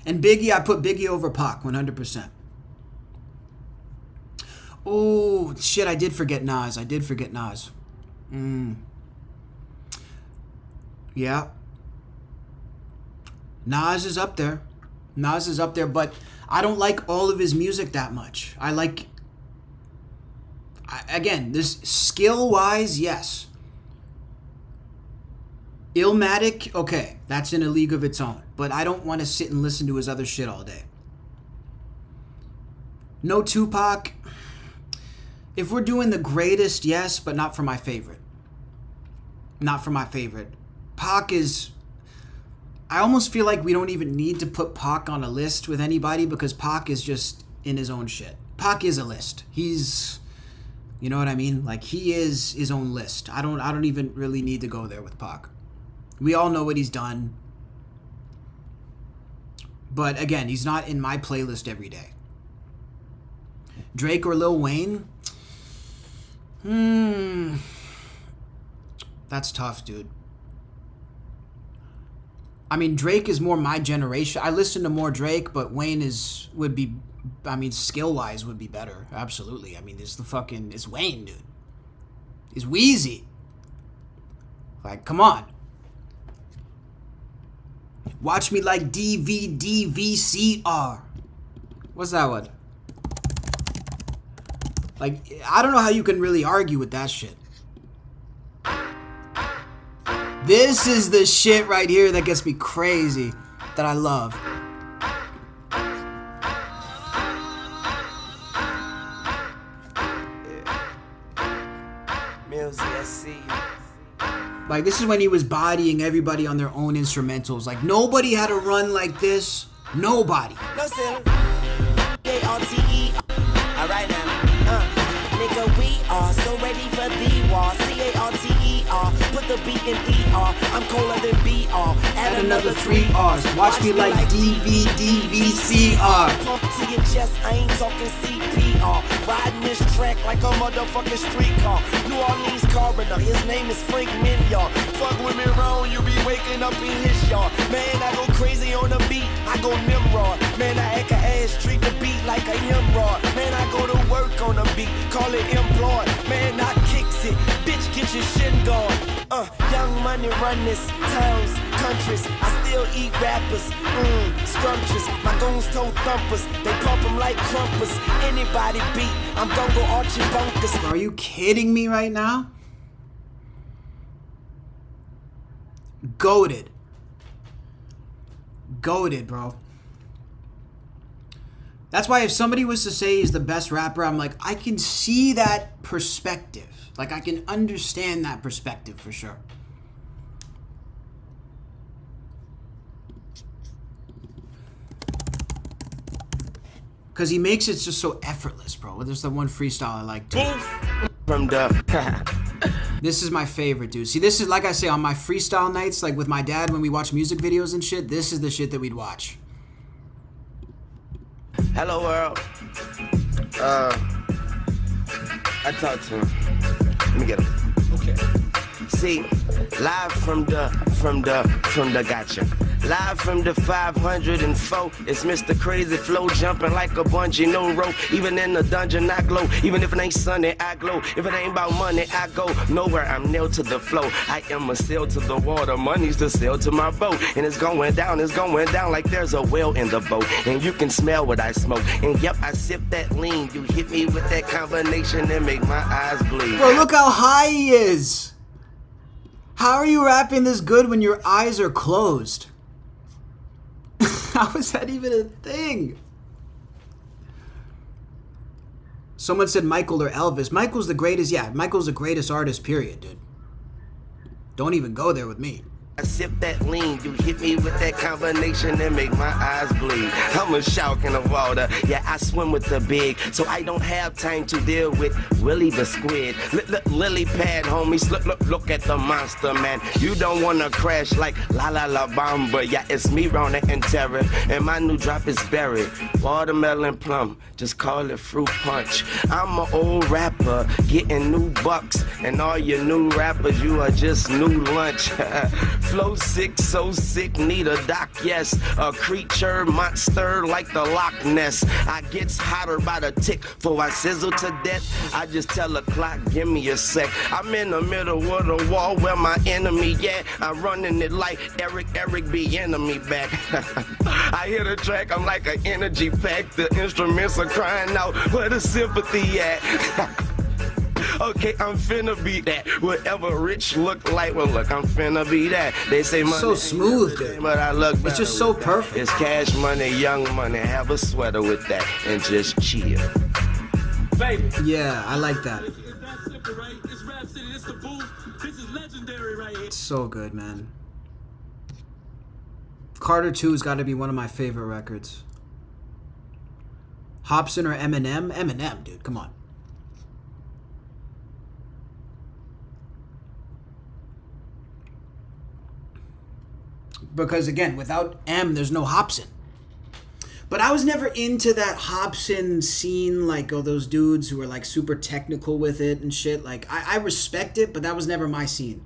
S17: And Biggie, I put Biggie over Pac, 100%. Oh, shit, I did forget Nas. Yeah. Nas is up there. But I don't like all of his music that much. Again, this skill-wise, yes. Illmatic, okay, that's in a league of its own. But I don't want to sit and listen to his other shit all day. No Tupac. If we're doing the greatest, yes, but not for my favorite. Pac is... I almost feel like we don't even need to put Pac on a list with anybody because Pac is just in his own shit. Pac is a list. He's... You know what I mean? Like, he is his own list. I don't even really need to go there with Pac. We all know what he's done. But again, he's not in my playlist every day. Drake or Lil Wayne? That's tough, dude. I mean, Drake is more my generation. I listen to more Drake, but Wayne would be, I mean, skill-wise would be better. Absolutely. I mean, it's Wayne, dude. He's Wheezy. Like, come on. Watch me like DVD VCR. What's that one? Like, I don't know how you can really argue with that shit. This is the shit right here that gets me crazy, that I love. Like, this is when he was bodying everybody on their own instrumentals. Like, nobody had a run like this. Nobody.
S8: Listen, A-R-T-E. All right now, nigga, we are so ready for the war. C-A-R-T-E-R. Put the B in E-R. I'm colder than B-R.
S17: Add another 3 R's. Watch me like DVD VCR.
S8: Pump to your chest, I ain't talking CPR. Riding this track like a motherfucking streetcar. New Orleans coroner, his name is Frank Minyard. Fuck with me wrong, you be waking up in his yard. Man, I go crazy on the beat, I go Nimrod. Man, I act a ass, treat the beat like a hemorrhoid. Man, I go to work on the beat, call it employed. Man, I kicks it, bitch, get your shit going. Young money run this, towns, countries. I still eat rappers, scrumptious. My goons toe thumpers, they pump them like crumpers. Anybody beat, I'm gon' go Archie Bunkers.
S17: Are you kidding me right now? Goated. Goated, bro. That's why if somebody was to say he's the best rapper, I'm like, I can see that perspective. Like, I can understand that perspective for sure. Because he makes it just so effortless, bro. There's the one freestyle I like too.
S8: From the
S17: This is my favorite, dude. See, this is, like I say, on my freestyle nights, like with my dad when we watch music videos and shit, this is the shit that we'd watch.
S8: Hello world. I talked to him. Let me get him. Okay. See, live from the gotcha. Live from the 504, it's Mr. Crazy Flow, jumping like a bungee, no rope. Even in the dungeon, I glow. Even if it ain't sunny, I glow. If it ain't about money, I go nowhere. I'm nailed to the flow. I am a sail to the water. Money's the sail to my boat. And it's going down like there's a whale in the boat. And you can smell what I smoke. And yep, I sip that lean. You hit me with that combination and make my eyes bleed.
S17: Bro, look how high he is. How are you rapping this good when your eyes are closed? How is that even a thing? Someone said Michael or Elvis. Michael's the greatest. Yeah, Michael's the greatest artist, period, dude. Don't even go there with me.
S8: I sip that lean, you hit me with that combination and make my eyes bleed. I'm a shark in the water, yeah, I swim with the big, so I don't have time to deal with Willie the squid. Lily pad, homies, look at the monster, man. You don't wanna crash like La La La Bamba, yeah, it's me, Rona and Terror, and my new drop is berry, watermelon plum, just call it fruit punch. I'm an old rapper, getting new bucks, and all your new rappers, you are just new lunch. Flow sick, so sick, need a doc, yes. A creature, monster like the Loch Ness. I gets hotter by the tick, for I sizzle to death. I just tell the clock, give me a sec. I'm in the middle of the wall where my enemy, yeah. I'm running it like Eric be enemy back. I hear the track, I'm like an energy pack. The instruments are crying out, where the sympathy at? Okay, I'm finna be that. Whatever rich look like, well, look, I'm finna be that. They say money
S17: so smooth, dude.
S8: But I look
S17: it's just so perfect.
S8: It's cash money, young money. Have a sweater with that and just chill.
S17: Baby. Yeah, I like that. It's so good, man. Carter 2's got to be one of my favorite records. Hobson or Eminem? Eminem, dude, come on. Because again, without M, there's no Hobson. But I was never into that Hobson scene, like, oh, those dudes who are like super technical with it and shit. Like, I respect it, but that was never my scene.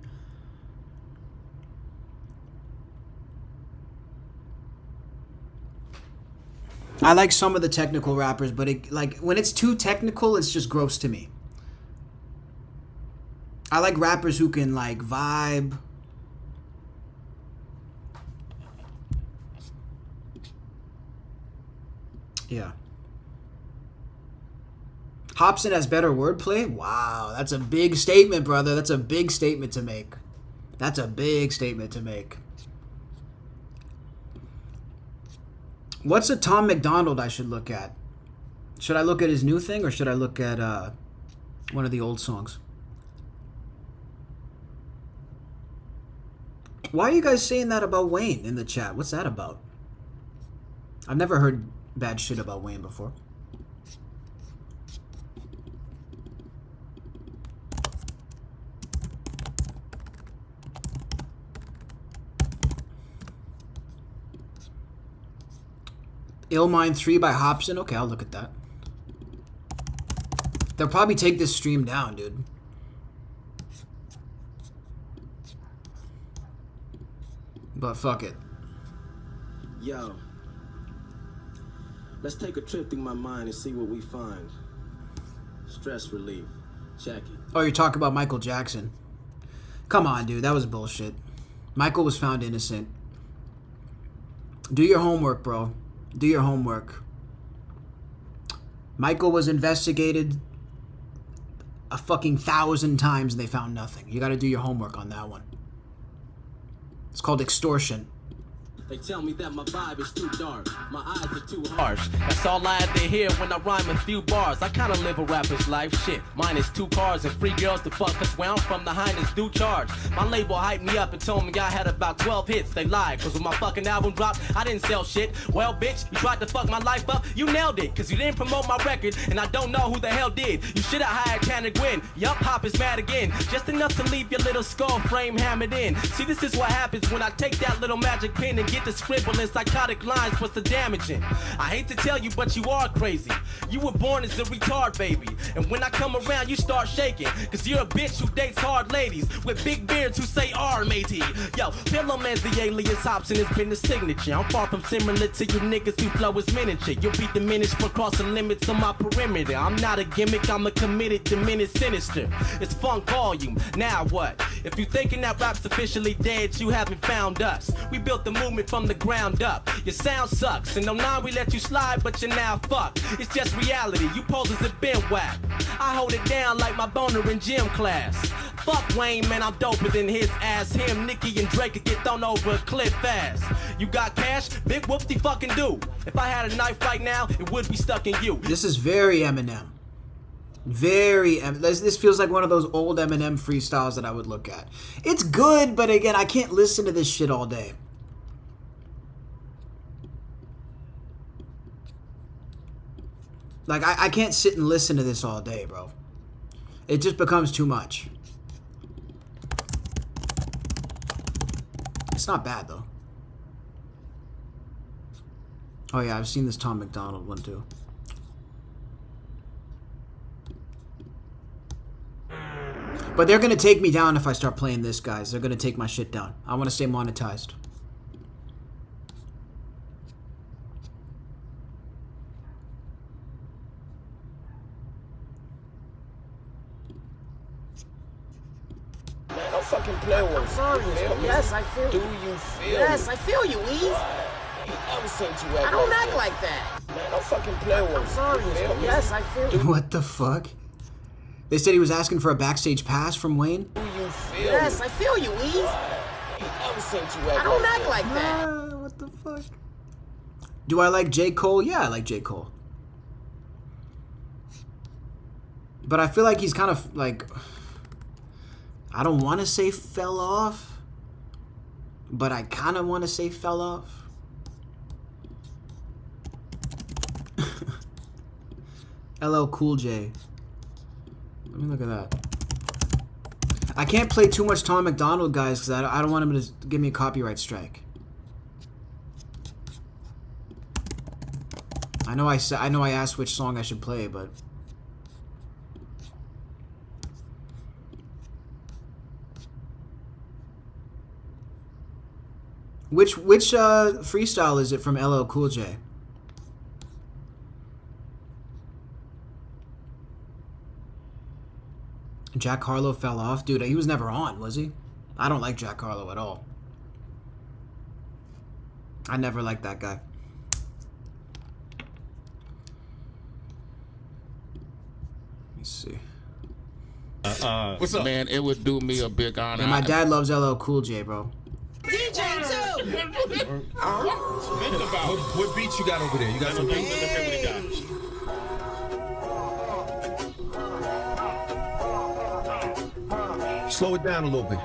S17: I like some of the technical rappers, but like when it's too technical, it's just gross to me. I like rappers who can like vibe. Yeah. Hobson has better wordplay? Wow, that's a big statement, brother. That's a big statement to make. That's a big statement to make. What's a Tom McDonald I should look at? Should I look at his new thing or should I look at one of the old songs? Why are you guys saying that about Wayne in the chat? What's that about? I've never heard bad shit about Wayne before. Illmind 3 by Hobson. Okay, I'll look at that. They'll probably take this stream down, dude. But fuck it.
S21: Yo, let's take a trip through my mind and see what we find. Stress relief. Check it.
S17: Oh, you're talking about Michael Jackson. Come on, dude. That was bullshit. Michael was found innocent. Do your homework, bro. Do your homework. Michael was investigated a fucking 1,000 times and they found nothing. You gotta do your homework on that one. It's called extortion.
S21: They tell me that my vibe is too dark, my eyes are too
S22: harsh. That's all I had to hear when I rhyme a few bars. I kinda live a rapper's life, shit. Mine is 2 cars and free girls to fuck us where I'm from. The highness do charge. My label hyped me up and told me I had about 12 hits. They lied, cause when my fucking album dropped, I didn't sell shit. Well, bitch, you tried to fuck my life up, you nailed it. Cause you didn't promote my record, and I don't know who the hell did. You should've hired Tanner Gwynn. Yup, Hop is mad again. Just enough to leave your little skull frame hammered in. See, this is what happens when I take that little magic pen and get to scribbling psychotic lines. What's the damaging? I hate to tell you, but you are crazy. You were born as a retard, baby. And when I come around, you start shaking. Cause you're a bitch who dates hard ladies with big beards who say R, matey. Yo, Pillowman's the alias, Hobson has been the signature. I'm far from similar to you niggas who flow is miniature. You'll be diminished for crossing limits on my perimeter. I'm not a gimmick, I'm a committed, diminished sinister. It's funk volume. Now what? If you thinking that rap's officially dead, you haven't found us. We built the movement from the ground up. Your sound sucks. In 09 we let you slide, but you're now fucked. It's just reality. You poses have been whack. I hold it down like my boner in gym class. Fuck Wayne, man, I'm doper than his ass. Him, Nicki, and Drake could get thrown over a cliff fast. You got cash? Big whoop-de fucking do. If I had a knife right now, it would be stuck in you.
S17: This is very Eminem. This feels like one of those old Eminem freestyles that I would look at. It's good, but again, I can't listen to this shit all day. Like, I can't sit and listen to this all day, bro. It just becomes too much. It's not bad, though. Oh, yeah, I've seen this Tom McDonald one, too. But they're going to take me down if I start playing this, guys. They're going to take my shit down. I want to stay monetized.
S15: Man, don't fucking play with me.
S23: Sorry, yes, I feel
S15: you. Do you feel
S23: Yes,
S15: me?
S23: I feel you, Eve.
S15: I ever seen you act
S23: I don't
S15: like
S23: act
S15: that?
S23: like that.
S15: Man, don't fucking play with me.
S23: I'm sorry,
S15: You feel me?
S23: yes, I feel you.
S17: What the fuck? They said he was asking for a backstage pass from Wayne?
S15: Do you feel
S23: Yes,
S15: me?
S23: I feel you, Eve.
S15: I ever seen you act
S23: I don't
S15: like
S23: act like that.
S17: What the fuck? Do I like J. Cole? Yeah, I like J. Cole. But I feel like he's kind of like... I don't want to say fell off. But I kind of want to say fell off. LL Cool J. Let me look at that. I can't play too much Tom McDonald, guys, because I don't want him to give me a copyright strike. I know I asked which song I should play, but which freestyle is it from LL Cool J? Jack Harlow fell off. Dude, he was never on, was he? I don't like Jack Harlow at all. I never liked that guy. Let me see.
S2: What's up? Man, it would do me a big honor.
S17: Yeah, my dad loves LL Cool J, bro.
S8: DJ too.
S19: What beats you got over there? You got some beats? Slow it down a little bit.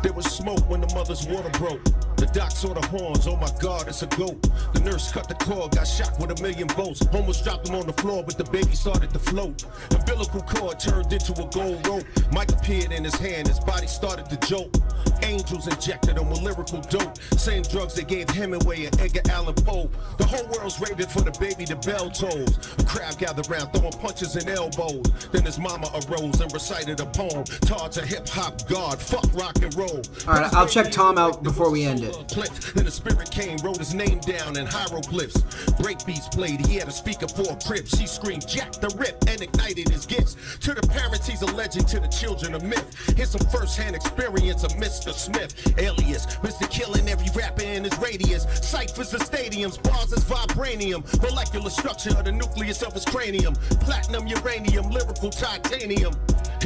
S19: There was smoke when the mother's water broke. The doc saw the horns, oh my God, it's a goat. The nurse cut the cord, got shocked with 1,000,000 volts. Almost dropped him on the floor, but the baby started to float. Umbilical cord turned into a gold rope. Mike appeared in his hand, his body started to jolt. Angels injected him with lyrical dope. Same drugs they gave Hemingway and Edgar Allan Poe. The whole world's raving for the baby, the bell tolls. A crowd gathered round, throwing punches and elbows. Then his mama arose and recited a poem. Taught a hip-hop god, fuck rock and roll.
S17: Alright, I'll check Tom out before we end it.
S19: Then the spirit came, wrote his name down in hieroglyphs. Breakbeats played, he had a speaker for a crib. She screamed, Jack the Rip, and ignited his gifts. To the parents, he's a legend, to the children, a myth. Here's some first-hand experience of Mr. Smith. Alias, Mr. Killing every rapper in his radius. Ciphers the stadiums, bars is vibranium. Molecular structure of the nucleus of his cranium. Platinum, uranium, lyrical titanium.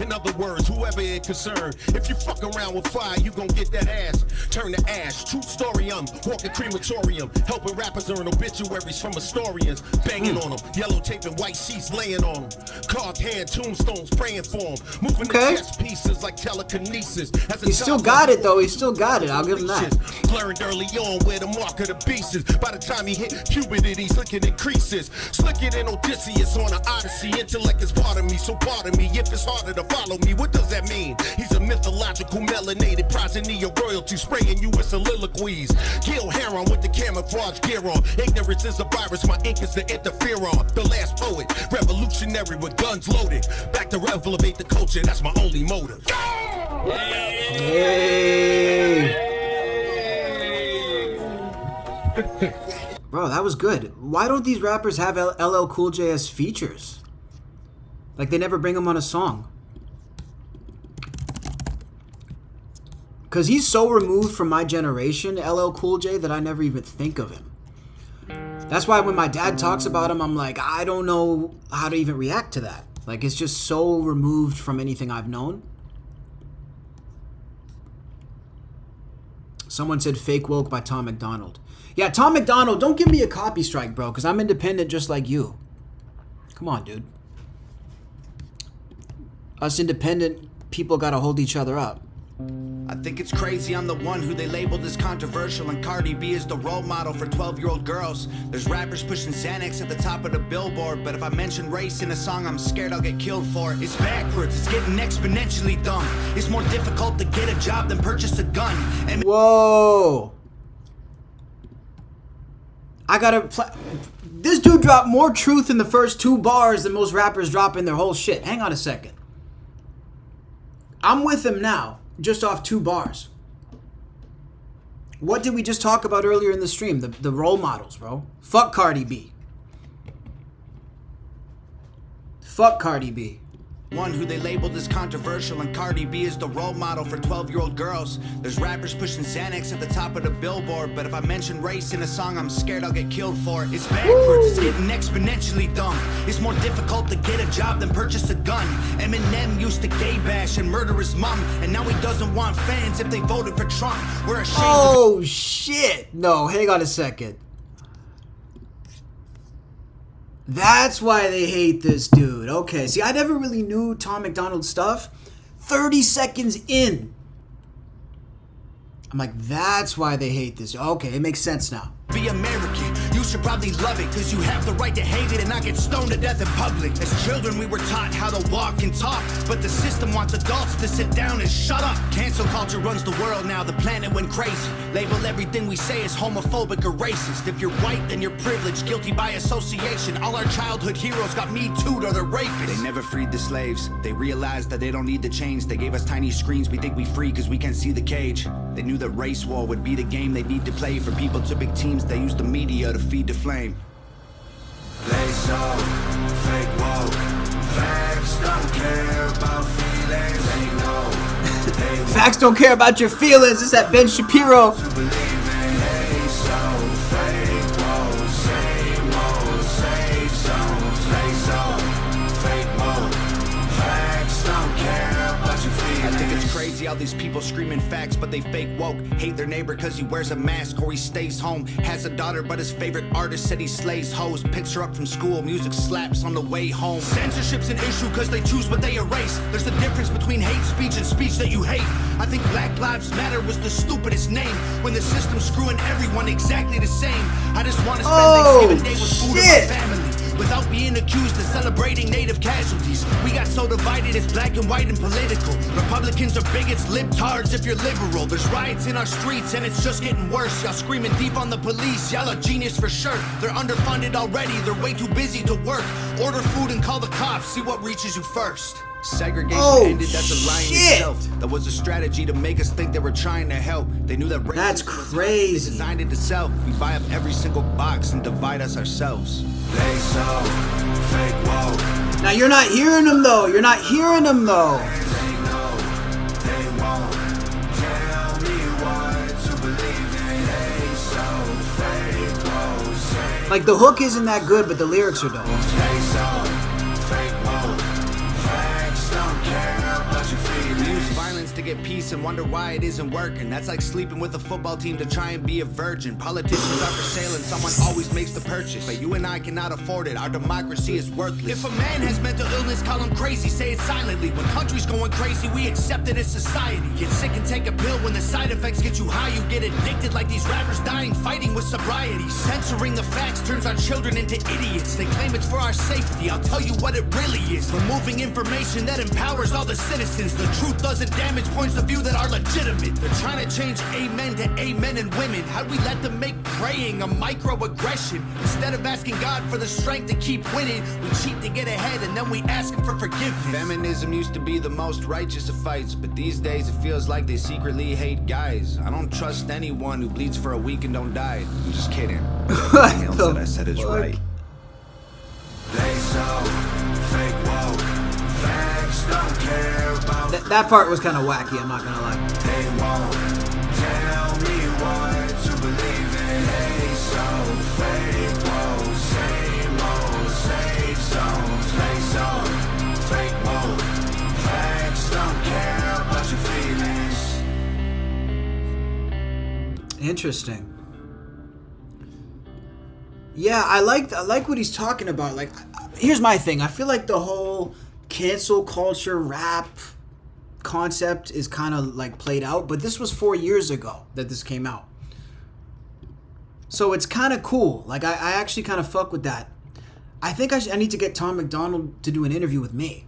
S19: In other words, whoever it concerned, if you fuck around with fire, you gon' get that ass. Turn to ash, true story, walking crematorium. Helping rappers earn obituaries from historians. Banging on them, yellow tape and white sheets laying on them. Carved hand tombstones praying for them. Moving the chess pieces like telekinesis.
S17: He still got it though, he still got it, I'll give him that.
S19: Learned early on where the mark of the beast is. By the time he hit puberty, slicking increases. Slicker than Odysseus on an Odyssey. Intellect is part of me, so pardon me if it's harder to follow me. What does that mean? He's a mythological melanated progeny of royalty, spraying you with soliloquies. Gil Heron with the camouflage gear on. Ignorance is a virus, my ink is to interfere on. The last poet, revolutionary with guns loaded. Back to elevate the culture, that's my only motive.
S17: Bro, that was good. Why don't these rappers have LL Cool J as features? Like, they never bring him on a song. Because he's so removed from my generation, LL Cool J, that I never even think of him. That's why when my dad talks about him, I'm like, I don't know how to even react to that. Like, it's just so removed from anything I've known. Someone said Fake Woke by Tom McDonald. Yeah, Tom McDonald, don't give me a copy strike, bro, because I'm independent just like you. Come on, dude. Us independent people gotta hold each other up.
S3: I think it's crazy I'm the one who they labeled as controversial, and Cardi B is the role model for 12-year-old girls. There's rappers pushing Xanax at the top of the billboard, but if I mention race in a song, I'm scared I'll get killed for it. It's backwards, it's getting exponentially dumb. It's more difficult to get a job than purchase a gun. And
S17: whoa. I gotta this dude dropped more truth in the first 2 bars than most rappers drop in their whole shit. Hang on a second. I'm with him now, just off 2 bars. What did we just talk about earlier in the stream? The role models, bro. Fuck Cardi B. Fuck Cardi B.
S3: One who they labeled as controversial, and Cardi B is the role model for 12-year-old girls. There's rappers pushing Xanax at the top of the billboard, but if I mention race in a song, I'm scared I'll get killed for it. It's backwards, it's getting exponentially dumb. It's more difficult to get a job than purchase a gun. Eminem used to gay bash and murder his mom, and now he doesn't want fans if they voted for Trump. We're ashamed.
S17: Oh shit! No, hang on a second. That's why they hate this dude. Okay, see, I never really knew Tom McDonald's stuff. 30 seconds in, I'm like, that's why they hate this. Okay, it makes sense now.
S3: Be American, you should probably love it, cause you have the right to hate it and not get stoned to death in public. As children we were taught how to walk and talk, but the system wants adults to sit down and shut up. Cancel culture runs the world now, the planet went crazy. Label everything we say as homophobic or racist. If you're white, then you're privileged, guilty by association. All our childhood heroes got Me Too'd or they're rapists. They never freed the slaves, they realized that they don't need to change. They gave us tiny screens, we think we free cause we can't see the cage. They knew that race war would be the game they need to play. For people to big teams, they use the media to feed the flame.
S8: They so fake
S3: Facts don't care about feelings, they know.
S17: Facts don't care about your feelings. It's that Ben Shapiro.
S3: Crazy how these people screaming facts, but they fake woke. Hate their neighbor cause he wears a mask or he stays home. Has a daughter, but his favorite artist said he slays hoes. Picks her up from school, music slaps on the way home. Censorship's an issue cause they choose what they erase. There's a difference between hate speech and speech that you hate. I think Black Lives Matter was the stupidest name when the system's screwing everyone exactly the same. I just want to spend Thanksgiving Day with food with my family without being accused of celebrating native casualties. We got so divided, it's black and white and political. Republicans are bigots, libtards if you're liberal. There's riots in our streets and it's just getting worse. Y'all screaming deep on the police, y'all are genius for sure. They're underfunded already, they're way too busy to work. Order food and call the cops, see what reaches you first. Segregation ended, that's a lie in itself. That was a strategy to make us think they were trying to help. They knew that racism
S17: That's crazy.
S3: They designed it to sell. We buy up every single box and divide us ourselves. They so fake woke.
S17: Now you're not hearing them though. You're not hearing them though.
S3: They won't tell me what to believe in. They so fake woke.
S17: Like the hook isn't that good, but the lyrics are dope.
S3: They so fake woke. Facts don't care about your feelings. We use violence to get peace and wonder why it isn't working. That's like sleeping with a football team to try and be a virgin. Politicians are for sale and someone always makes the purchase. But you and I cannot afford it. Our democracy is worthless. If a man has mental illness, call him crazy. Say it silently. When country's going crazy, we accept it as society. Get sick and take a pill. When the side effects get you high, you get addicted like these rappers dying fighting with sobriety. Censoring the facts turns our children into idiots. They claim it's for our safety. I'll tell you what it really is. Removing information that empowers all the citizens. The truth doesn't damage points of view that are legitimate. They're trying to change amen to amen and women. How'd we let them make praying a microaggression? Instead of asking God for the strength to keep winning, we cheat to get ahead and then we ask him for forgiveness. Feminism used to be the most righteous of fights, but these days it feels like they secretly hate guys. I don't trust anyone who bleeds for a week and don't die. I'm just kidding. Everything else that I said is right. They so fake woke. Facts don't care about.
S17: That part was kind of wacky, I'm not gonna lie.
S3: They won't tell me what to believe in. They so fake woke. Same old safe zones. They so fake woke. Facts don't care about your feelings.
S17: Interesting. Yeah, I like what he's talking about. Like, here's my thing. I feel like the whole cancel culture rap concept is kind of like played out, but this was 4 years ago that this came out. So it's kind of cool. Like, I actually kind of fuck with that. I think I need to get Tom McDonald to do an interview with me.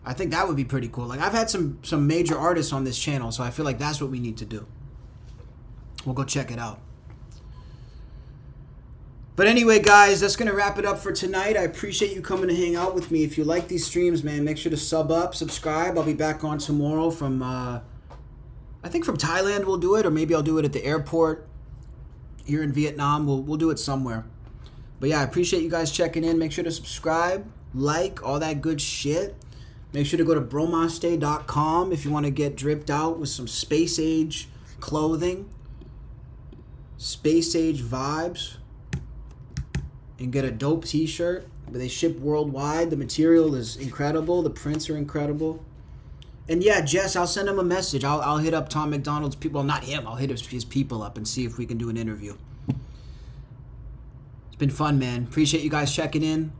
S17: I think that would be pretty cool. Like, I've had some major artists on this channel, so I feel like that's what we need to do. We'll go check it out. But anyway, guys, that's going to wrap it up for tonight. I appreciate you coming to hang out with me. If you like these streams, man, make sure to sub up, subscribe. I'll be back on tomorrow from, I think from Thailand we'll do it, or maybe I'll do it at the airport here in Vietnam. We'll do it somewhere. But yeah, I appreciate you guys checking in. Make sure to subscribe, like, all that good shit. Make sure to go to bromaste.com if you want to get dripped out with some space age clothing, space age vibes, and get a dope t-shirt. They ship worldwide. The material is incredible. The prints are incredible. And yeah, Jess, I'll send him a message. I'll hit up Tom McDonald's people. Not him. I'll hit his people up and see if we can do an interview. It's been fun, man. Appreciate you guys checking in.